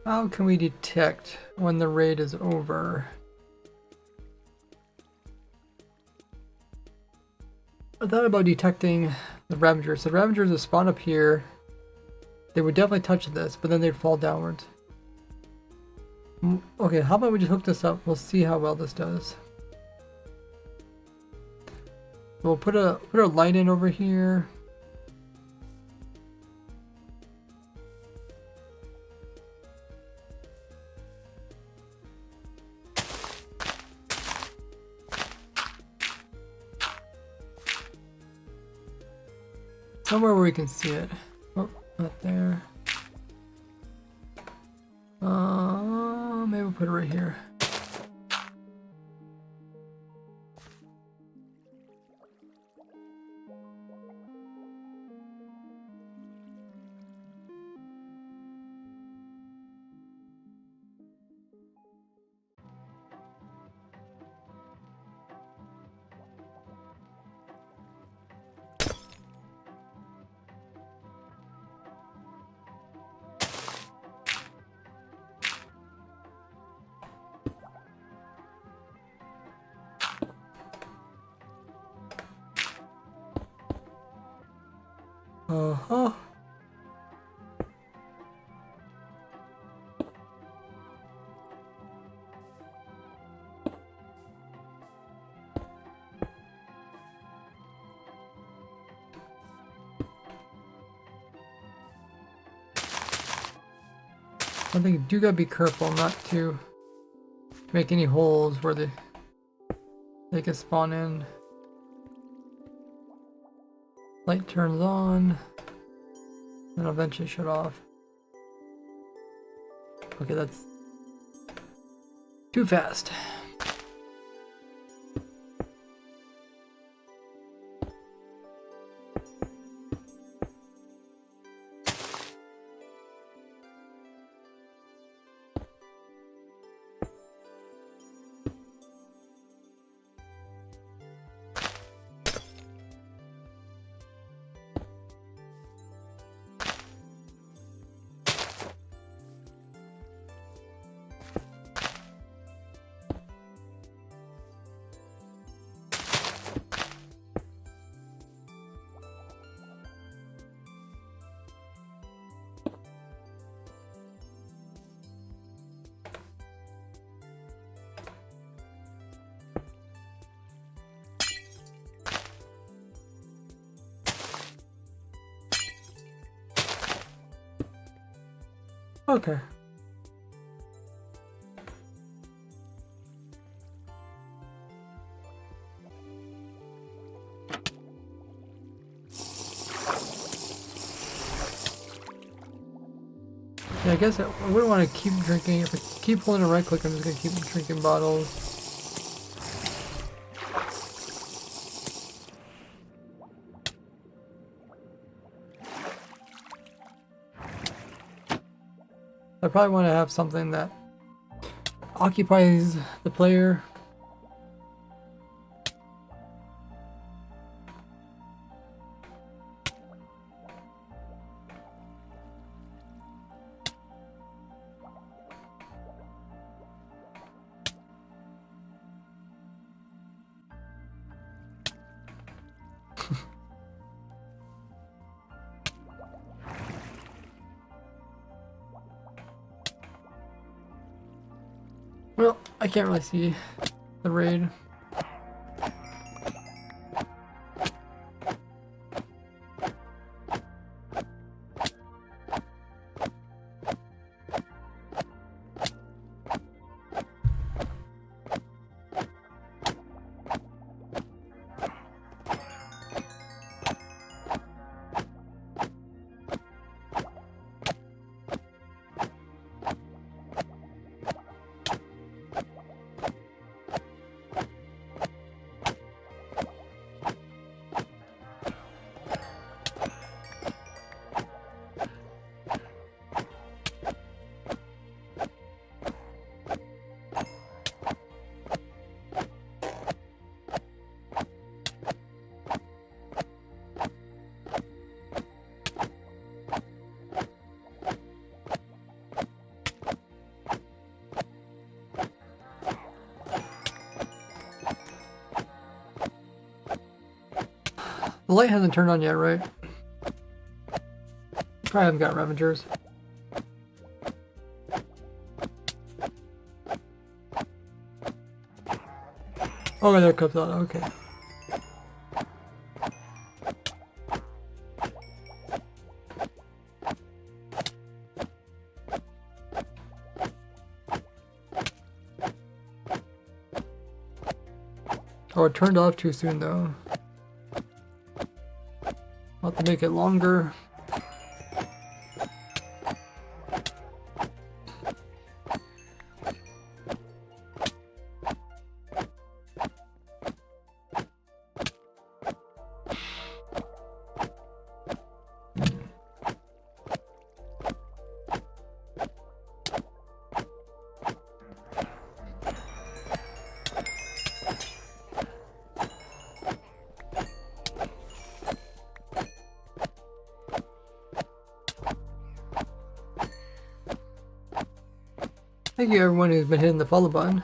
How can we detect when the raid is over? I thought about detecting the Ravagers. The Ravagers would spawn up here. They would definitely touch this, but then they'd fall downwards. Okay, how about we just hook this up? We'll see how well this does. So we'll put a light in over here. Somewhere where we can see it. Oh, not there. Maybe we'll put it right here. Uh-huh. I think you do gotta be careful not to make any holes where they can spawn in. Light turns on, and eventually shut off. Okay, that's too fast. Okay. Yeah, I guess I wouldn't want to keep drinking. If I keep holding a right click, I'm just gonna keep drinking bottles. I probably want to have something that occupies the player. Well, I can't really see the raid. The light hasn't turned on yet, right? Probably haven't got Revengers. Oh, there it comes out. Okay. Oh, it turned off too soon though. I'll have to make it longer. Thank you everyone who's been hitting the follow button.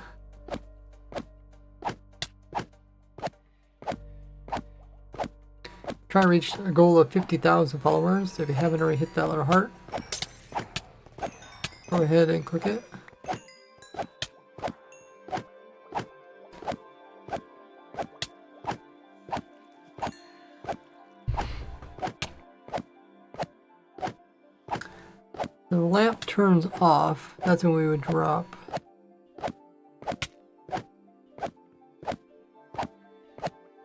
Try and reach a goal of 50,000 followers. If you haven't already hit that little heart, go ahead and click it. The lamp turns off, that's when we would drop.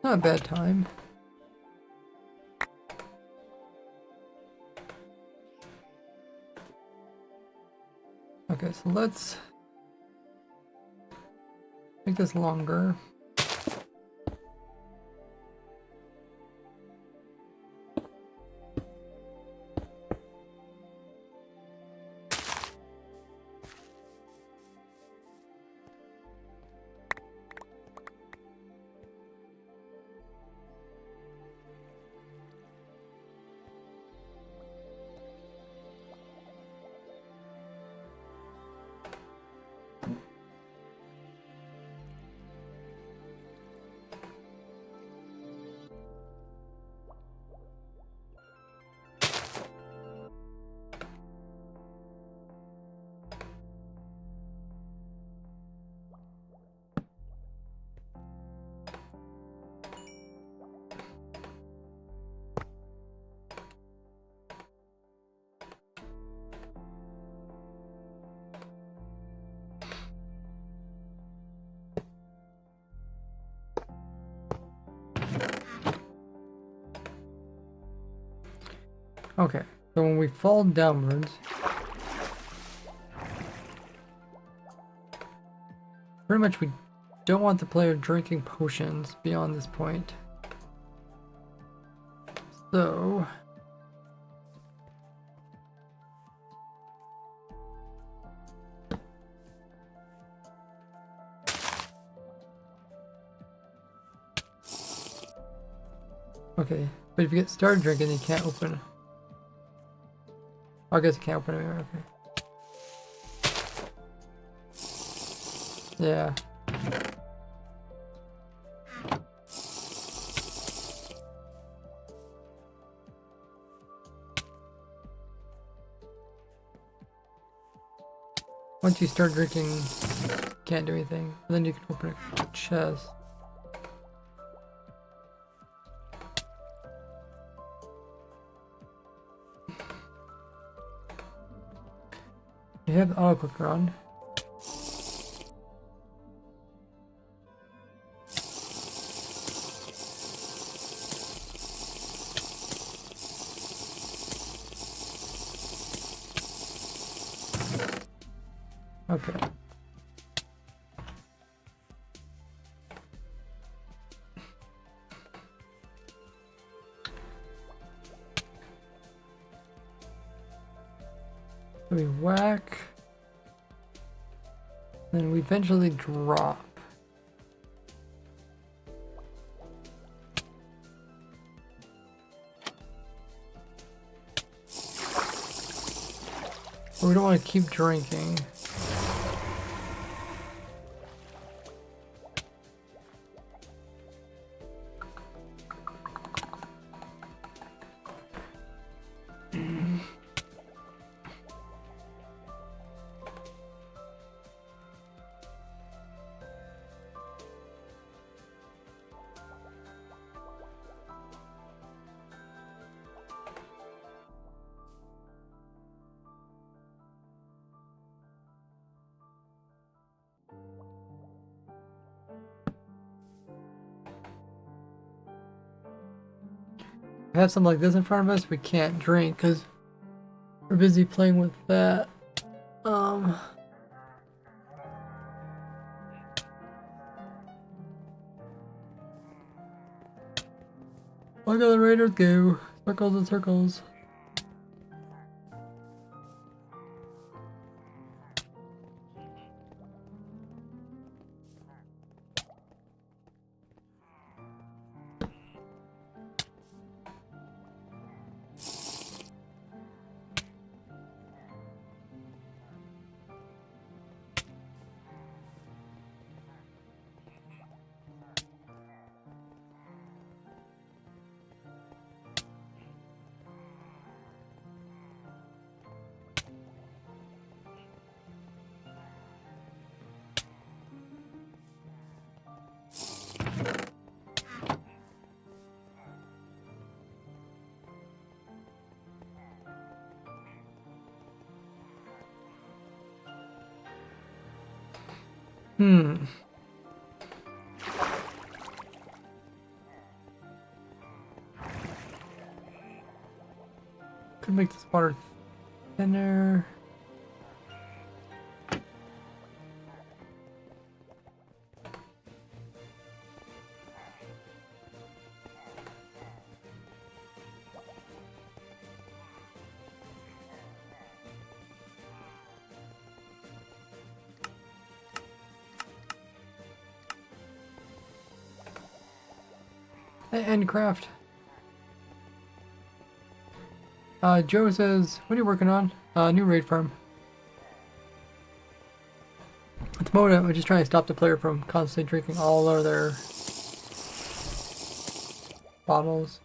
Not a bad time. Okay, so let's make this longer. Okay, so when we fall downwards, pretty much we don't want the player drinking potions beyond this point. So okay, but if you get started drinking, you can't open. I guess you can't open it anyway, okay. Yeah. Once you start drinking, you can't do anything. And then you can open a chest. You have the auto clicker on. Okay. So we whack. Then we eventually drop. But we don't want to keep drinking. we have something like this in front of us, we can't drink because we're busy playing with that. Look how the raiders go. Circles and circles. Could make the spotter thinner. And craft. Joe says, what are you working on? New raid farm. At the moment, we're just trying to stop the player from constantly drinking all of their bottles.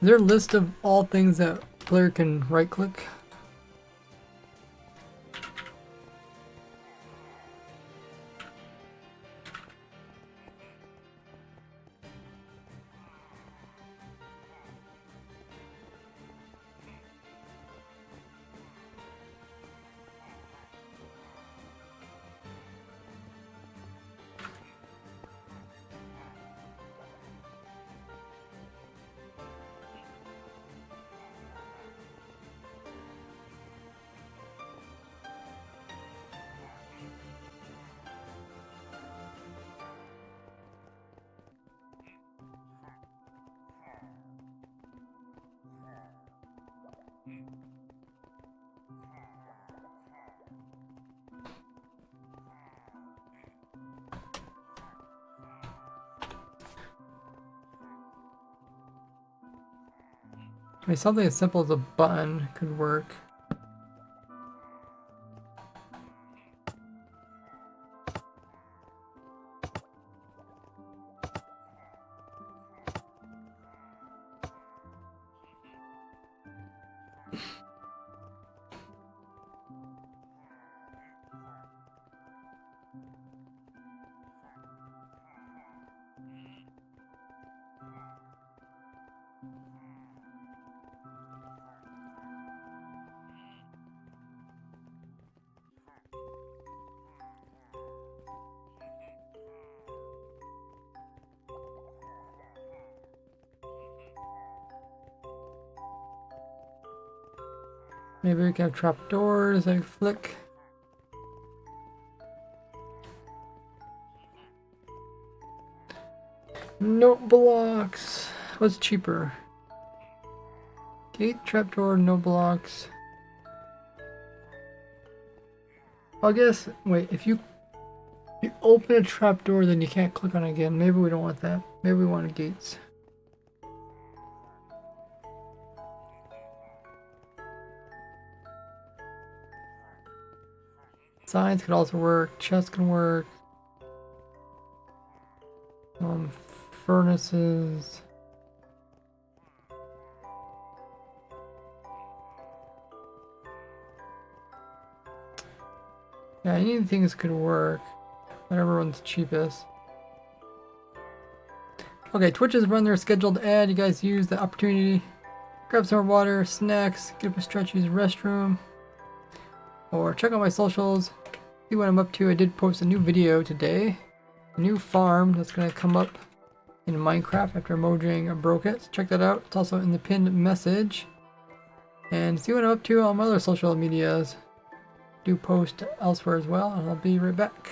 Is there a list of all things that player can right click? I mean, something as simple as a button could work. Maybe we can have trapdoors that flick. Note blocks. What's cheaper? Gate, trapdoor, no blocks. I guess, wait, if you open a trapdoor, then you can't click on it again. Maybe we don't want that. Maybe we want gates. Signs could also work. Chests can work. Furnaces. Yeah, any of the things could work. Whatever one's cheapest. Okay, Twitch has run their scheduled ad. You guys use the opportunity. Grab some more water, snacks, get up a stretch, use the restroom. Or check out my socials. See what I'm up to. I did post a new video today. A new farm that's going to come up in Minecraft after Mojang broke it. So check that out. It's also in the pinned message. And see what I'm up to on my other social medias. Do post elsewhere as well, and I'll be right back.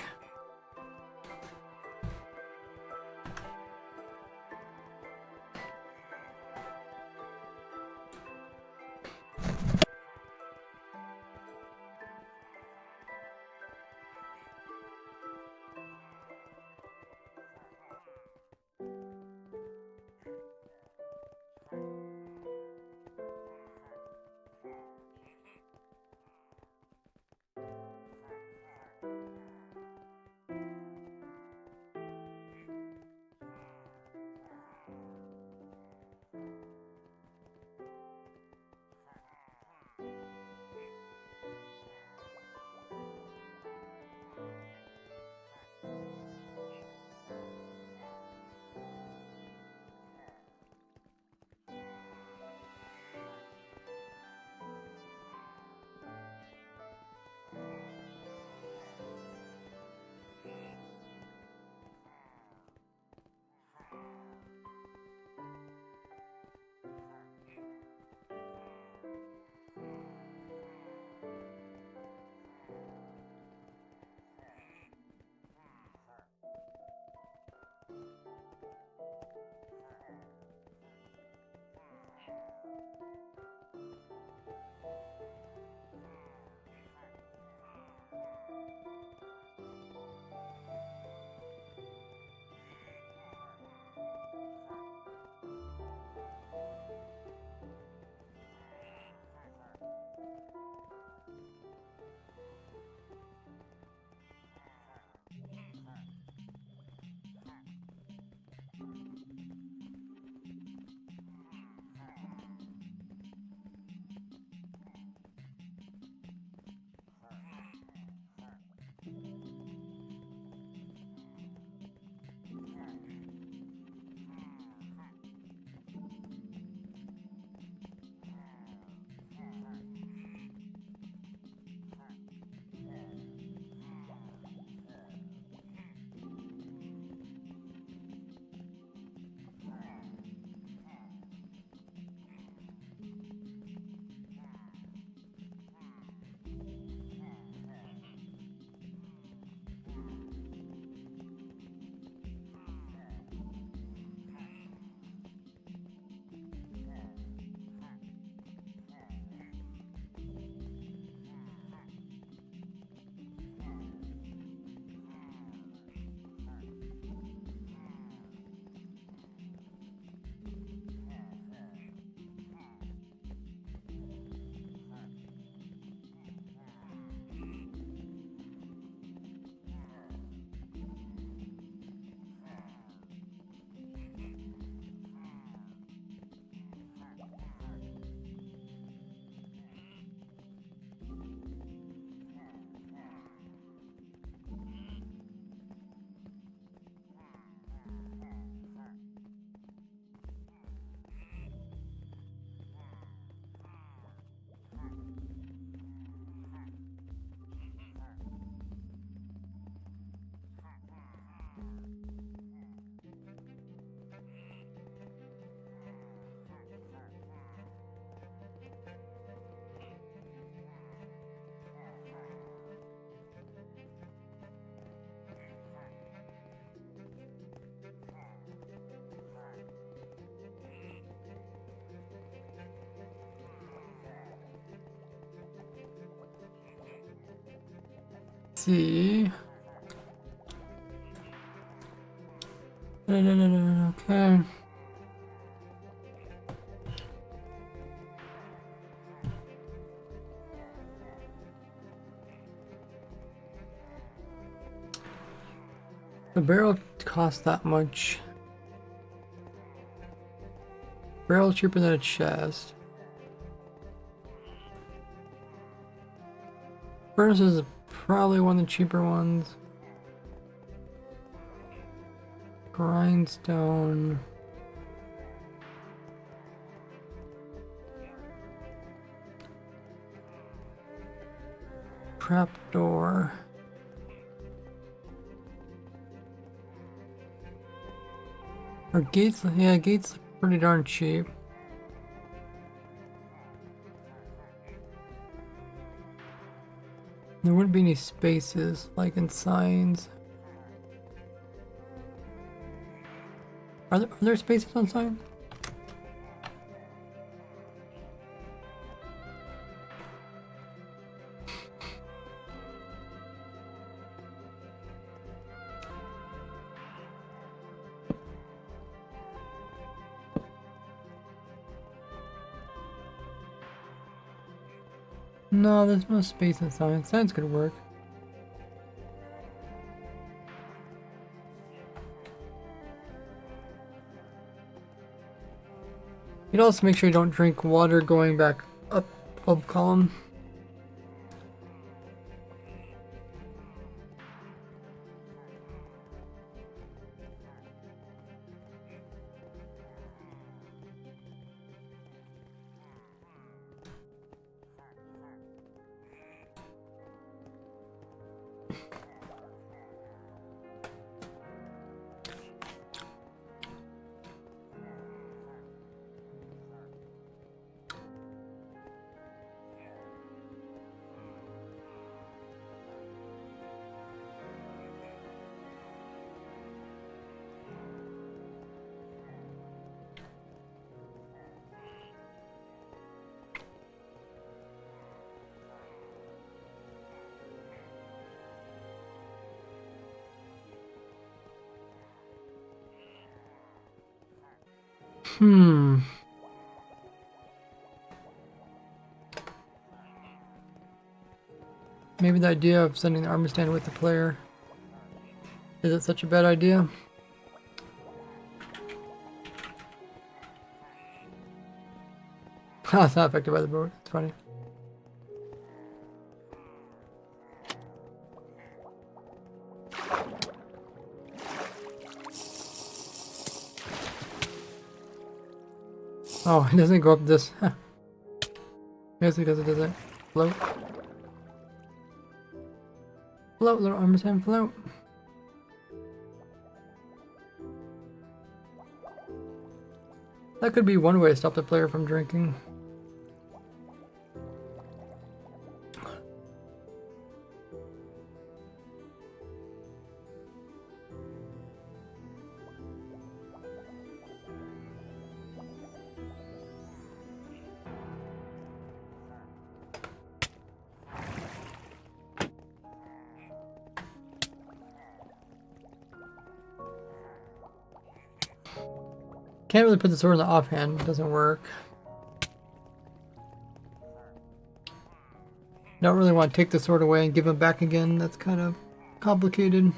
See. Okay. The barrel costs that much. Barrel cheaper than a chest. Furnace is probably one of the cheaper ones. Grindstone. trapdoor. Or gates, yeah, gates look pretty darn cheap. There wouldn't be any spaces like in signs. Are there spaces on signs? No, there's no space in signs. Signs could work. You'd also make sure you don't drink water going back up pub column. Maybe the idea of sending the armor stand with the player. Is it such a bad idea? Oh, it's not affected by the boat. It's funny. Oh, it doesn't go up this. Yes, because it doesn't float. Float, little armor stand, float. That could be one way to stop the player from drinking. Can't really put the sword in the offhand, it doesn't work. Don't really want to take the sword away and give him back again, that's kind of complicated.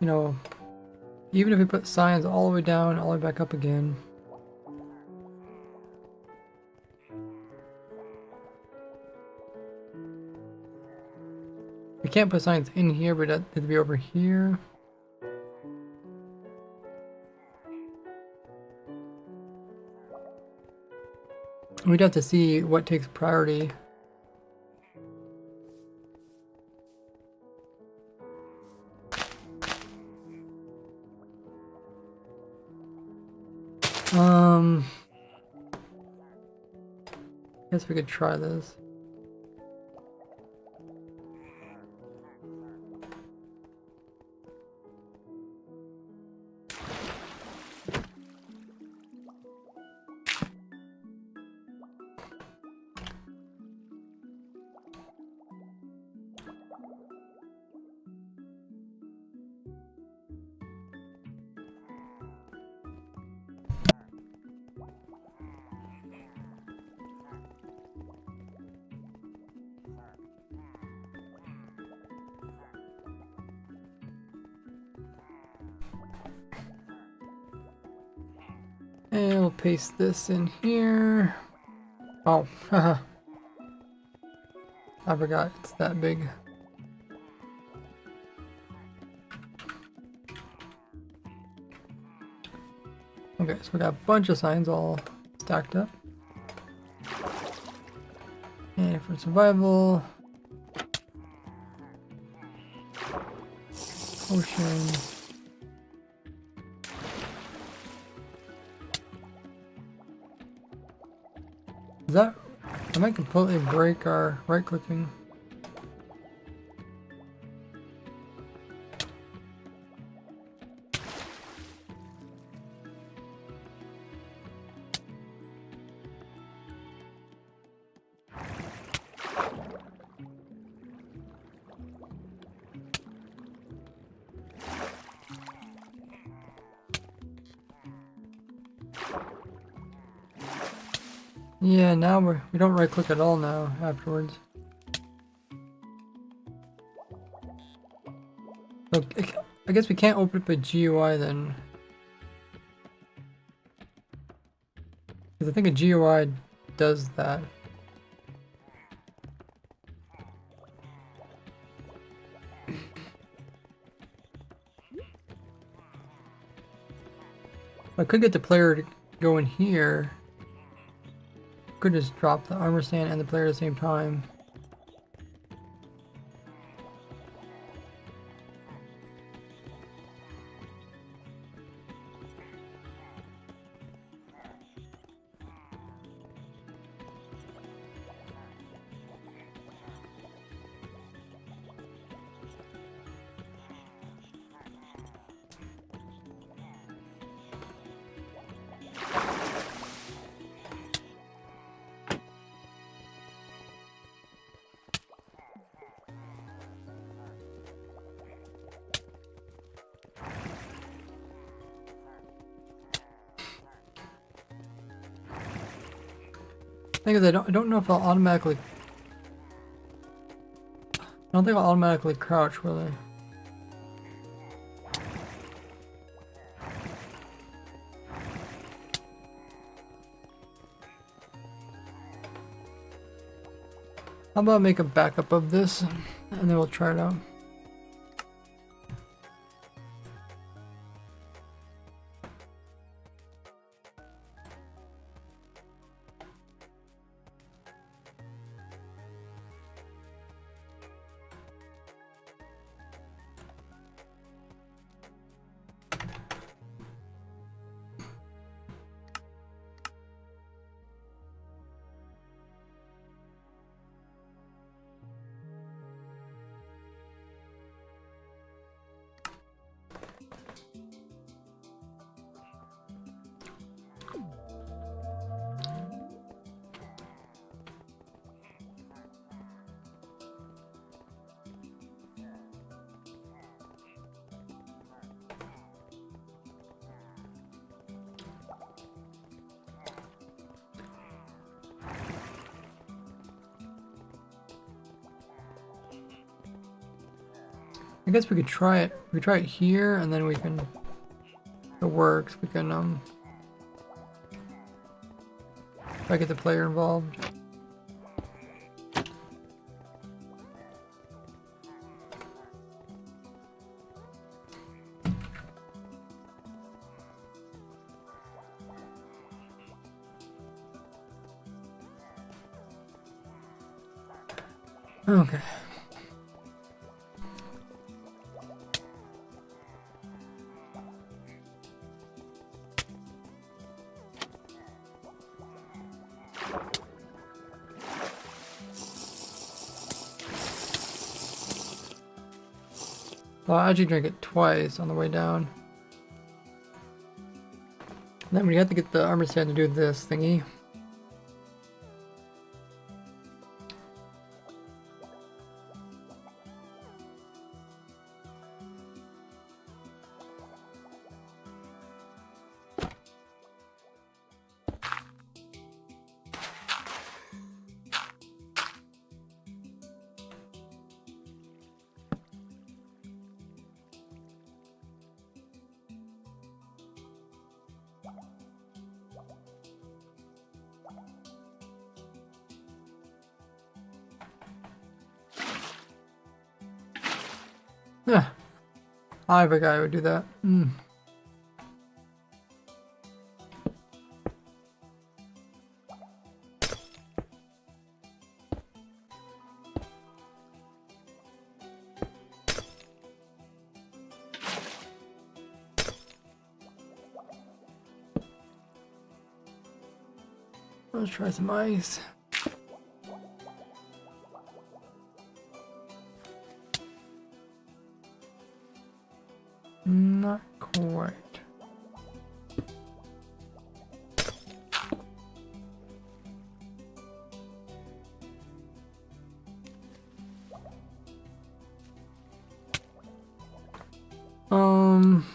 You know, even if we put signs all the way down, all the way back up again. We can't put signs in here, but that would be over here. We'd have to see what takes priority. Guess we could try this. And we'll paste this in here. Oh, haha. I forgot it's that big. Okay, so we got a bunch of signs all stacked up. And for survival, potion. Is that, I might completely break our right clicking. Yeah, now we don't right click at all now afterwards. So I guess we can't open up a GUI then. Because I think a GUI does that. I could get the player to go in here. Could just drop the armor stand and the player at the same time. Thing is, I don't know if I'll automatically. I don't think I'll automatically crouch, will I? How about make a backup of this, and then we'll try it out. I guess we could try it. We try it here, and then we can. If it works, we can try to get the player involved. Okay. Well, I actually drank it twice on the way down. And then we have to get the armor stand to do this thingy. I forgot I would do that. Let's try some ice. Not quite. Um.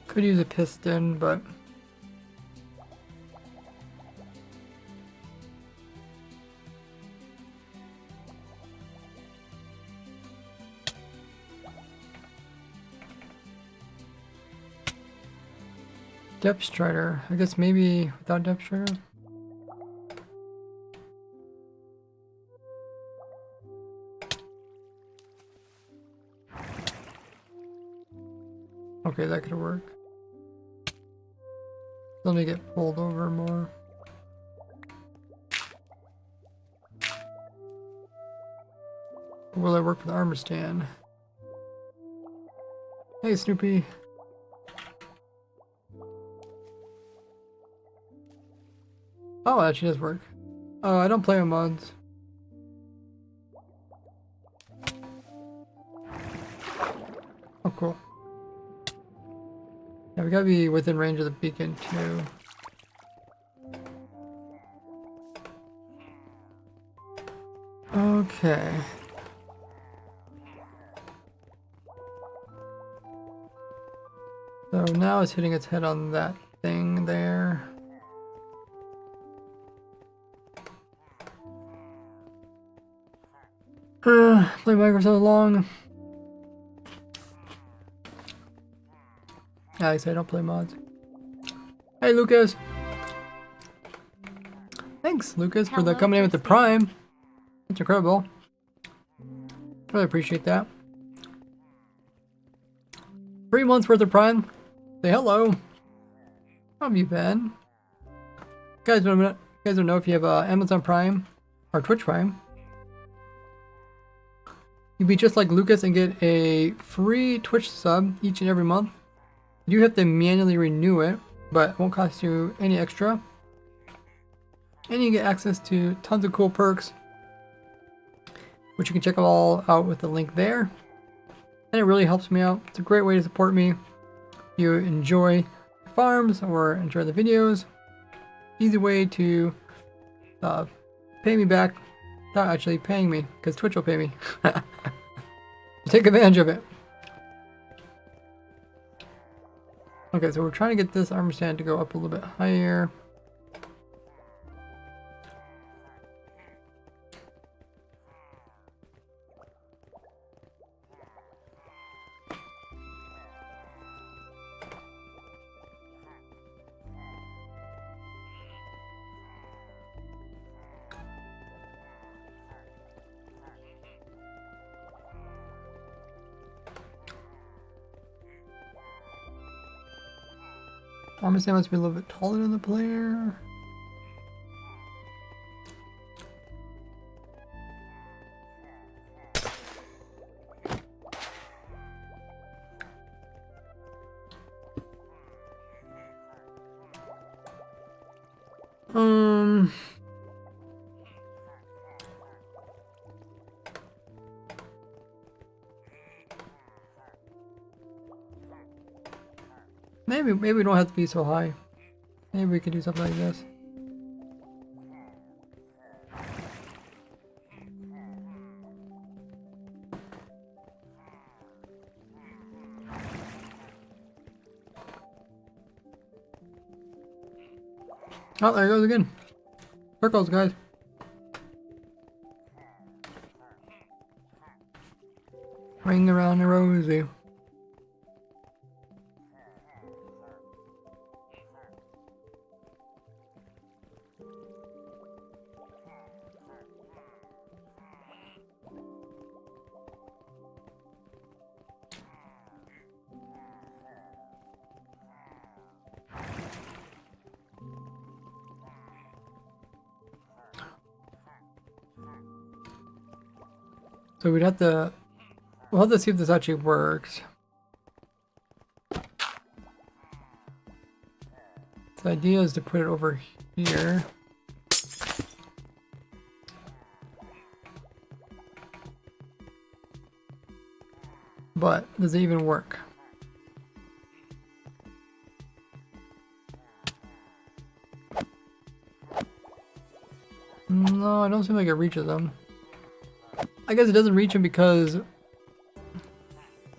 Could use a piston, but depth strider. I guess maybe without depth strider. Okay, that could work. Let me get pulled over more. Will it work for the armor stand? Hey, Snoopy. Oh, it actually does work. Oh, I don't play with mods. Oh, cool. Yeah, we gotta be within range of the beacon, too. Okay. So now it's hitting its head on that thing there. Play Minecraft so long. Alex, I don't play mods. Hey, Lucas. Thanks, Lucas, for the Hello, coming in with the Prime. That's incredible. Really appreciate that. 3 months worth of Prime. Say hello. How have you been? You guys don't know if you have Amazon Prime or Twitch Prime. You'd be just like Lucas and get a free Twitch sub each and every month. You do have to manually renew it, but it won't cost you any extra. And you get access to tons of cool perks, which you can check all out with the link there. And it really helps me out. It's a great way to support me. If you enjoy farms or enjoy the videos, easy way to pay me back. Not actually paying me, because Twitch will pay me. Take advantage of it. Okay, so we're trying to get this armor stand to go up a little bit higher. Armor stand must be a little bit taller than the player. Maybe we don't have to be so high. Maybe we could do something like this. Oh, there it goes again. Circles, guys. Ring around the rosy. So we'll have to see if this actually works. The idea is to put it over here. But does it even work? No, I don't seem like it reaches them. I guess it doesn't reach them because it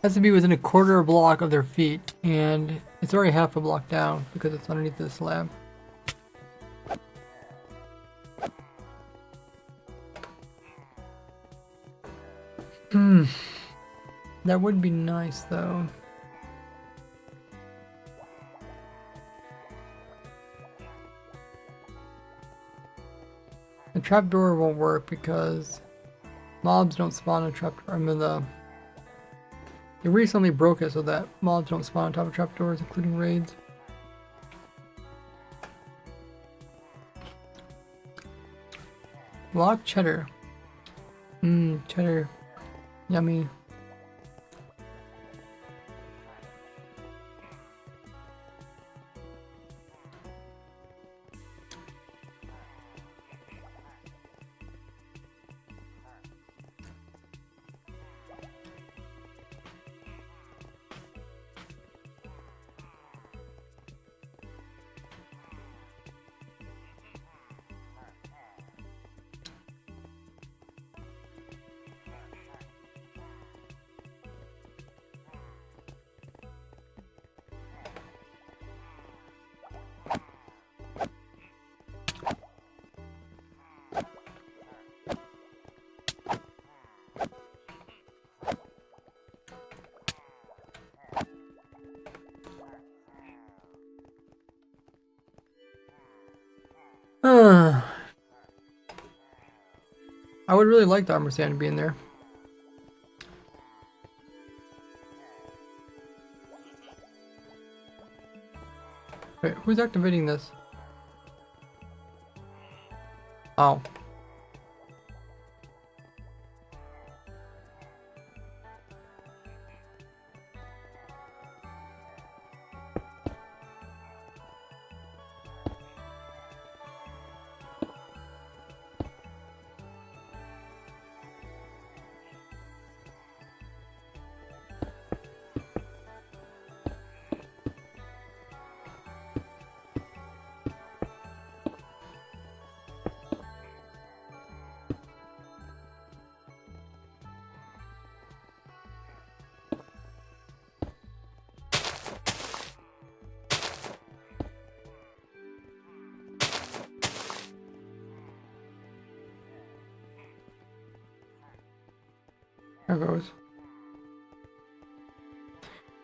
has to be within a quarter block of their feet, and it's already half a block down because it's underneath the slab. That would be nice though. The trapdoor won't work because mobs don't spawn on trapdoor. I mean, they recently broke it so that mobs don't spawn on top of trapdoors, including raids. Block cheddar. Cheddar. Yummy. I would really like the armor stand to be in there. Wait, who's activating this? Oh. There goes.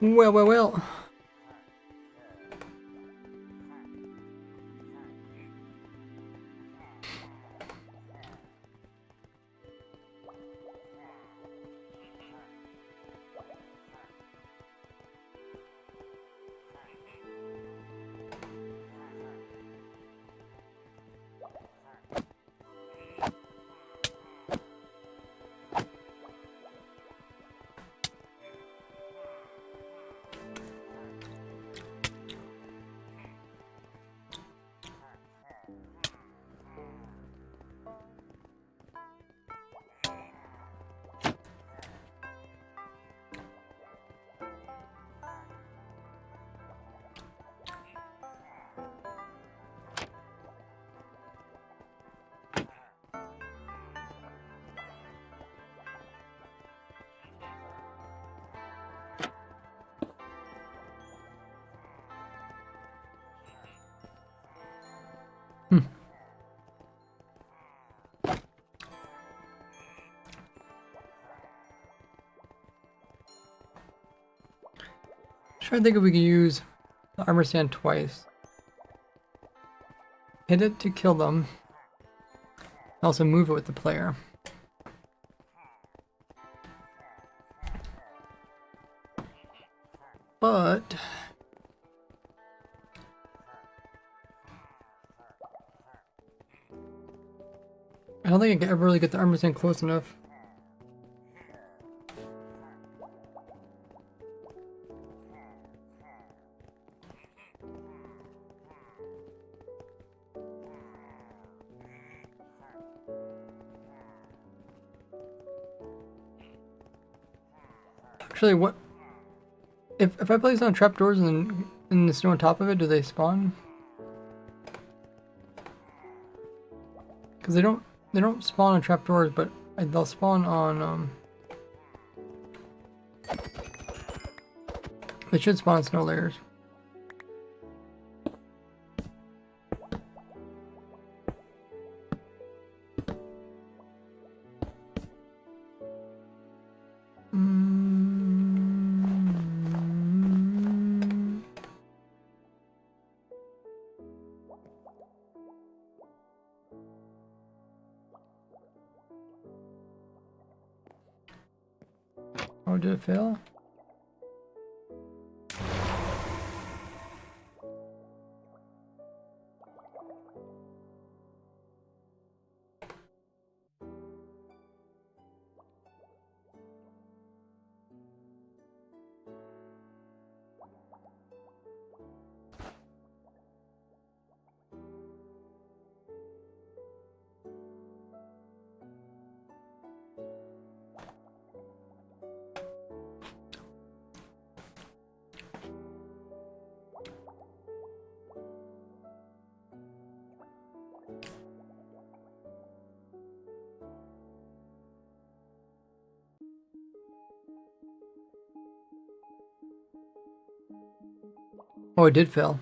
Well. Trying to think if we could use the armor stand twice. Hit it to kill them. Also move it with the player. But I don't think I can ever really get the armor stand close enough. Actually, what if I place on trapdoors and in the snow on top of it, do they spawn? Because they don't spawn on trapdoors, but they'll spawn on they should spawn on snow layers. Oh, did it fail? Oh, it did fail.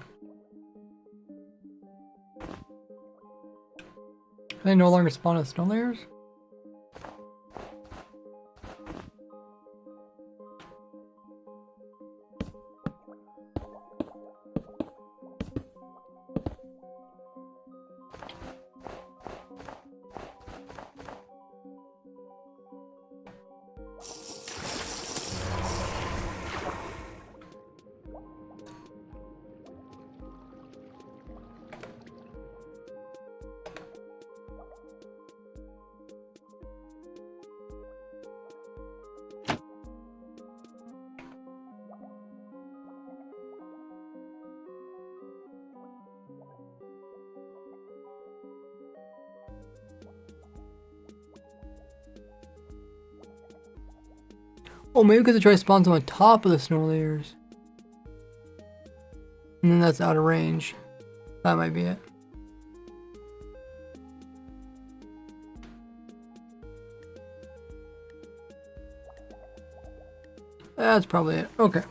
Can they no longer spawn as snow layers? Oh, maybe because it tries to spawn on top of the snow layers. And then that's out of range. That might be it. That's probably it. Okay.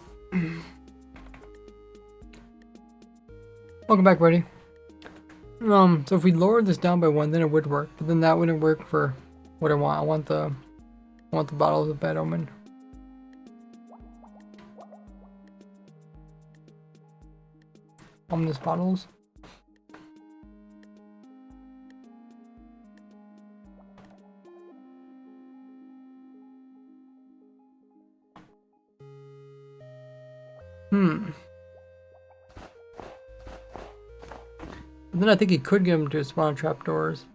Welcome back, buddy. So if we lowered this down by 1, then it would work. But then that wouldn't work for what I want. I want the bottles of Bad Omen. Ominous bottles. And then I think he could get him to spawn trapdoors.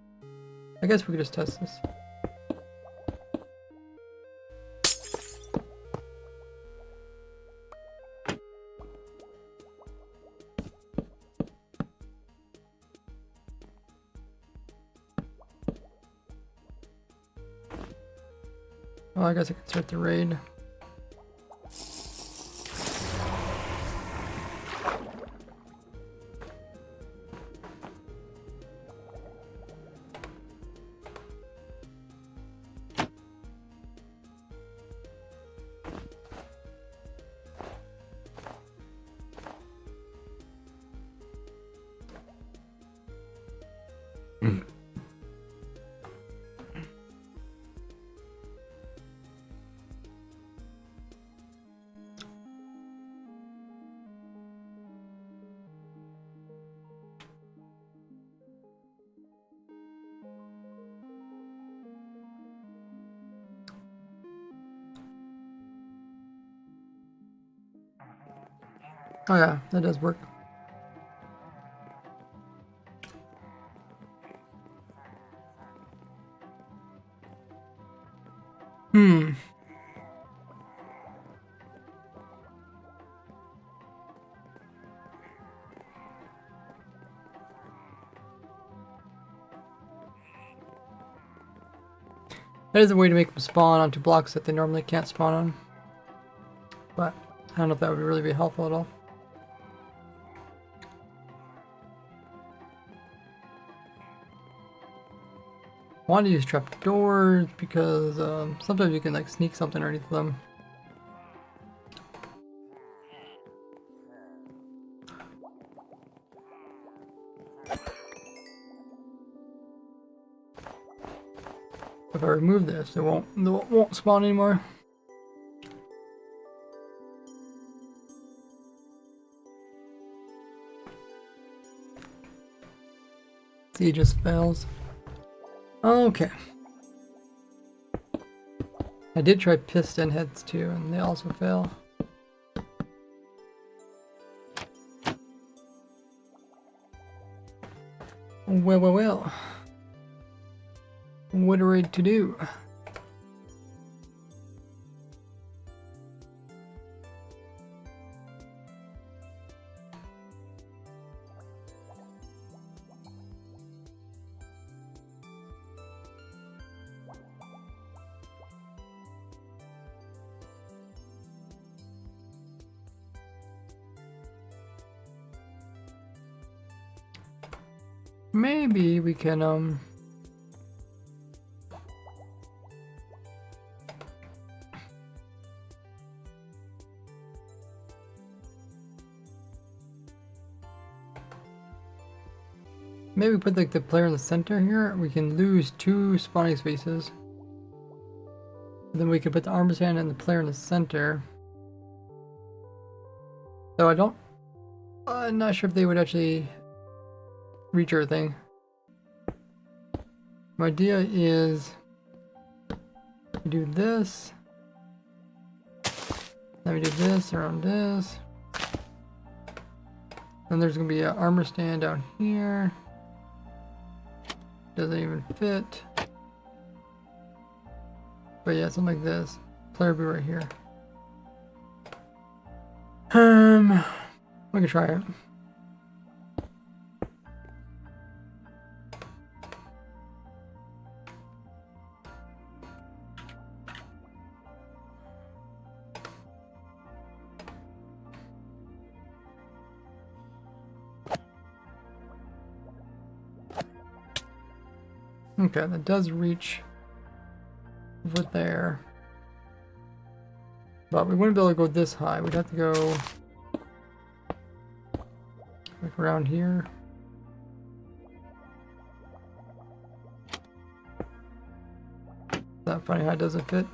I guess we could just test this. Well, I guess I could start the raid. Oh yeah, that does work. Hmm. That is a way to make them spawn onto blocks that they normally can't spawn on. But I don't know if that would really be helpful at all. I want to use trapdoors because sometimes you can like sneak something underneath them. If I remove this, it won't spawn anymore. See, it just fails. Okay. I did try piston heads too, and they also fail. Well. What are we to do? Maybe we can maybe put like the player in the center here. We can lose 2 spawning spaces. Then we can put the armor stand and the player in the center. Though I'm not sure if they would actually reach everything. My idea is we do this. Then we do this around this. Then there's gonna be an armor stand down here. Doesn't even fit. But yeah, something like this. Player will be right here. We can try it. Okay, that does reach over there. But we wouldn't be able to go this high. We'd have to go like around here. Is that funny how it doesn't fit?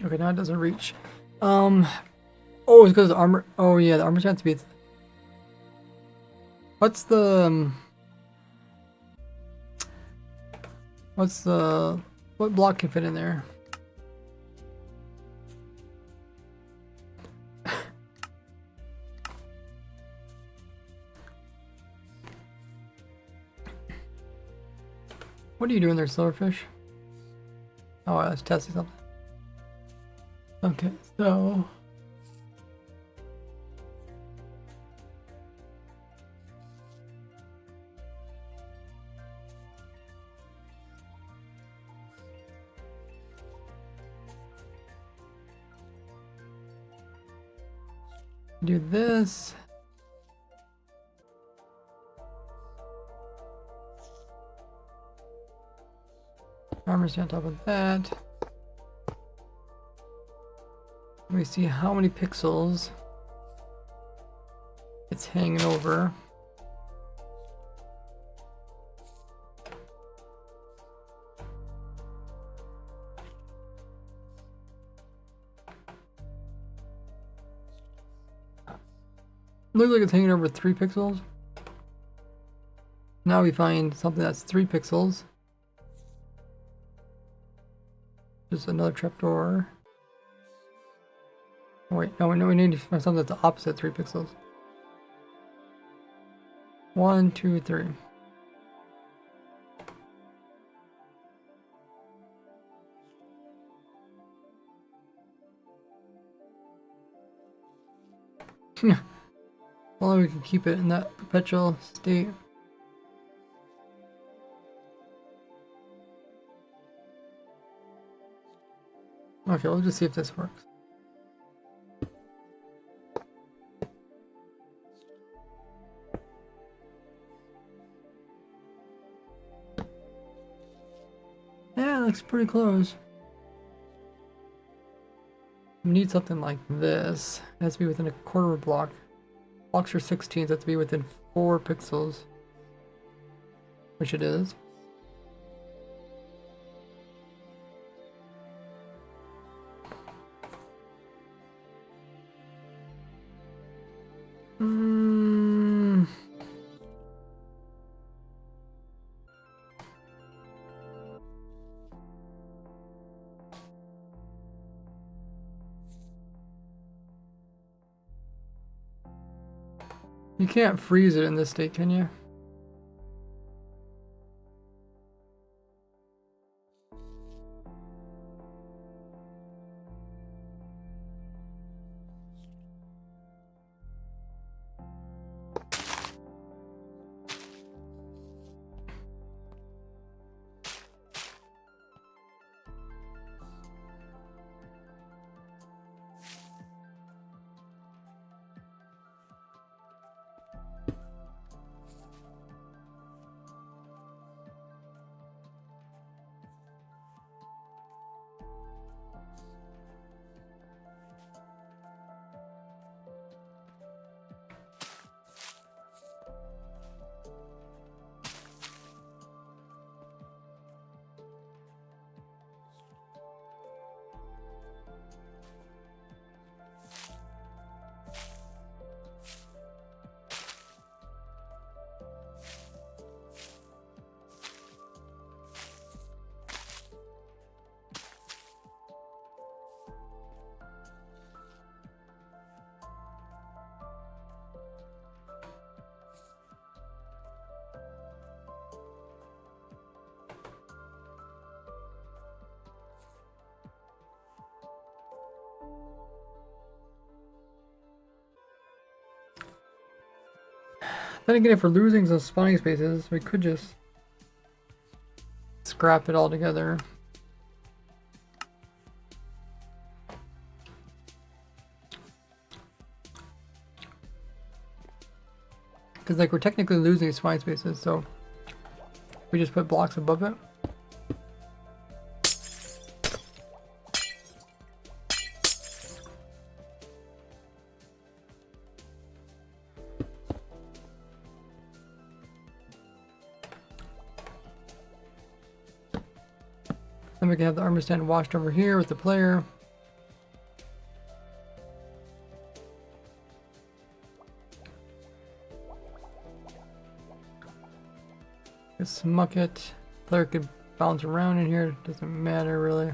Okay, now it doesn't reach. Oh, it's because the armor. Oh yeah, the armor has to be. What's the? What block can fit in there? What are you doing there, Silverfish? Oh, I was testing something. Okay, so do this. Armor's on top of that. Let me see how many pixels it's hanging over. Looks like it's hanging over 3 pixels. Now we find something that's 3 pixels. Just another trapdoor. Oh, wait, no, we need to find something that's opposite 3 pixels. 1, 2, 3. Well, we can keep it in that perpetual state. Okay, we'll just see if this works. Yeah, it looks pretty close. We need something like this. It has to be within a quarter block. Blocks are 16, so it has to be within 4 pixels. Which it is. You can't freeze it in this state, can you? Then again, if we're losing some spawning spaces, we could just scrap it all together. Because like we're technically losing spawning spaces, so we just put blocks above it. Then we can have the armor stand washed over here with the player. Just smuck it. Player could bounce around in here, doesn't matter really.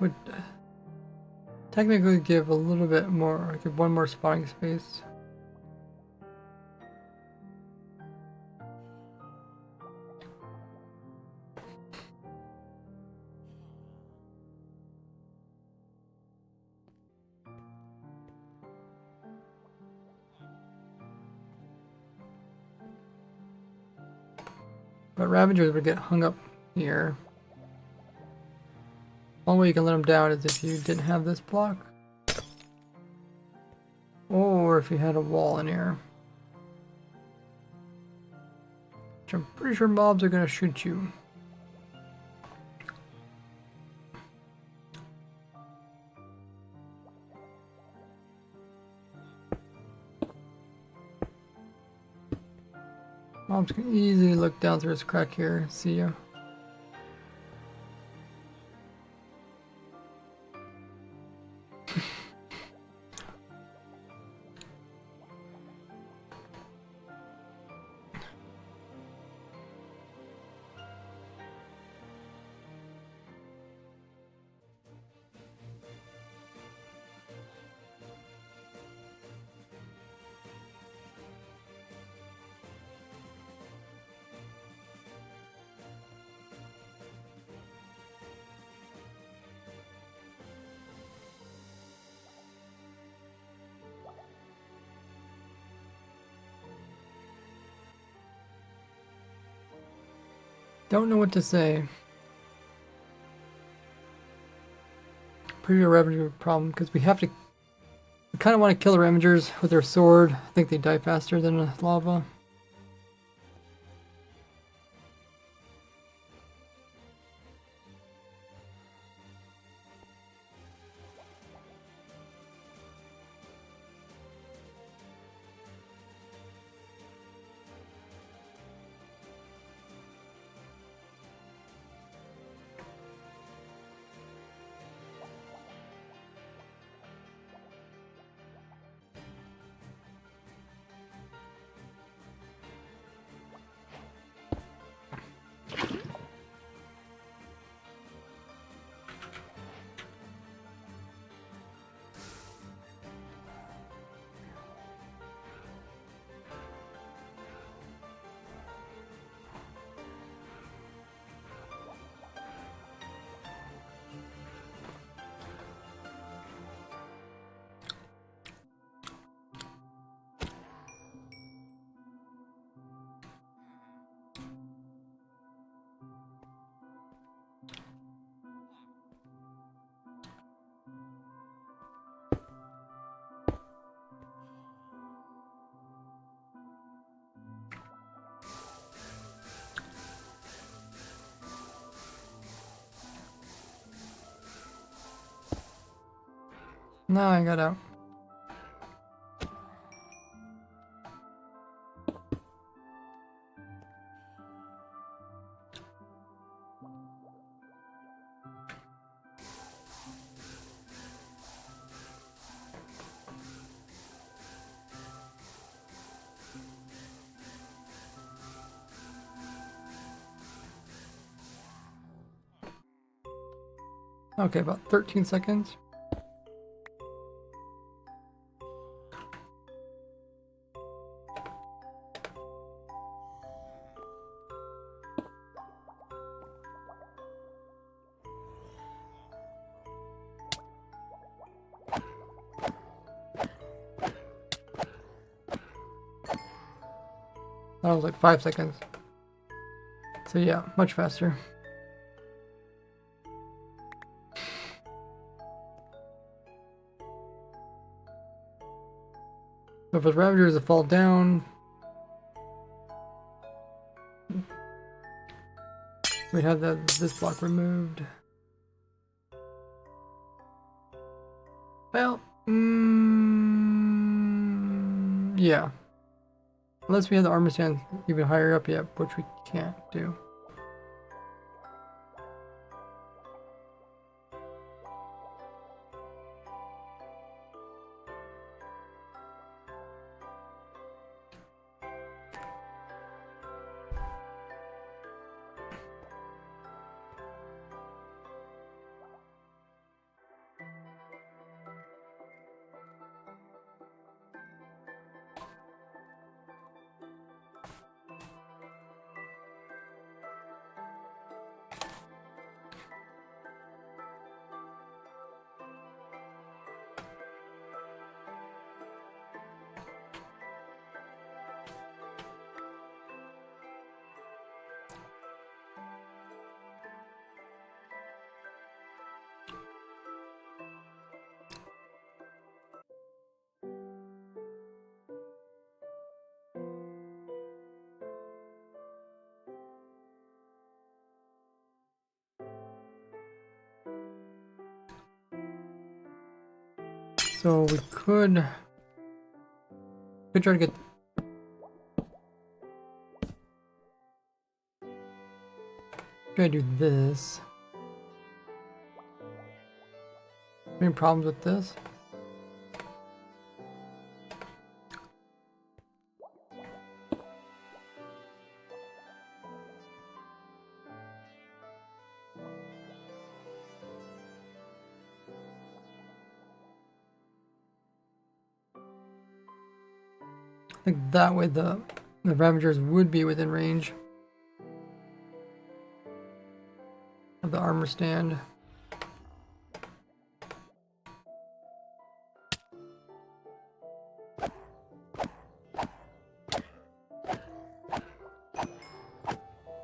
Would technically give a little bit more, give one more spawning space. But Ravagers would get hung up here. One way you can let them down is if you didn't have this block. Or if you had a wall in here. Which I'm pretty sure mobs are going to shoot you. Mobs can easily look down through this crack here, see you. Don't know what to say. Pretty Ravager problem because we have to. We kind of want to kill the Ravagers with their sword. I think they die faster than the lava. No, I got out. Okay, about 13 seconds. That was like 5 seconds. So yeah, much faster. So if the Ravagers that fall down, we have this block removed. Well, yeah. Unless we have the armor stand even higher up yet, which we can't do. So we could try to get try to do this. Any problems with this? I think that way the Ravagers would be within range of the armor stand.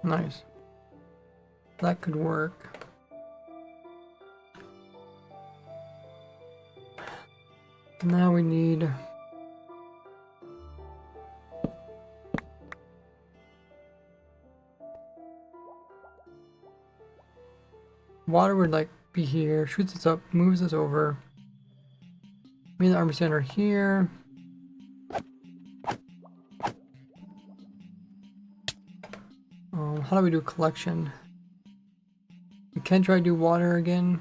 Nice. That could work. Now we need water would like be here, shoots us up, moves us over. Me and the armor stand are here. How do we do collection? We can try to do water again.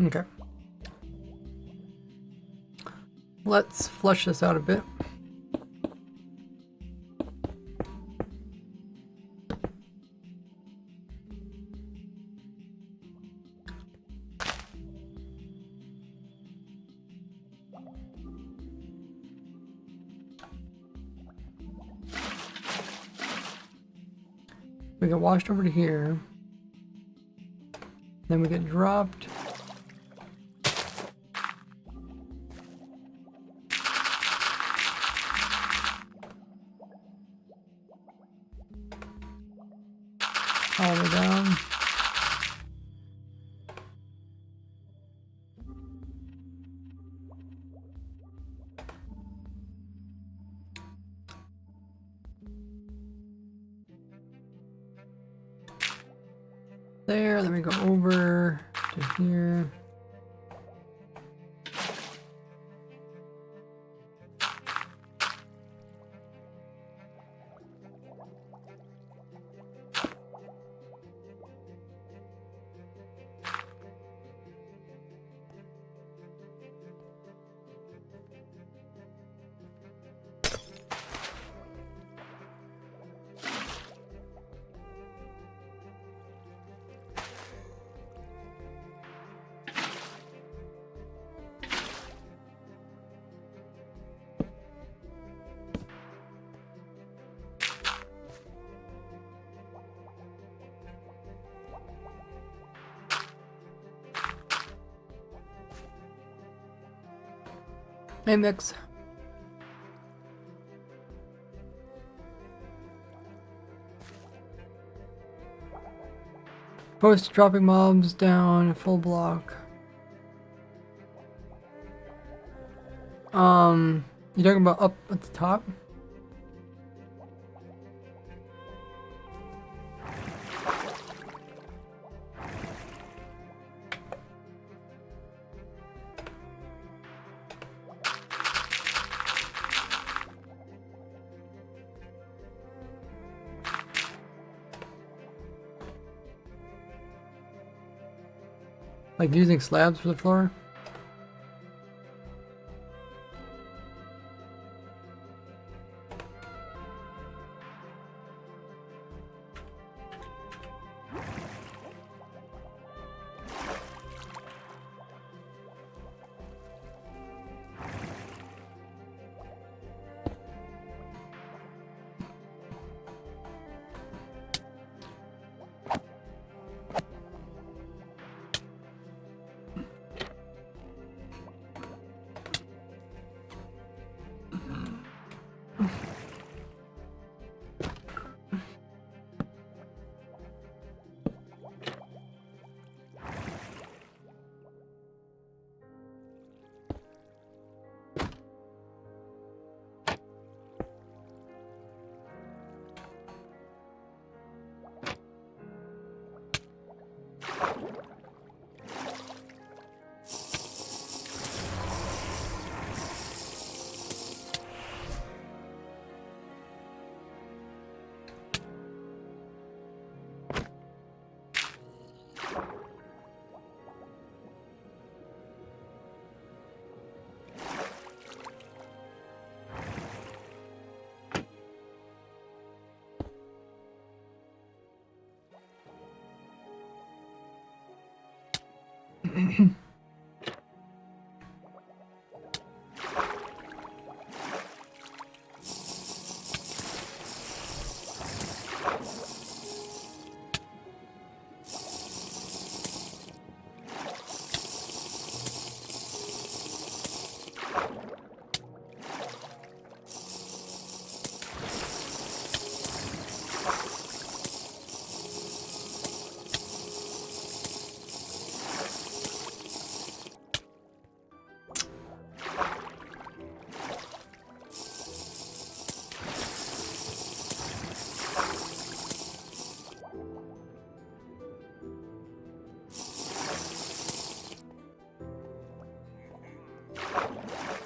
Okay. Let's flush this out a bit. We get washed over to here. Then we get dropped. All the way down. There, then we go over to here. Hey, Mix. Post dropping mobs down full block. You talking about up at the top? Like using slabs for the floor?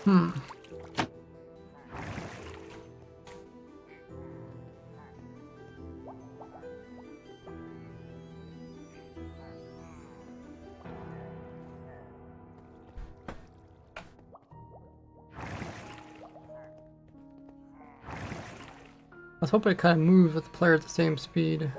Hmm. I was hoping it kind of moves with the player at the same speed.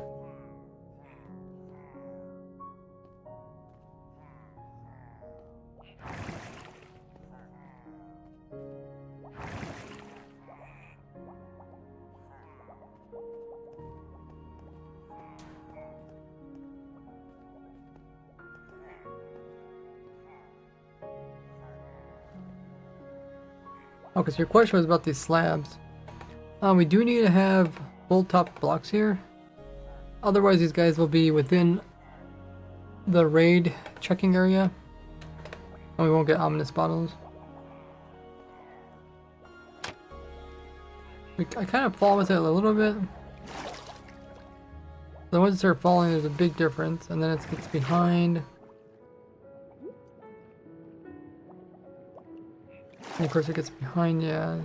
Okay, so your question was about these slabs. We do need to have full top blocks here. Otherwise, these guys will be within the raid checking area. And we won't get ominous bottles. I kind of fall with it a little bit. So once it starts falling, there's a big difference. And then it gets behind. And of course it gets behind, yeah.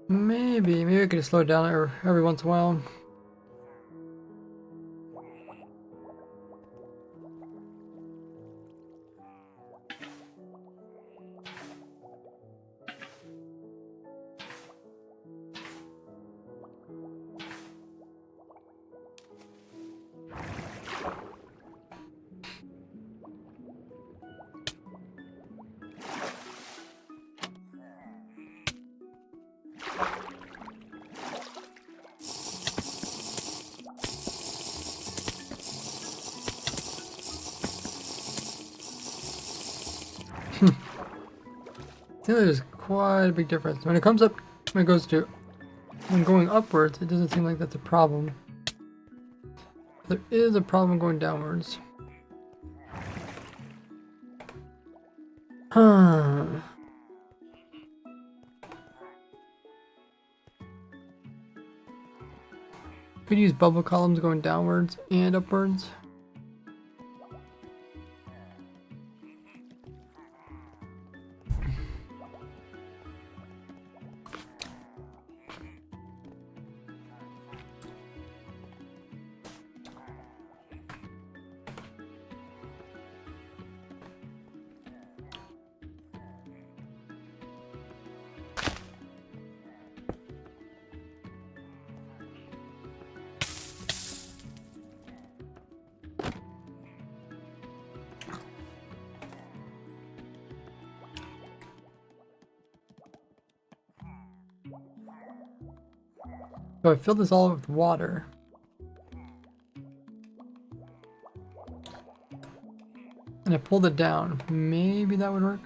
Maybe I could slow it down every once in a while. I think there's quite a big difference. When it comes up, when going upwards, it doesn't seem like that's a problem. There is a problem going downwards. Huh. Could use bubble columns going downwards and upwards. So I filled this all with water. And I pulled it down. Maybe that would work.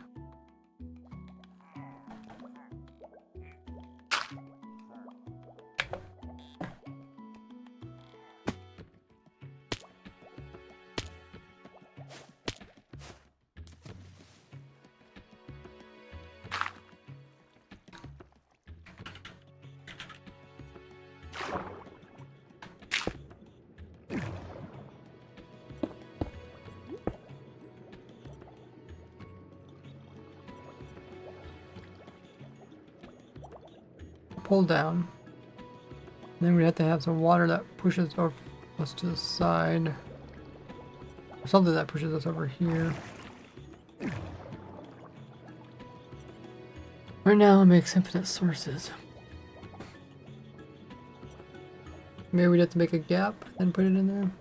pull down. And then we have to have some water that pushes us to the side. Or something that pushes us over here. Right now it makes infinite sources. Maybe we'd have to make a gap and put it in there.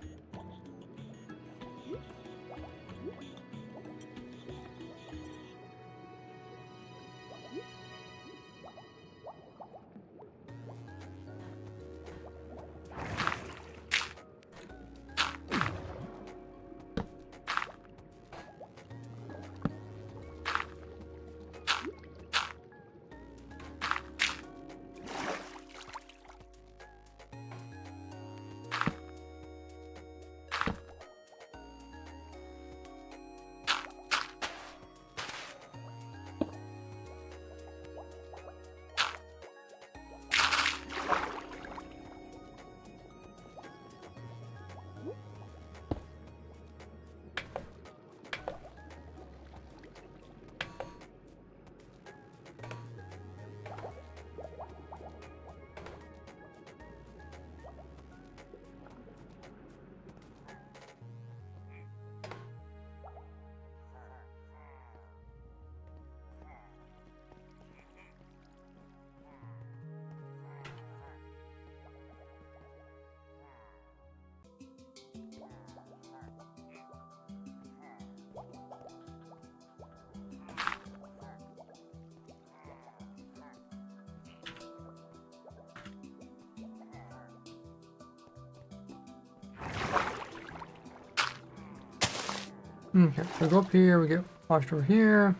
Okay, so we go up here, we get washed over here.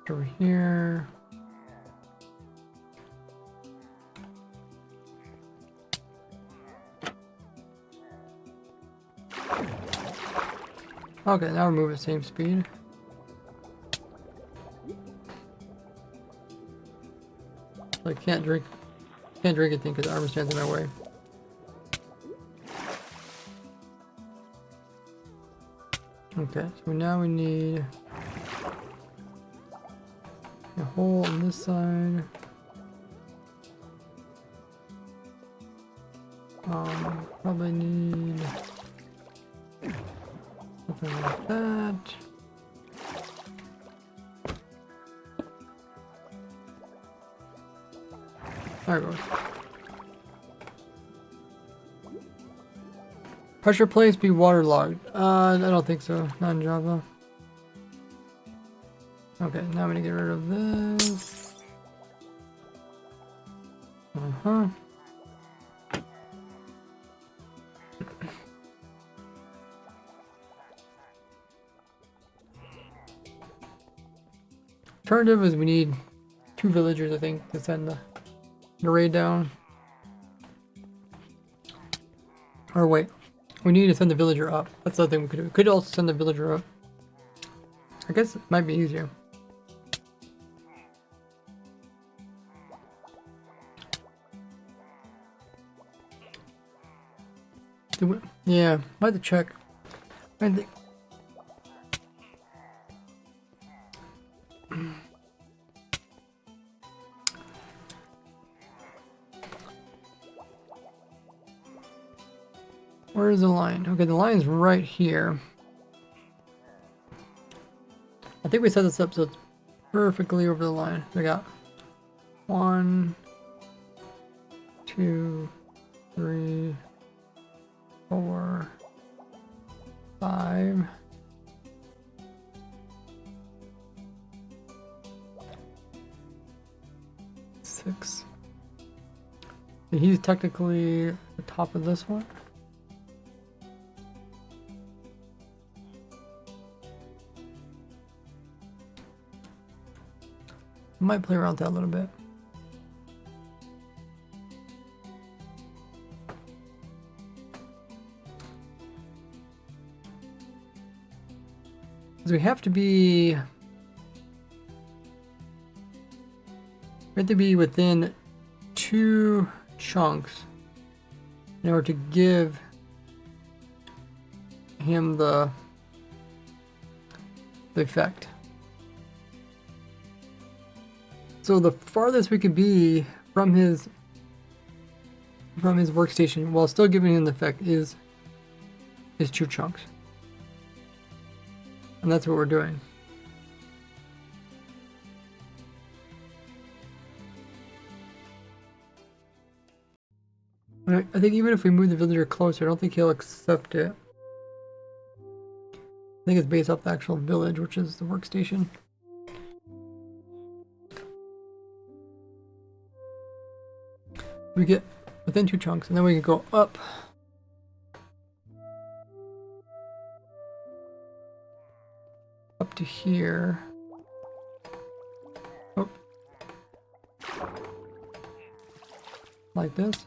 Over here. Okay, now we're moving at the same speed. So I can't drink anything because the armor stands in my way. Okay, so now we need a hole on this side. Probably need something like that. There it goes. Pressure plates be waterlogged. I don't think so. Not in Java. Okay, now I'm gonna get rid of this. Alternative is we need 2 villagers, I think, to send the raid down. Or wait, we need to send the villager up. That's the other thing we could do. We could also send the villager up. I guess it might be easier. Yeah, I had to check. I think. Where is the line? Okay, the line's right here. I think we set this up so it's perfectly over the line. We got 1, 2, 3, 4, 5. Six. He's technically the top of this one. Might play around with that a little bit. Because we have to be within 2 chunks in order to give him the effect. So the farthest we could be from his workstation while still giving him the effect is 2 chunks. And that's what we're doing. I think even if we move the villager closer, I don't think he'll accept it. I think it's based off the actual village, which is the workstation. We get within 2 chunks, and then we can go up. Up to here. Oh. Like this.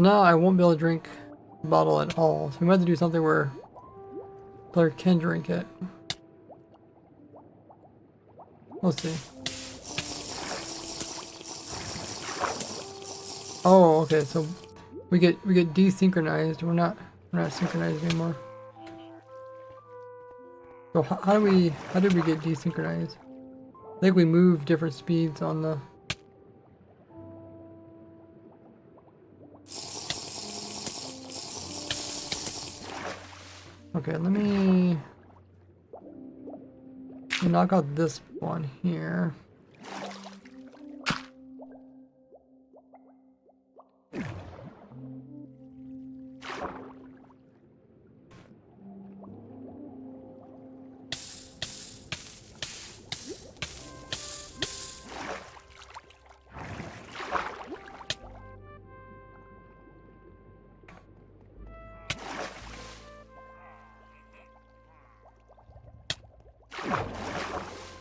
Now I won't be able to drink the bottle at all, so we might have to do something where the player can drink it. We'll see. Oh, okay, so we get desynchronized. We're not synchronized anymore. So how did we get desynchronized? I think we moved different speeds on the. Okay, let me knock out this one here.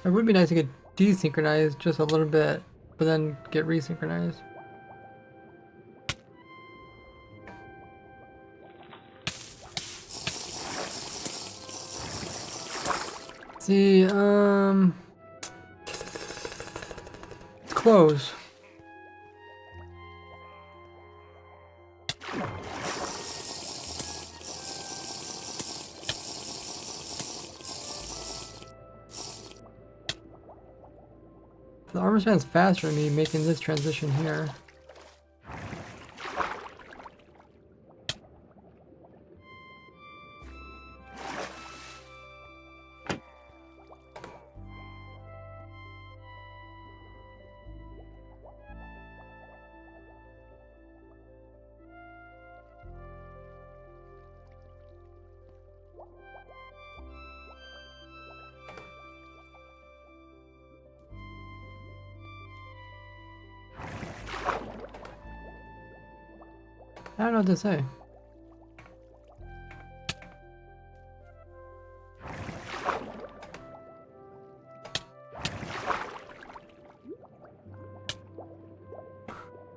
It would be nice to get desynchronized just a little bit, but then get resynchronized. See, it's close. The armor span's faster than me making this transition here. I don't know what to say.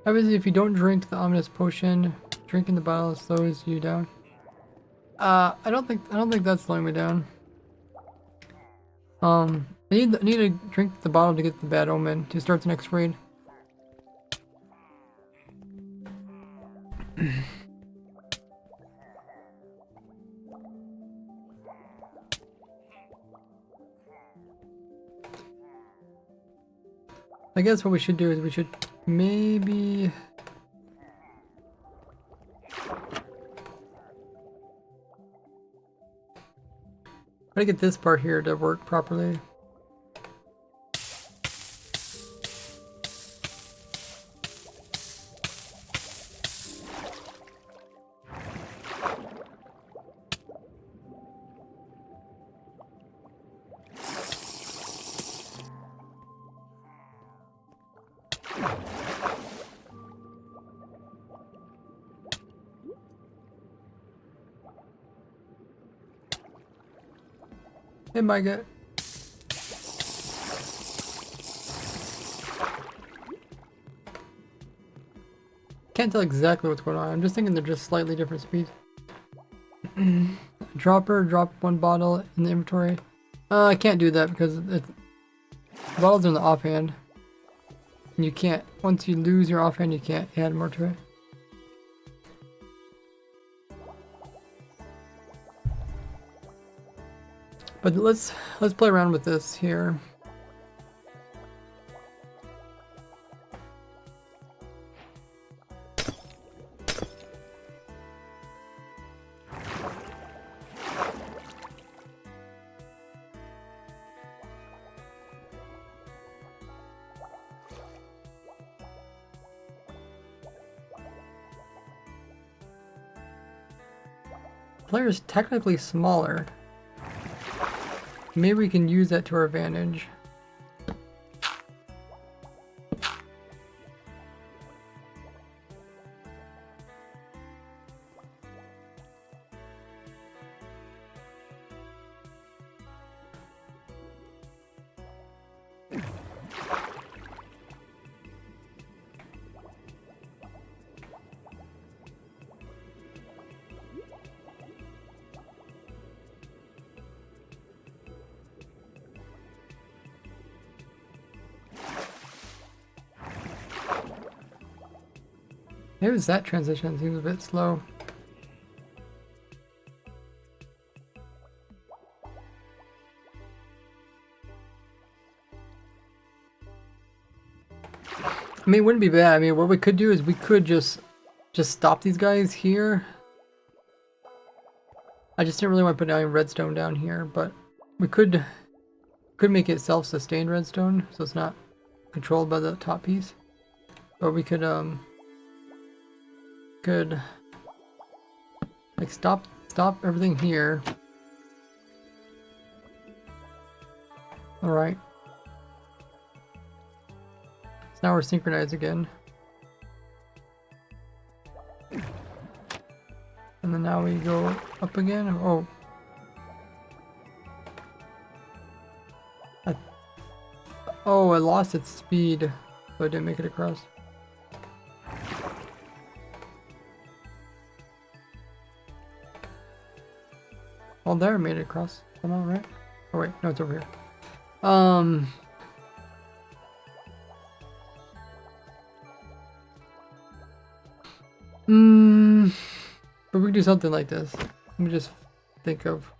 Obviously, if you don't drink the ominous potion, drinking the bottle slows you down. I don't think that's slowing me down. I need to drink the bottle to get the bad omen to start the next raid. I guess what we should do is we should maybe try to get this part here to work properly. It might get. Can't tell exactly what's going on. I'm just thinking they're just slightly different speeds. Dropper, drop 1 bottle in the inventory. I can't do that because the bottles are in the offhand. And you can't, once you lose your offhand, you can't add more to it. But But let's play around with this here. Player is technically smaller. Maybe we can use that to our advantage. Maybe that transition seems a bit slow. I mean, it wouldn't be bad. I mean, what we could do is we could just stop these guys here. I just didn't really want to put down redstone down here, but we could make it self-sustained redstone, so it's not controlled by the top piece. Or we could like stop everything here. All right. So now we're synchronized again. And then now we go up again. Oh. I lost its speed, so I didn't make it across. Oh, there, I made it across somehow, right? Oh wait, no, it's over here. But we can do something like this. Let me just think of.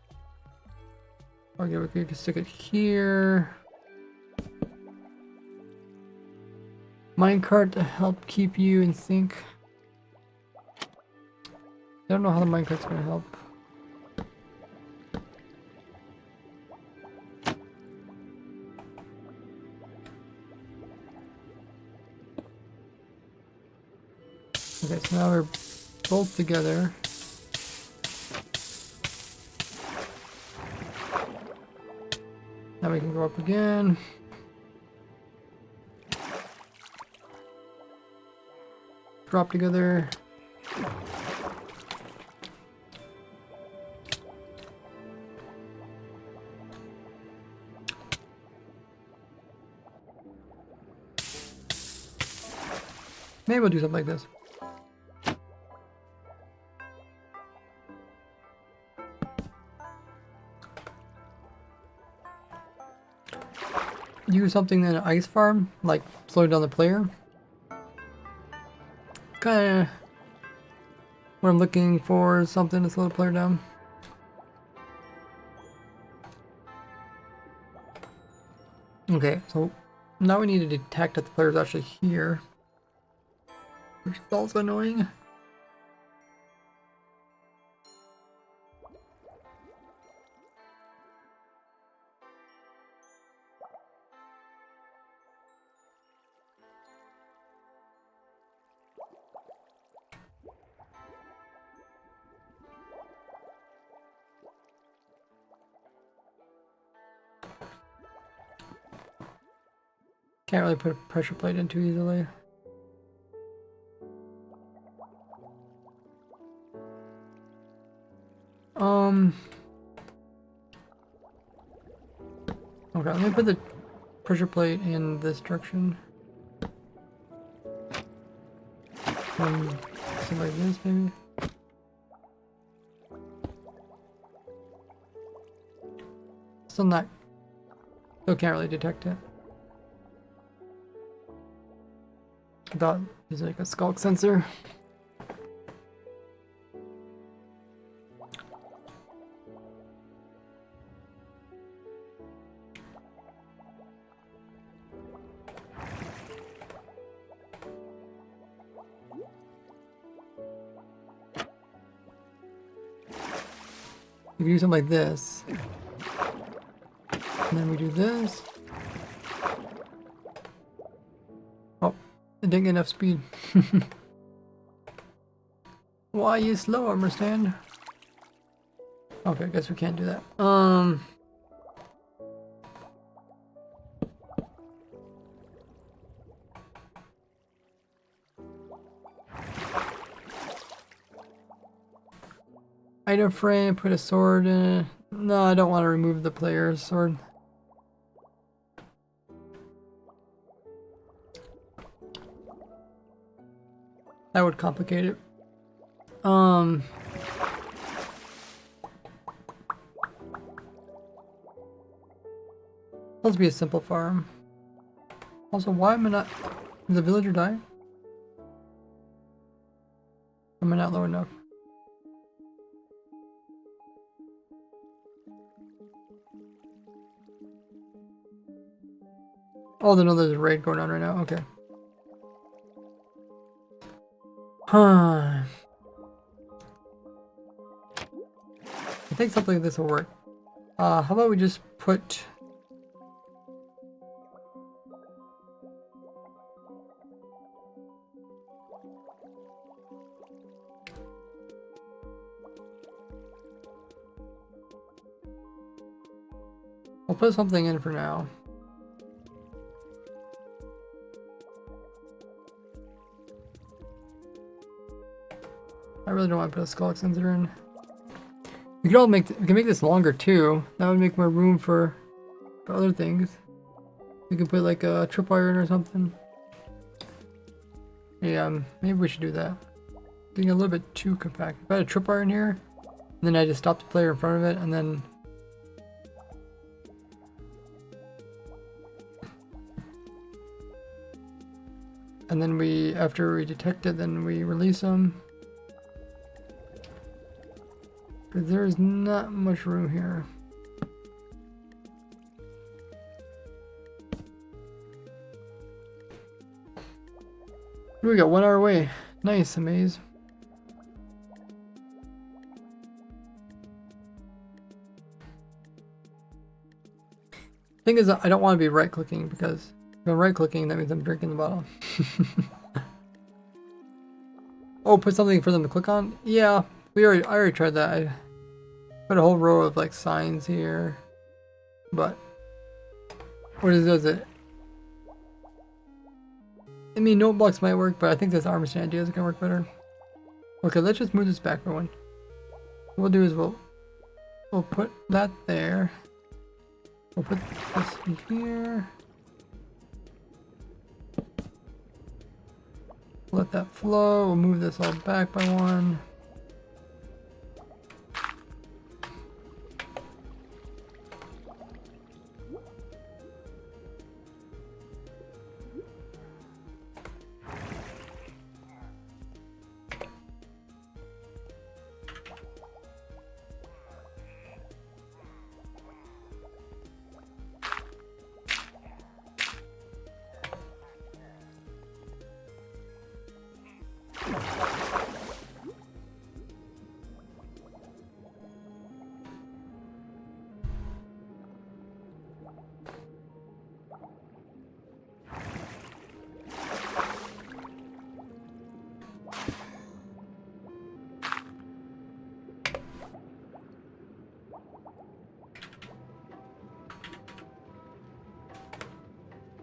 Okay, we could stick it here. Minecart to help keep you in sync. I don't know how the minecart's gonna help. Okay, so now we're both together. Now we can go up again. Drop together. Maybe we'll do something like this. Use something in an ice farm, like slow down the player. Kinda what I'm looking for is something to slow the player down. Okay, so now we need to detect that the player is actually here, which is also annoying. Can't really put a pressure plate in too easily. Okay, let me put the pressure plate in this direction. Something like this, maybe. Still not. Still can't really detect it. I thought it's like a skulk sensor. We can do something like this. And then we do this. Oh, it didn't get enough speed. Why you slow, understand? Okay, I guess we can't do that. Item frame, put a sword in it. No, I don't want to remove the player's sword. That would complicate it. Supposed to be a simple farm. Also, why am I not... Did the villager die? Am I not low enough? Oh, no, there's a raid going on right now. Okay. Huh. I think something like this will work. How about we just put... I'll put something in for now. I really don't want to put a skull extender in. We can make this longer too. That would make more room for other things. We could put like a tripwire in or something. Yeah, maybe we should do that. Getting a little bit too compact. If I had a tripwire in here, and then I just stop the player in front of it, and then we, after we detect it, then we release them. But there's not much room here. We got 1 hour away. Nice, Amaze. Thing is, I don't want to be right clicking because if I'm right clicking, that means I'm drinking the bottle. Oh, put something for them to click on? Yeah, I already tried that. I put a whole row of like signs here, but what does it? I mean, note blocks might work, but I think this armor stand idea is gonna work better. Okay, let's just move this back for one. What we'll do is we'll put that there. We'll put this in here. Let that flow. We'll move this all back by one.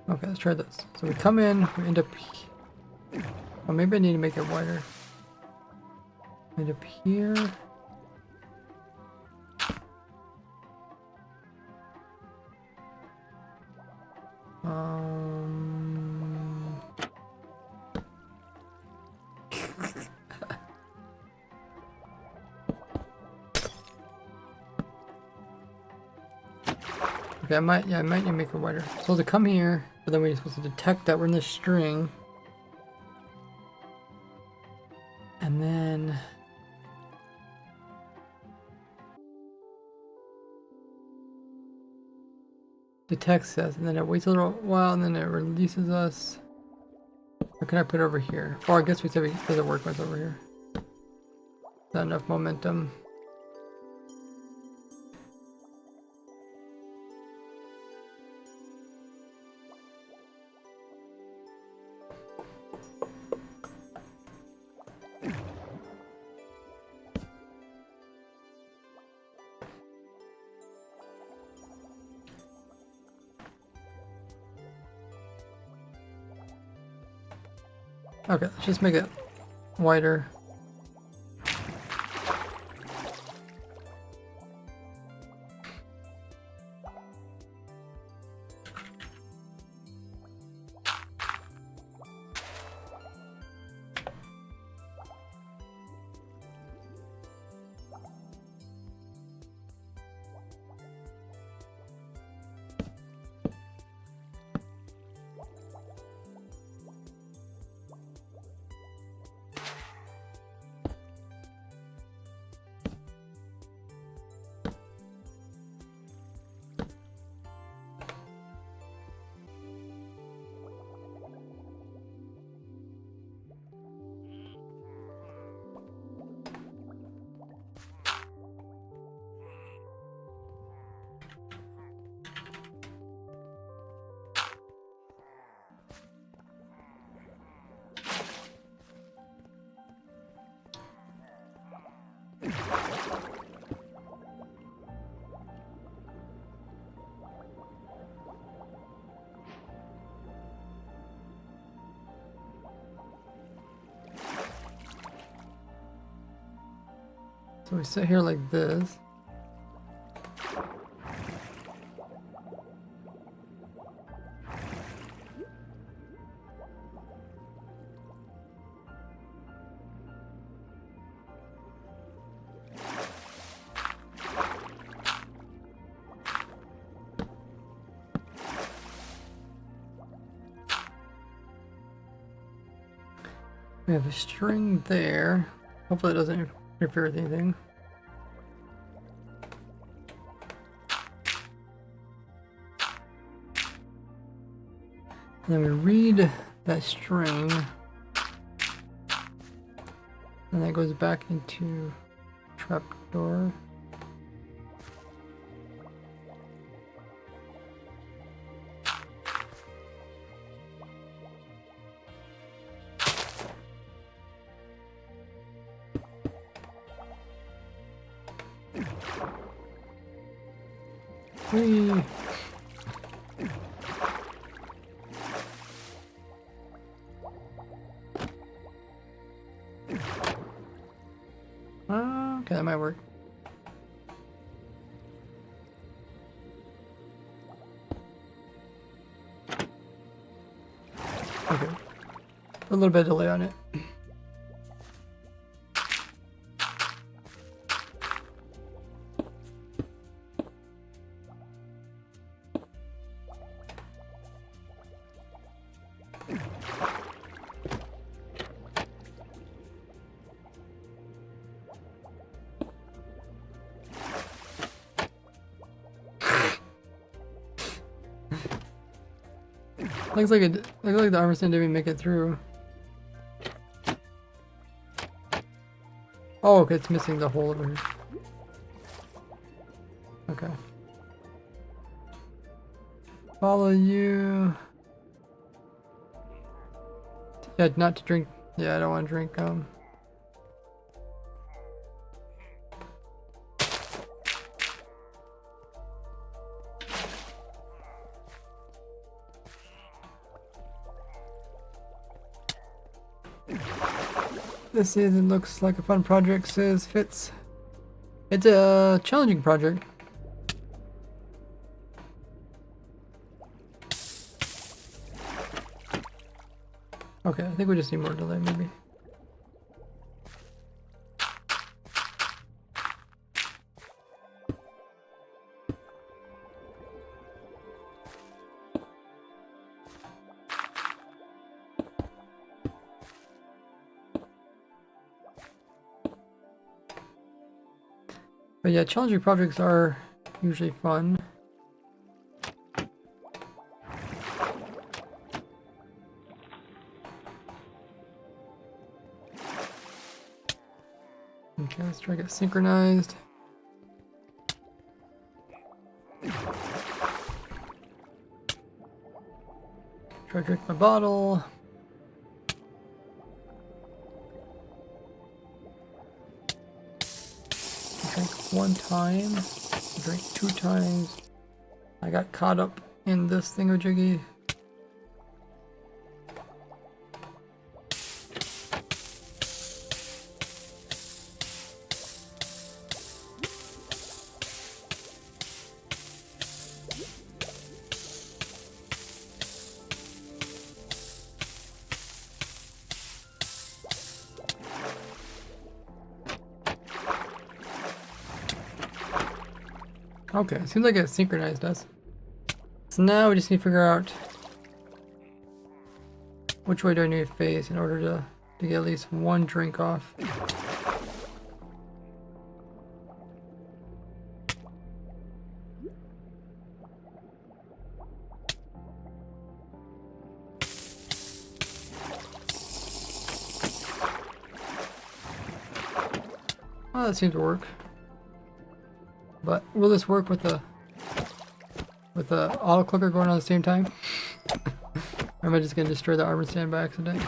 Okay, let's try this. So we come in, we end up... Oh, maybe I need to make it wider. End up here. Okay, I might need to make it wider. So to come here, but then we're supposed to detect that we're in this string. And then... detects us, and then it waits a little while, and then it releases us. Or can I put it over here? Or I guess we said it doesn't work when it's over here. Not enough momentum. Okay, let's just make it wider. So we sit here like this. We have a string there. Hopefully it doesn't interfere with anything. And then we read that string, and that goes back into trapdoor. Whee! Okay, that might work. Okay. A little bit of delay on it. Looks like the armor stand didn't even make it through. Oh, okay, it's missing the hole over here. Okay. Follow you. Yeah, not to drink. Yeah, I don't want to drink. This season looks like a fun project, says Fitz. It's a challenging project. Okay, I think we just need more delay, maybe. But yeah, challenging projects are usually fun. Okay, let's try to get synchronized. Try to drink my bottle. Drink one time, drink 2 times. I got caught up in this thingamajiggy. Okay, seems like it synchronized us. So now we just need to figure out which way do I need to face in order to get at least one drink off. Oh, that seems to work. But will this work with the auto clicker going on at the same time? Or am I just gonna destroy the armor stand by accident?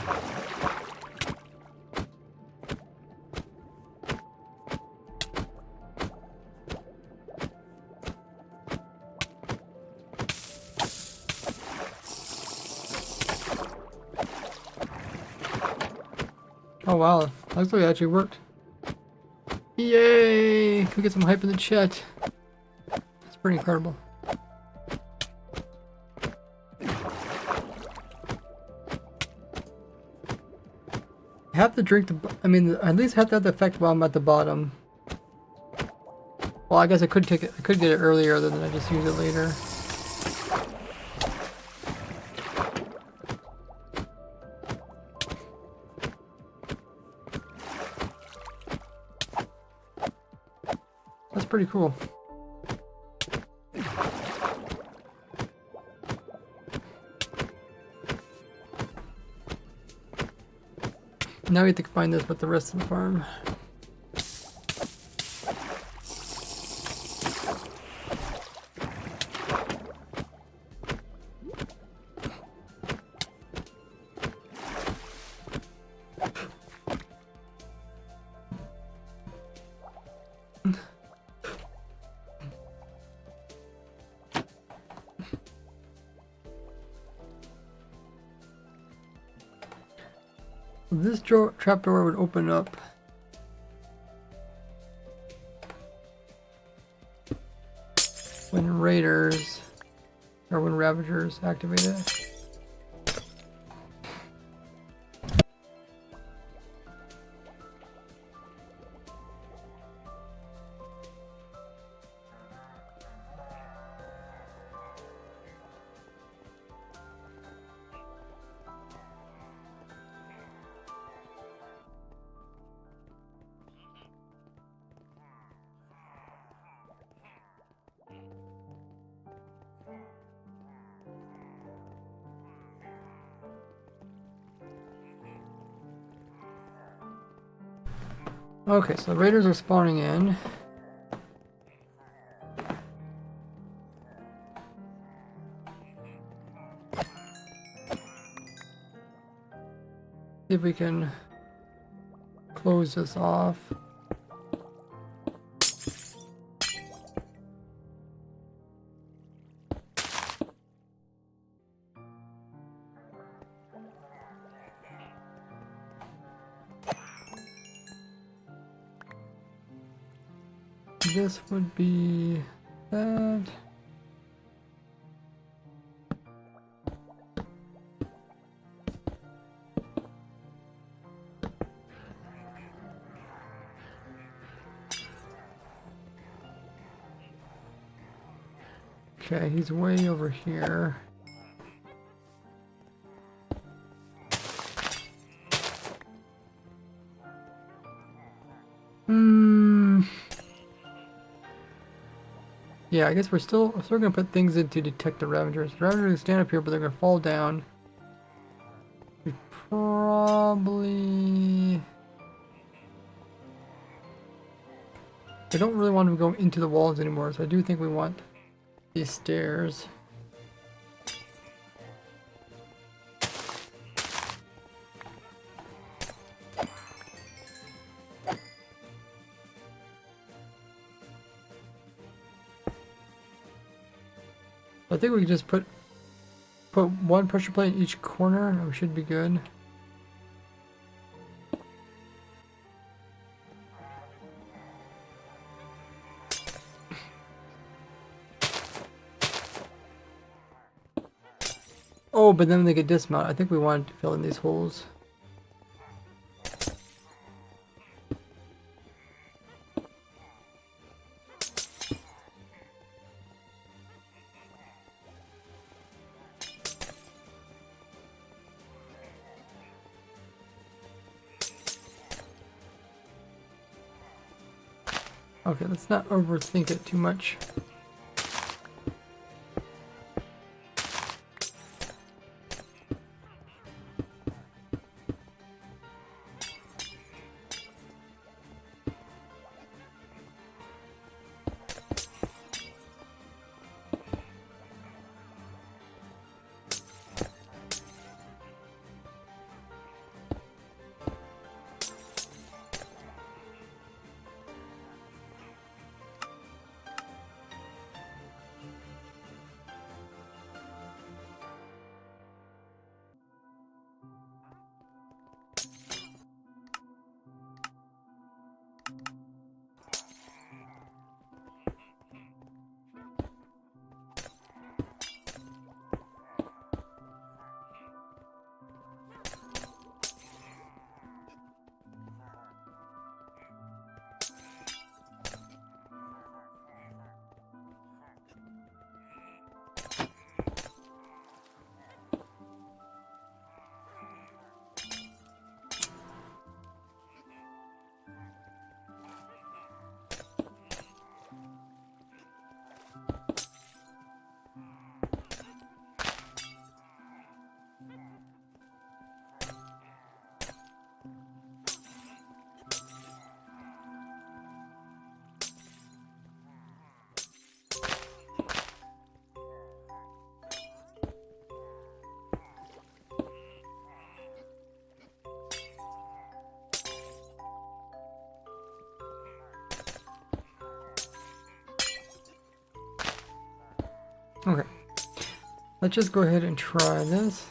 Oh wow, looks like it actually worked. Yay! Can we get some hype in the chat? That's pretty incredible. I have to drink I mean, at least have to have the effect while I'm at the bottom. Well, I guess I could take it. I could get it earlier, than I just use it later. That's pretty cool. Now we have to combine this with the rest of the farm. This trapdoor would open up when raiders or when ravagers activate it. Okay, so the raiders are spawning in. See if we can close this off. This would be that. Okay, he's way over here. Yeah, I guess we're still gonna put things in to detect the Ravagers. The Ravagers stand up here, but they're gonna fall down. We probably... I don't really want them to go into the walls anymore, so I do think we want these stairs. I think we can just put one pressure plate in each corner and we should be good. Oh, but then they get dismount. I think we wanted to fill in these holes. Okay, let's not overthink it too much. Okay, let's just go ahead and try this.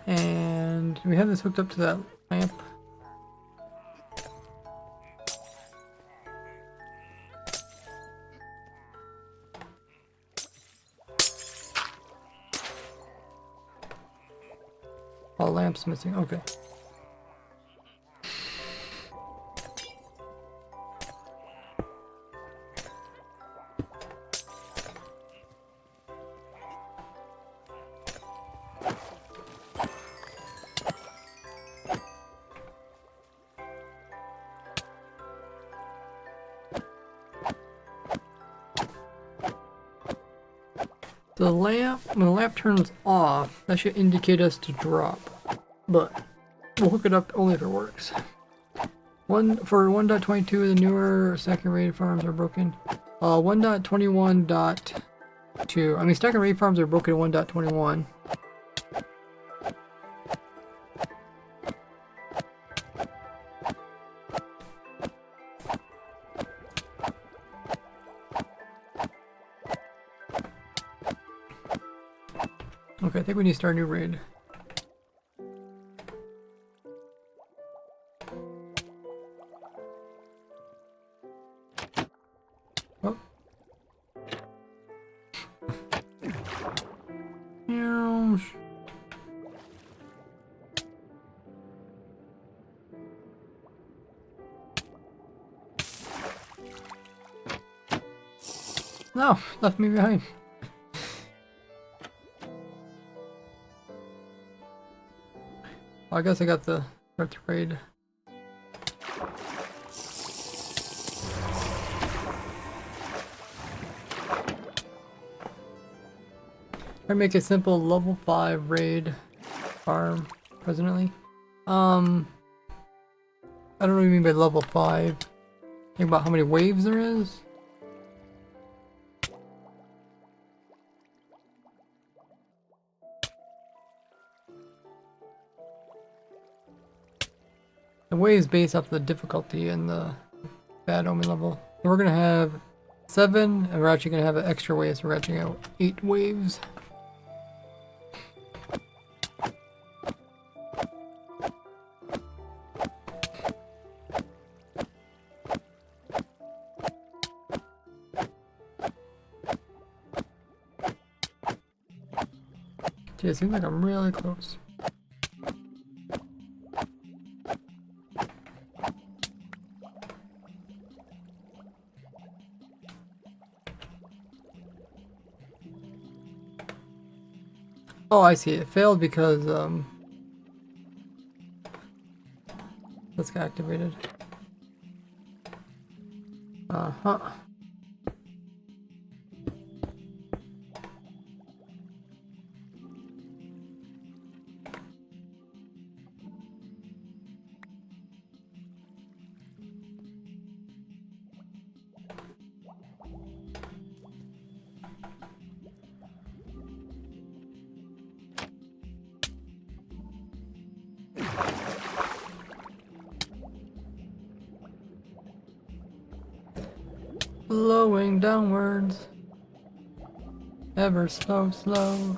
And we have this hooked up to that lamp. Oh, lamp's missing. Okay. The lamp, when the lamp turns off, that should indicate us to drop, but we'll hook it up only if it works. For 1.22, the newer second rated farms are broken. 1.21.2. I mean, second rated farms are broken at 1.21. Okay, I think we need to start a new raid. Oh. No, left me behind. I guess I got the start raid. I make a simple level 5 raid farm presently. I don't know what you mean by level 5. Think about how many waves there is. The waves based off the difficulty and the bad omen level. So we're gonna have 7, and we're actually gonna have an extra wave, so we're actually gonna have 8 waves. Gee, it seems like I'm really close. Oh, I see. It failed because this got activated. Uh-huh. Flowing downwards. Ever slow, slow.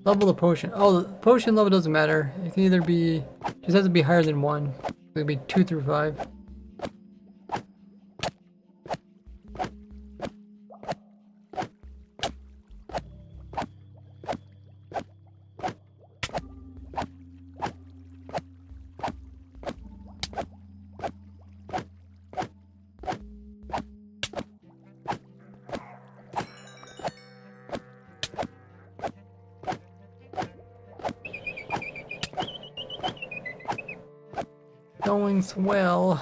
Level the potion. Oh, the potion level doesn't matter. It can either be, just has to be higher than 1. It could be 2 through 5. Going swell.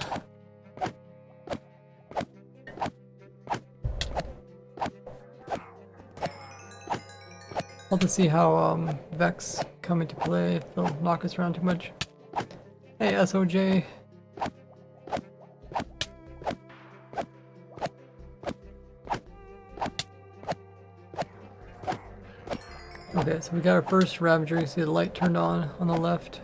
I'll have to see how Vex come into play, if they'll knock us around too much. Hey, SOJ. Okay, so we got our first Ravager. You see the light turned on the left.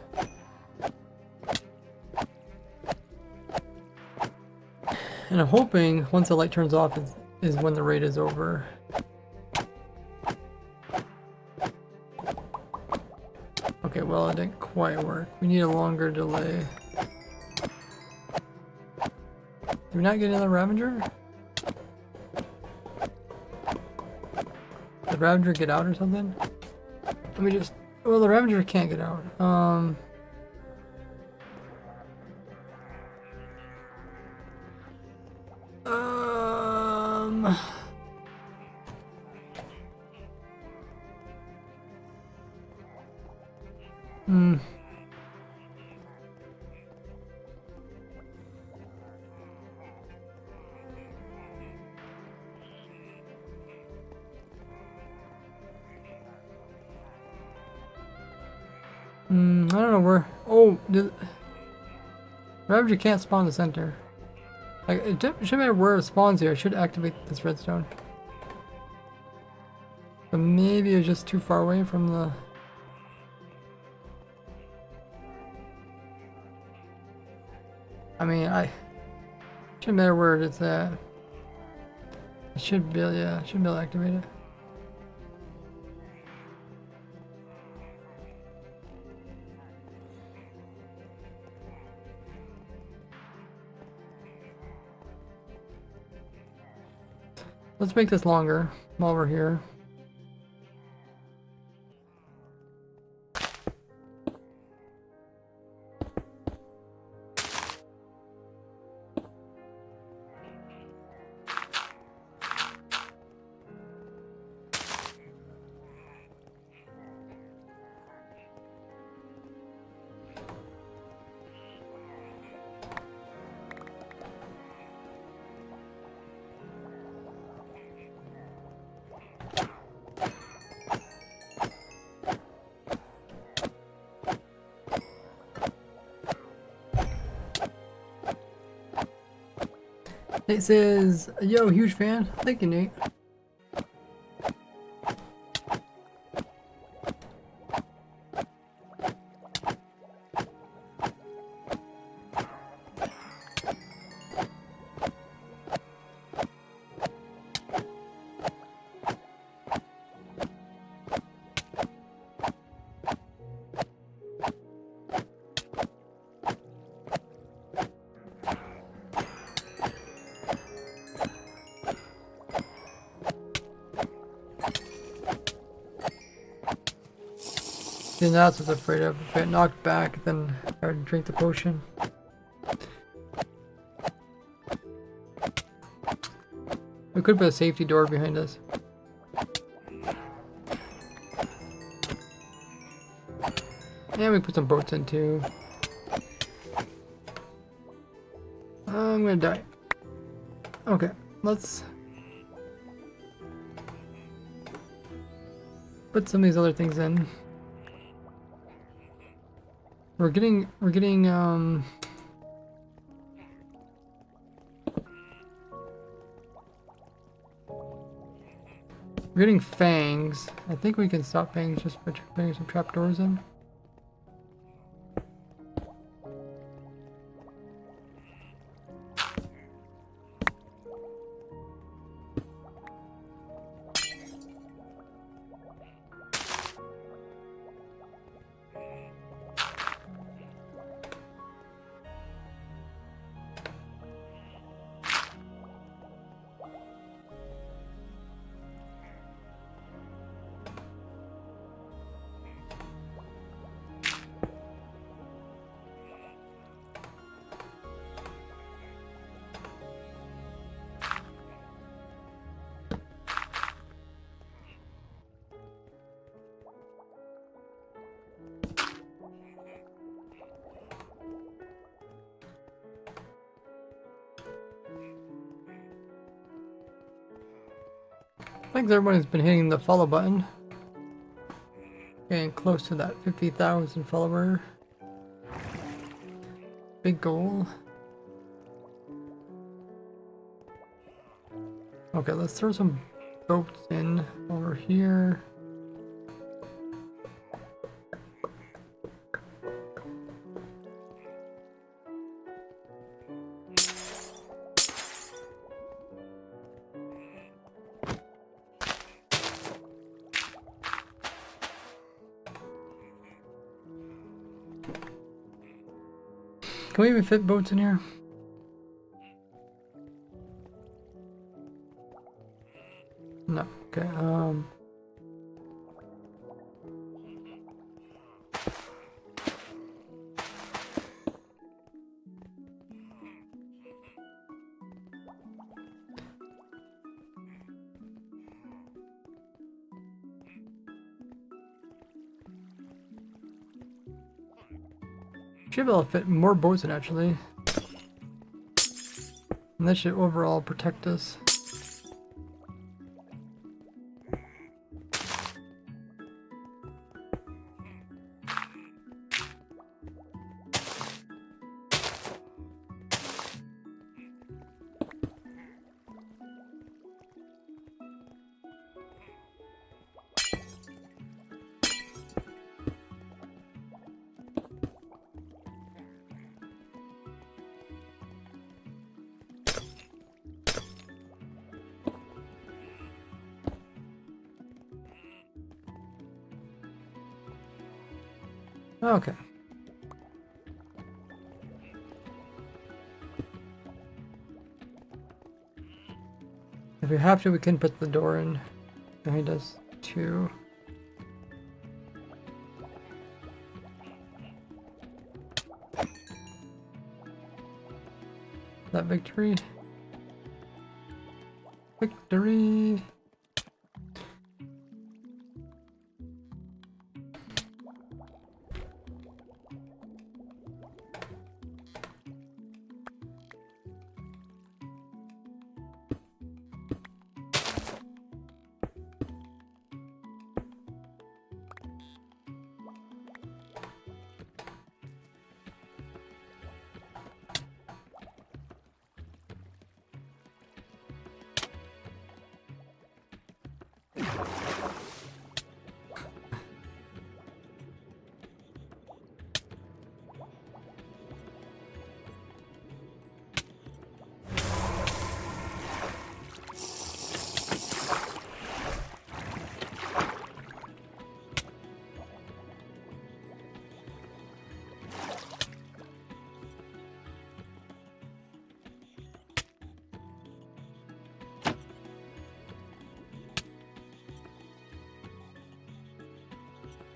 And I'm hoping once the light turns off is when the raid is over. Okay, well, it didn't quite work. We need a longer delay. Did we not get another Ravager? Did the Ravager get out or something? Let me just... Well, the Ravager can't get out. I don't know where... Oh, Ravager can't spawn the center. Like, it should matter where it spawns here. It should activate this redstone. But maybe it's just too far away from the... I mean, shouldn't matter where it's at. It should be, yeah, it should be able to activate it. Let's make this longer while we're here. Nate says, yo, huge fan. Thank you, Nate. Then that's what I was afraid of. If I get knocked back, then I would drink the potion. We could put a safety door behind us. And we put some boats in too. I'm gonna die. Okay, let's put some of these other things in. We're getting fangs. I think we can stop fangs just by putting some trapdoors in. Thanks everybody's been hitting the follow button. Getting close to that 50,000 follower. Big goal. Okay, let's throw some boats in over here. Can we even fit boats in here? No. Okay. Should be able to fit more boats in actually. And that should overall protect us. Okay. If we have to, we can put the door in behind us too. That victory. Victory.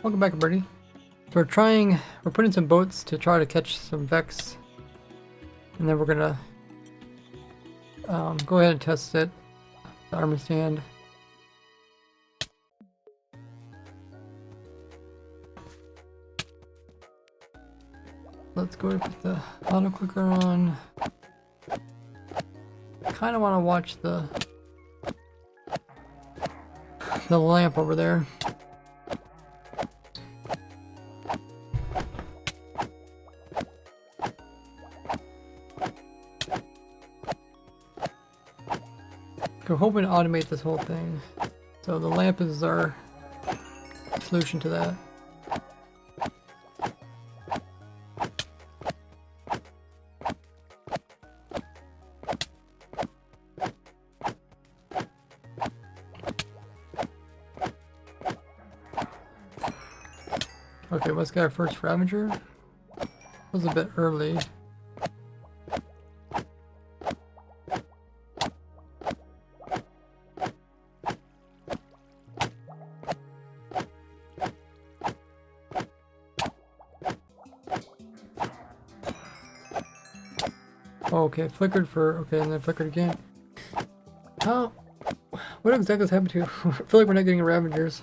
Welcome back, Birdie. we're putting some boats to try to catch some Vex. And then we're gonna go ahead and test it. The armor stand. Let's go put the auto clicker on. Kind of want to watch the lamp over there. We're hoping to automate this whole thing. So the lamp is our solution to that. Okay, let's get our first Ravager. Was a bit early. Oh, okay, flickered for, okay, and then flickered again. How? What exactly has happened to you? I feel like we're not getting Ravagers.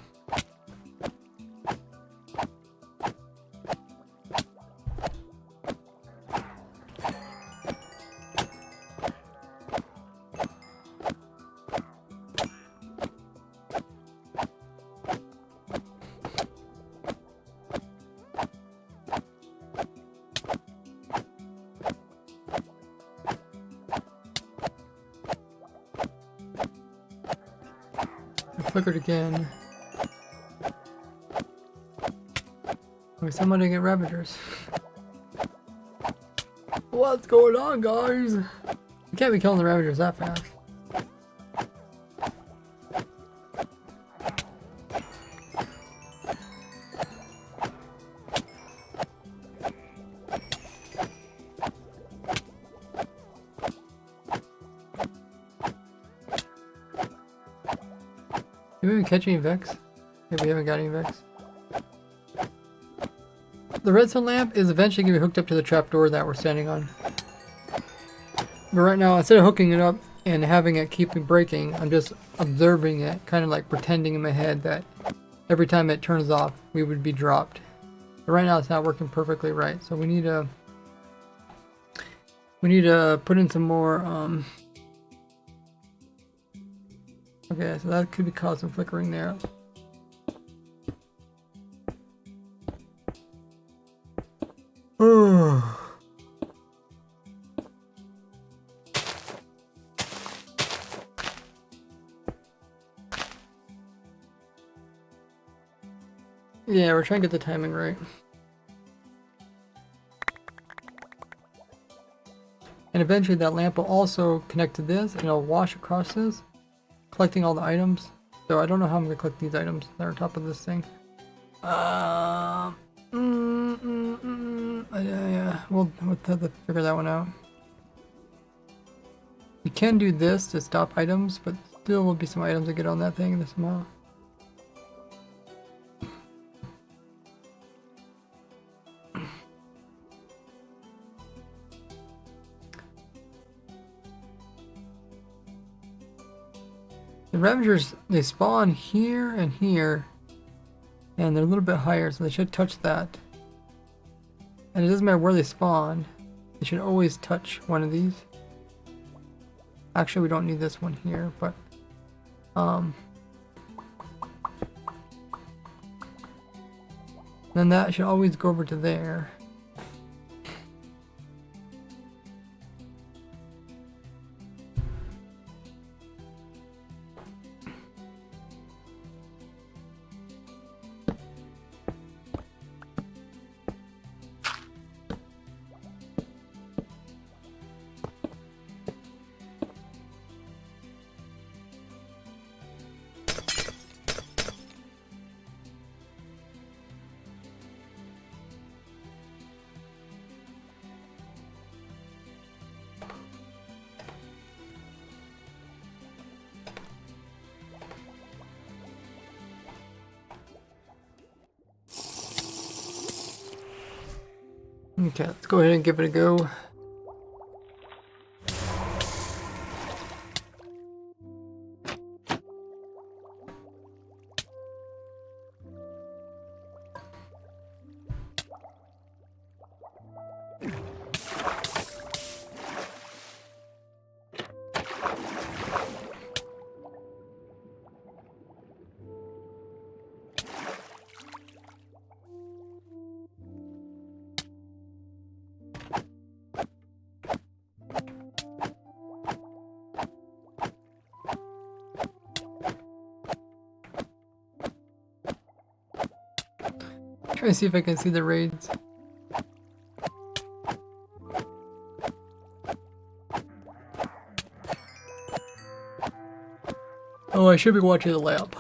Flickered again. We somehow didn't get Ravagers. What's going on, guys? We can't be killing the Ravagers that fast. Did we even catch any Vex? Maybe we haven't got any Vex. The redstone lamp is eventually going to be hooked up to the trapdoor that we're standing on. But right now, instead of hooking it up and having it keep breaking, I'm just observing it, kind of like pretending in my head that every time it turns off, we would be dropped. But right now, it's not working perfectly right, so we need to put in some more. Okay, so that could be causing flickering there. Yeah, we're trying to get the timing right. And eventually that lamp will also connect to this and it'll wash across this, collecting all the items. So I don't know how I'm going to collect these items that are on top of this thing. Yeah, we'll have to figure that one out. We can do this to stop items, but still will be some items that get on that thing this amount. The Ravagers, they spawn here and here, and they're a little bit higher, so they should touch that. And it doesn't matter where they spawn, they should always touch one of these. Actually, we don't need this one here, but then that should always go over to there. Okay, let's go ahead and give it a go. Try to see if I can see the raids. Oh, I should be watching the lamp.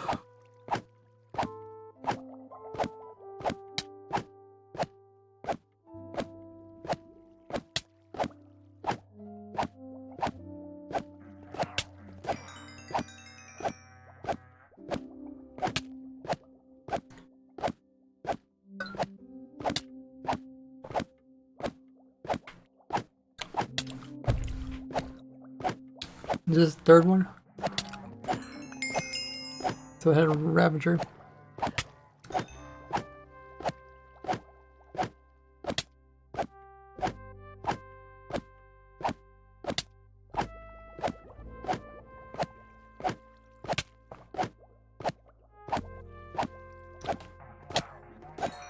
Is this the third one? So I had a Ravager.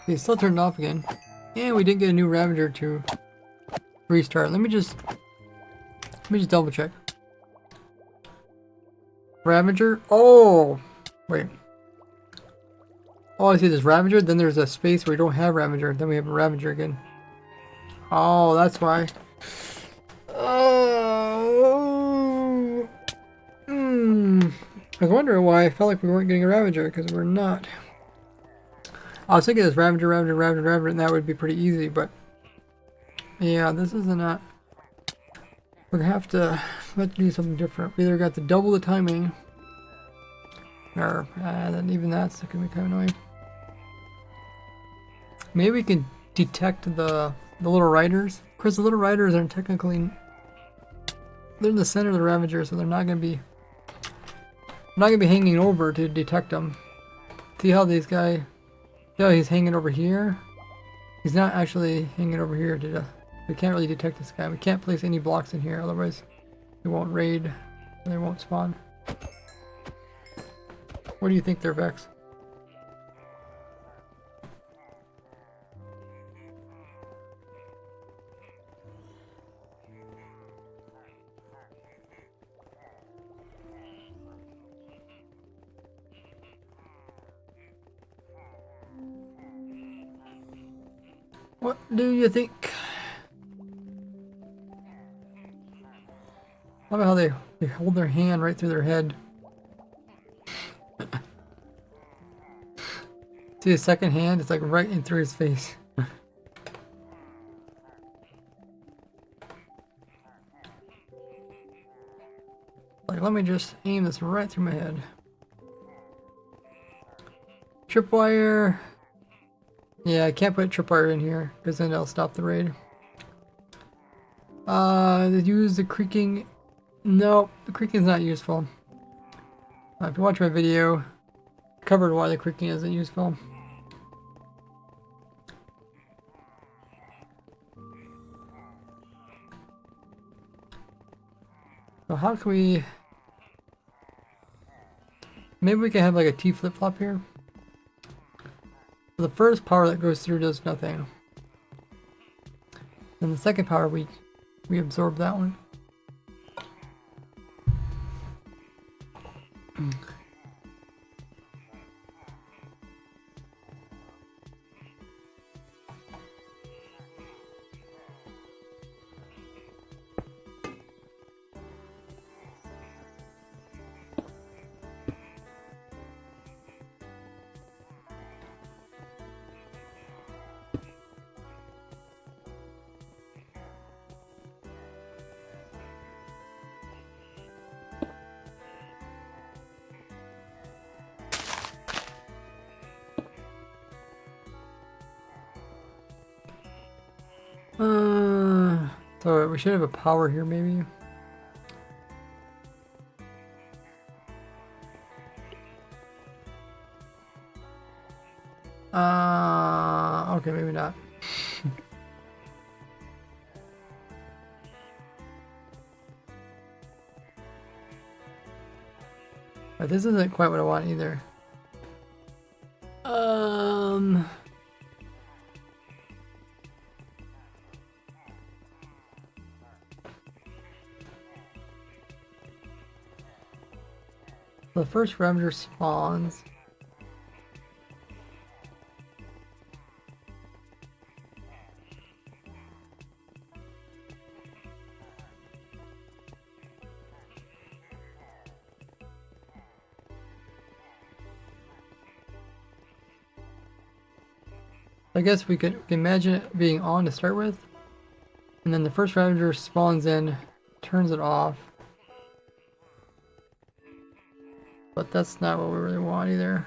Okay, still turned off again. And we didn't get a new Ravager to restart. Let me just double check. Ravager? Oh! Wait. Oh, I see this Ravager, then there's a space where we don't have Ravager, then we have a Ravager again. Oh, that's why. Oh. I was wondering why I felt like we weren't getting a Ravager, because we're not. I was thinking this Ravager, and that would be pretty easy, but yeah, this is not. We're gonna have to do something different. We either got to double the timing, or then even that's gonna be kind of annoying. Maybe we can detect the little riders. Of course, the little riders are technically they're in the center of the Ravager, so they're not gonna be hanging over to detect them. See how these guys? Yeah, he's hanging over here. He's not actually hanging over here. We can't really detect this guy. We can't place any blocks in here, otherwise they won't raid. They won't spawn. What do you think there, Vex? What do you think? I love how they hold their hand right through their head. See his second hand? It's like right in through his face. Like, let me just aim this right through my head. Tripwire. Yeah, I can't put tripwire in here because then it'll stop the raid. Use the creaking. No, the creaking is not useful. If you watch my video, I covered why the creaking isn't useful. So how can we? Maybe we can have like a T flip-flop here. So the first power that goes through does nothing. Then the second power we absorb that one. So we should have a power here, maybe. Okay, maybe not. But this isn't quite what I want either. The first Ravager spawns. I guess we could imagine it being on to start with, and then the first Ravager spawns in, turns it off. But that's not what we really want either.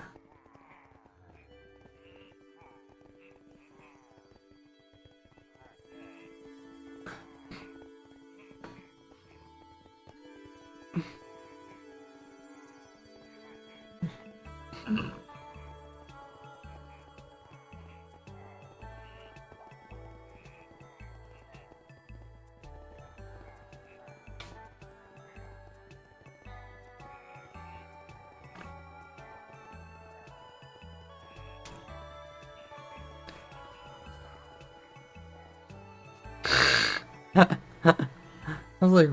I was like,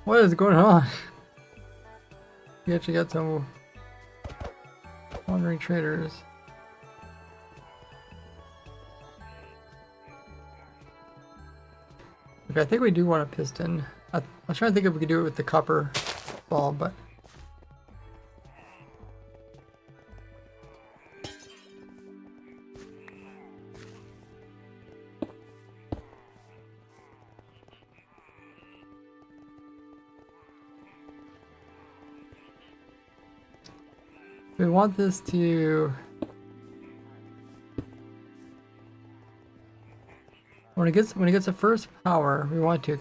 what is going on? We actually got some wandering traders. Okay, I think we do want a piston. I was trying to think if we could do it with the copper ball, but we want this to, when it gets the first power, we want to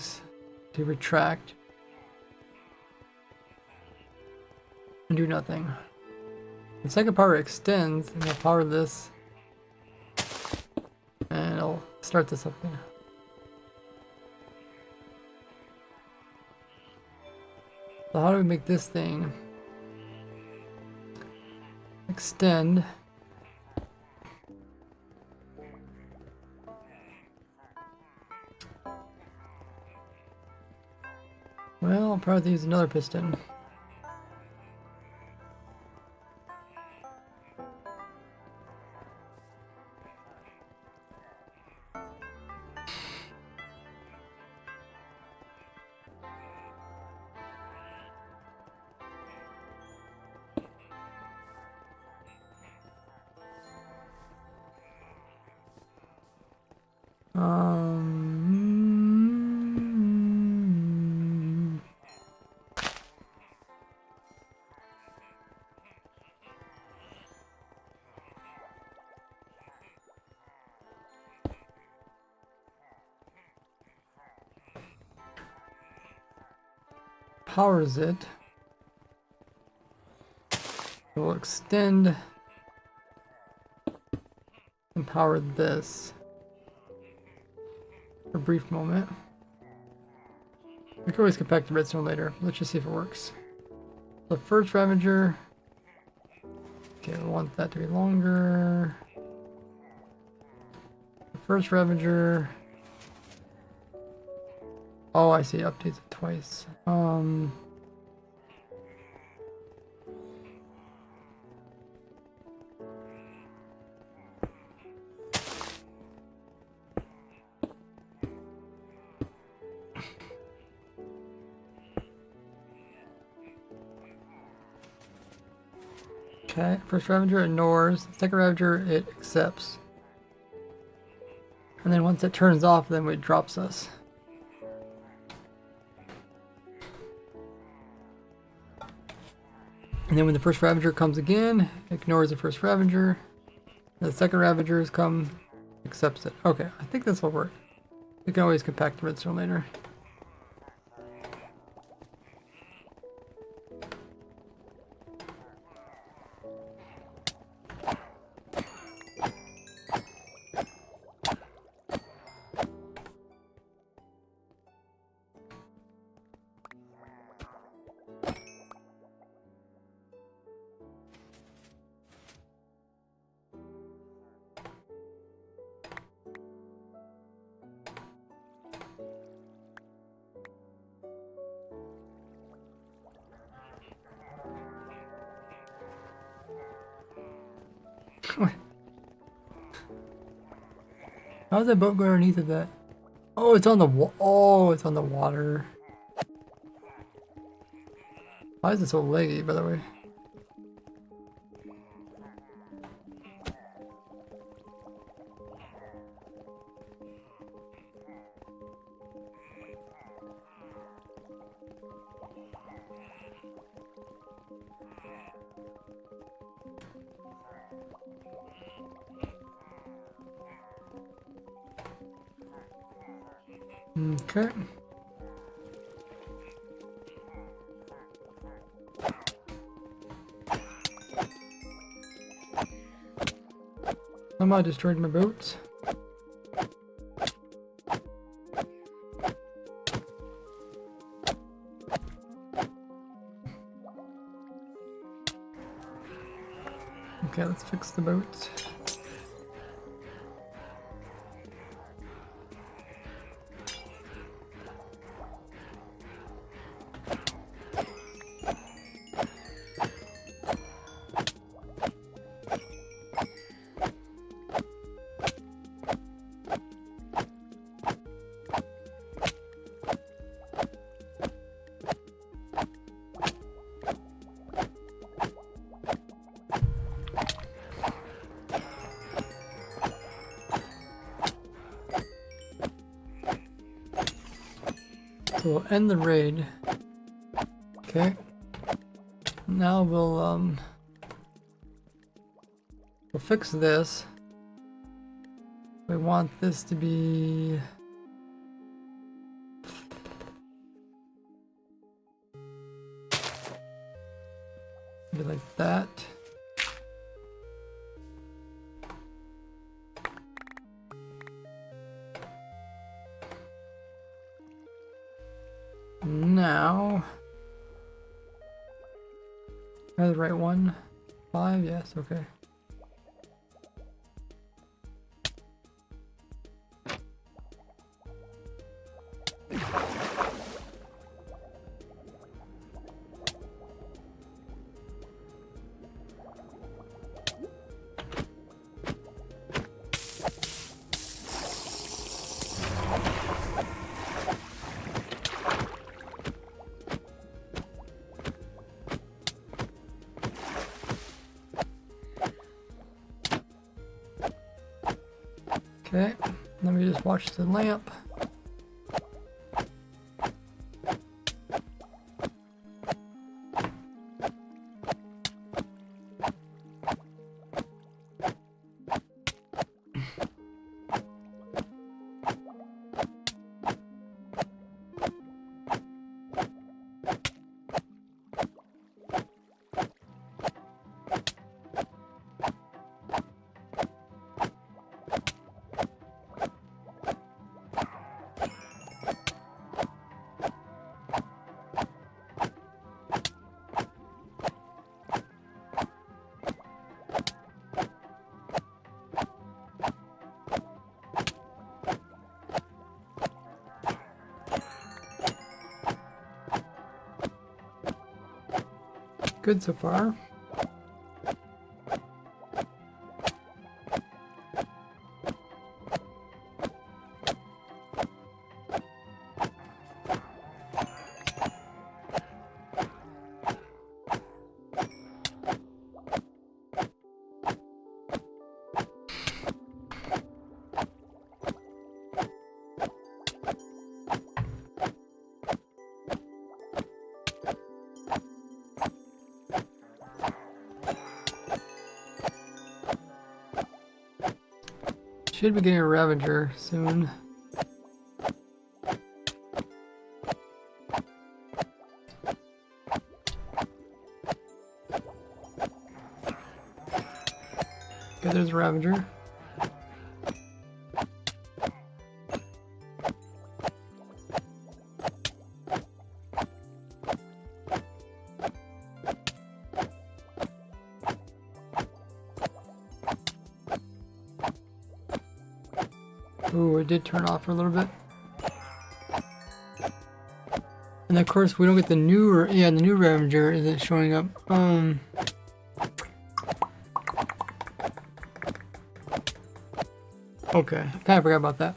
retract and do nothing. The second power extends, and we'll power this, and it'll start this up there. So how do we make this thing extend? Well, I'll probably use another piston. Powers it. It will extend and power this for a brief moment. We can always get back to redstone later. Let's just see if it works. The first Ravager. Okay, we want that to be longer. The first Ravager. Oh, I see. Updates it twice. Okay, first Ravager ignores. Second Ravager it accepts. And then once it turns off, then it drops us. And then when the first Ravager comes again, ignores the first Ravager. The second Ravagers come, accepts it. Okay, I think this will work. We can always compact the redstone later. How's that boat go underneath of that? Oh, it's on the it's on the water. Why is it so laggy, by the way? Okay. Somehow destroyed my boats. Okay, let's fix the boats. So we'll end the raid. Okay. Now we'll fix this. We want this to be like that. Now, am I the right one? 5, yes, okay. Okay, let me just watch the lamp. Good so far. Should be getting a Ravager soon. Okay, there's a Ravager. Ooh, it did turn off for a little bit. And of course, we don't get the new, the new Ravager isn't showing up. Okay, I kind of forgot about that.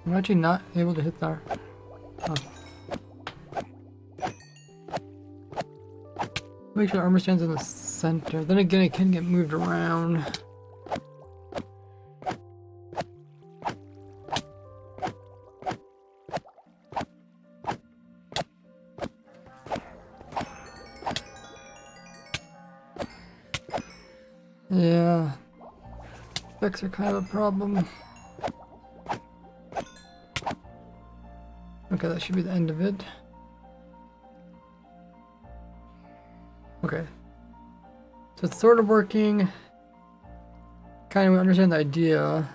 I'm actually not able to hit there. Oh. Make sure the armor stands in the center. Then again, it can get moved around. Yeah. Specs are kind of a problem. Okay, that should be the end of it. Okay. So it's sort of working. Kind of understand the idea.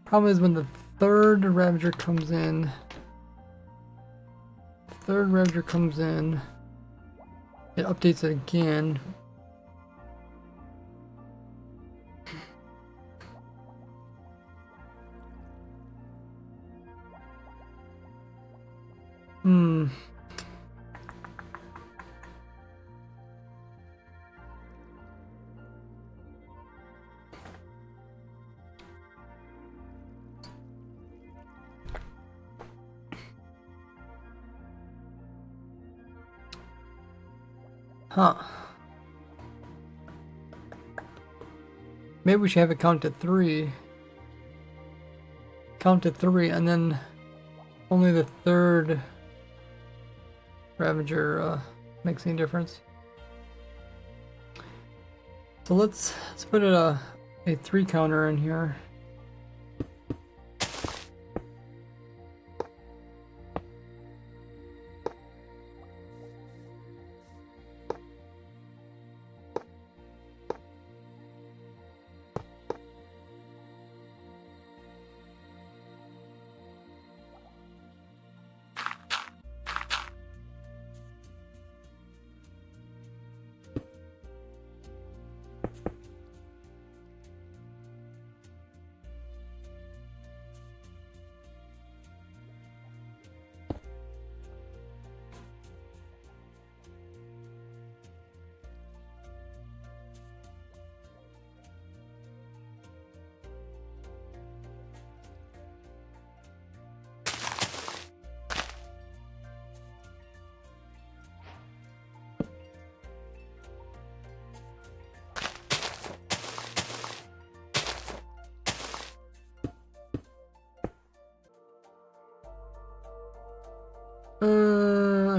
Problem is when the third Ravager comes in. It updates it again. Huh. Maybe we should have it count to 3. Count to 3 and then only the third Ravager makes any difference. So let's put a 3 counter in here.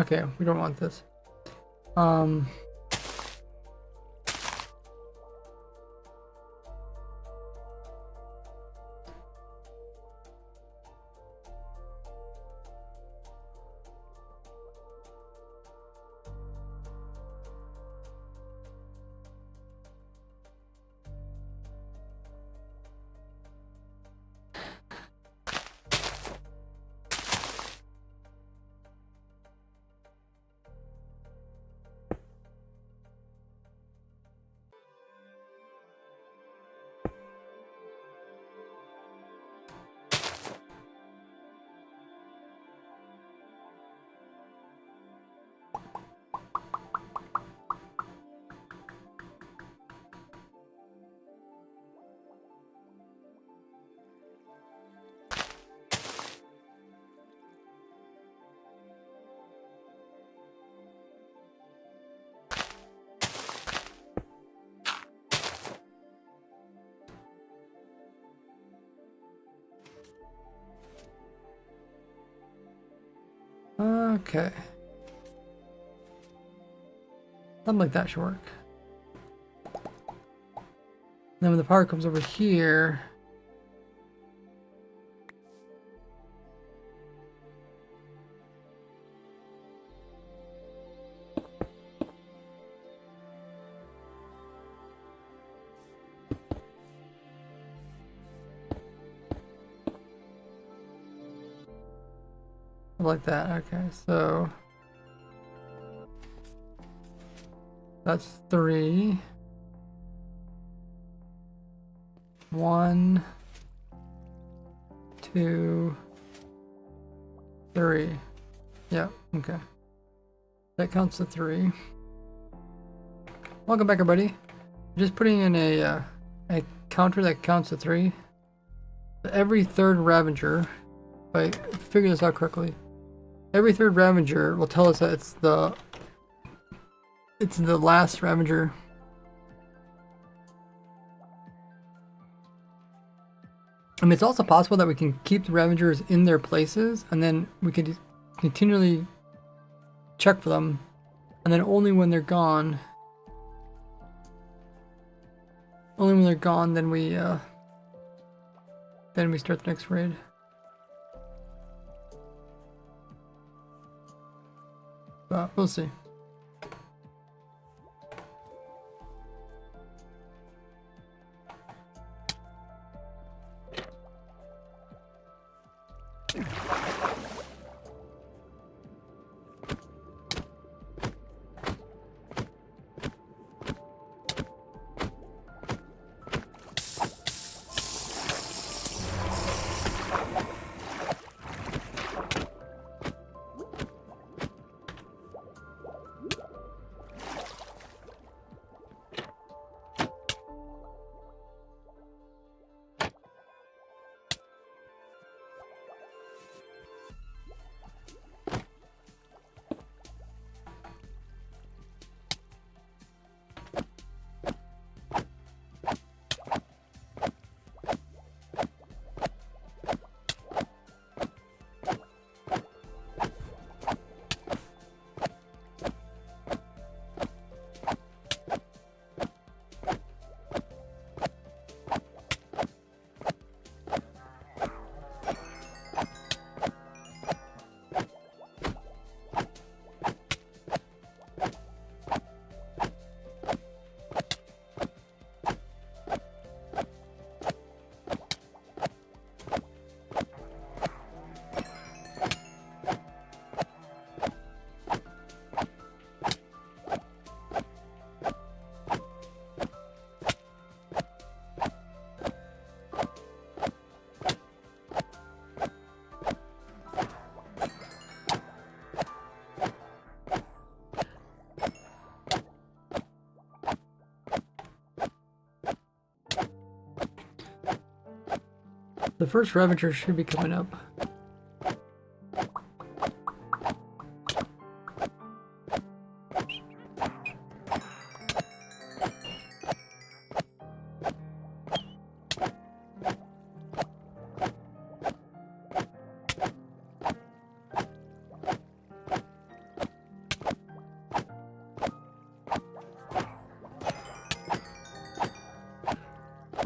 Okay, we don't want this. Okay. Something like that should work. Then when the power comes over here, like that. Okay, so that's 3. 1, 2, 3. Yeah, okay. That counts to 3. Welcome back, everybody. Just putting in a counter that counts to 3. Every third Ravager, if I figure this out correctly, every third Ravager will tell us that it's the last Ravager. I mean, it's also possible that we can keep the Ravagers in their places, and then we could continually check for them, and then only when they're gone, then we start the next raid. But we'll see. The first Ravager should be coming up.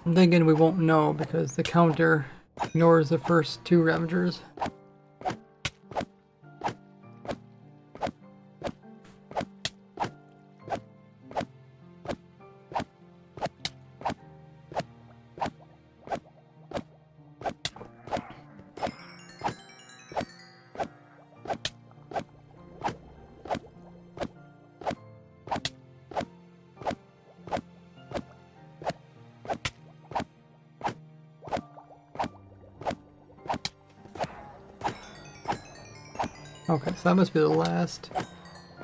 Then again, we won't know because the counter ignores the first 2 Ravagers. Okay, so that must be the last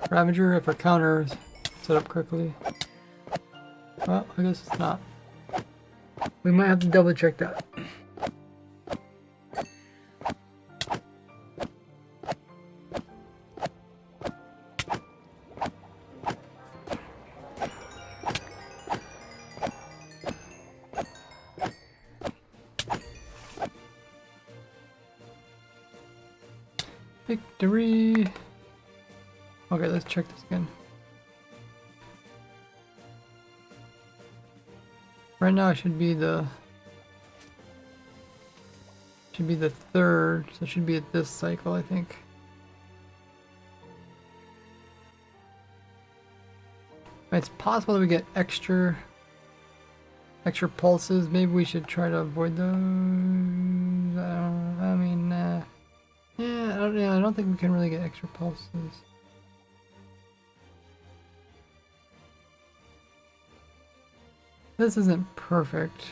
Ravager if our counter is set up correctly. Well, I guess it's not. We might have to double check that. Victory! Okay, let's check this again. Right now it should be the third, so it should be at this cycle, I think. It's possible that we get extra pulses. Maybe we should try to avoid those. I mean, yeah, I I don't think we can really get extra pulses. This isn't perfect.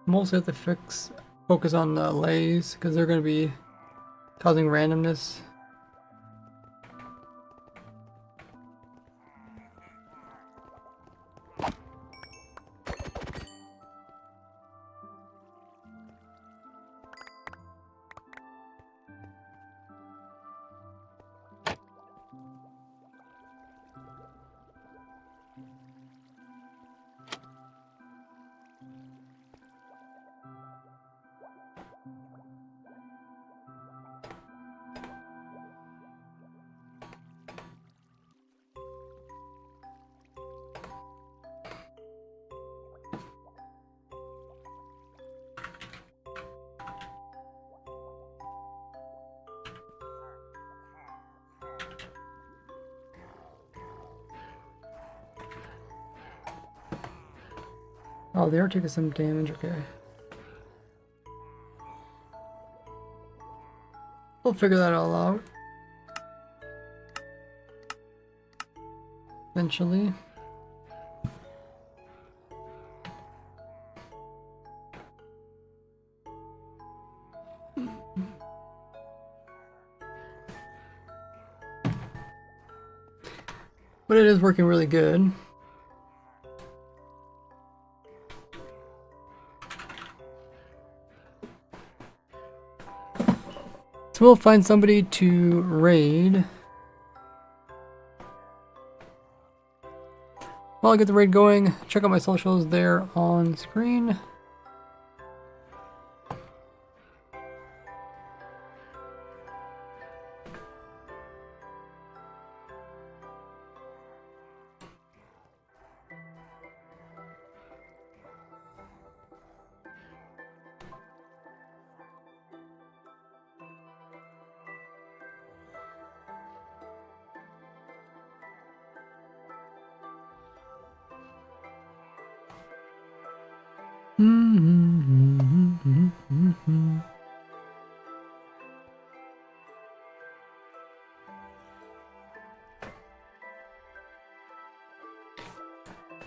Mostly have to focus on the lays because they're going to be causing randomness. Oh, they are taking some damage, okay. We'll figure that all out. Eventually. But it is working really good. So we'll find somebody to raid. While I get the raid going, check out my socials there on screen.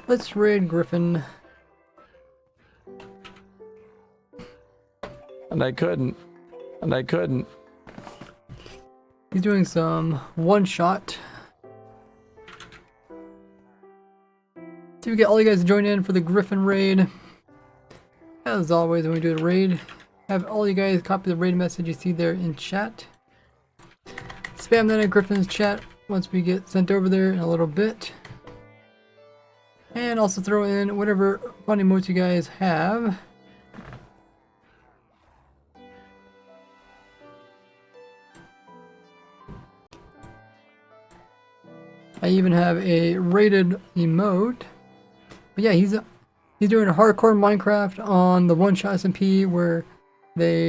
Let's raid Griffin. And I couldn't. He's doing some one-shot. So we get all you guys to join in for the Griffin raid. As always, when we do a raid, have all you guys copy the raid message you see there in chat. Spam that in Griffin's chat once we get sent over there in a little bit. And also throw in whatever fun emotes you guys have. I even have a rated emote. But yeah, he's doing a hardcore Minecraft on the one-shot SMP where they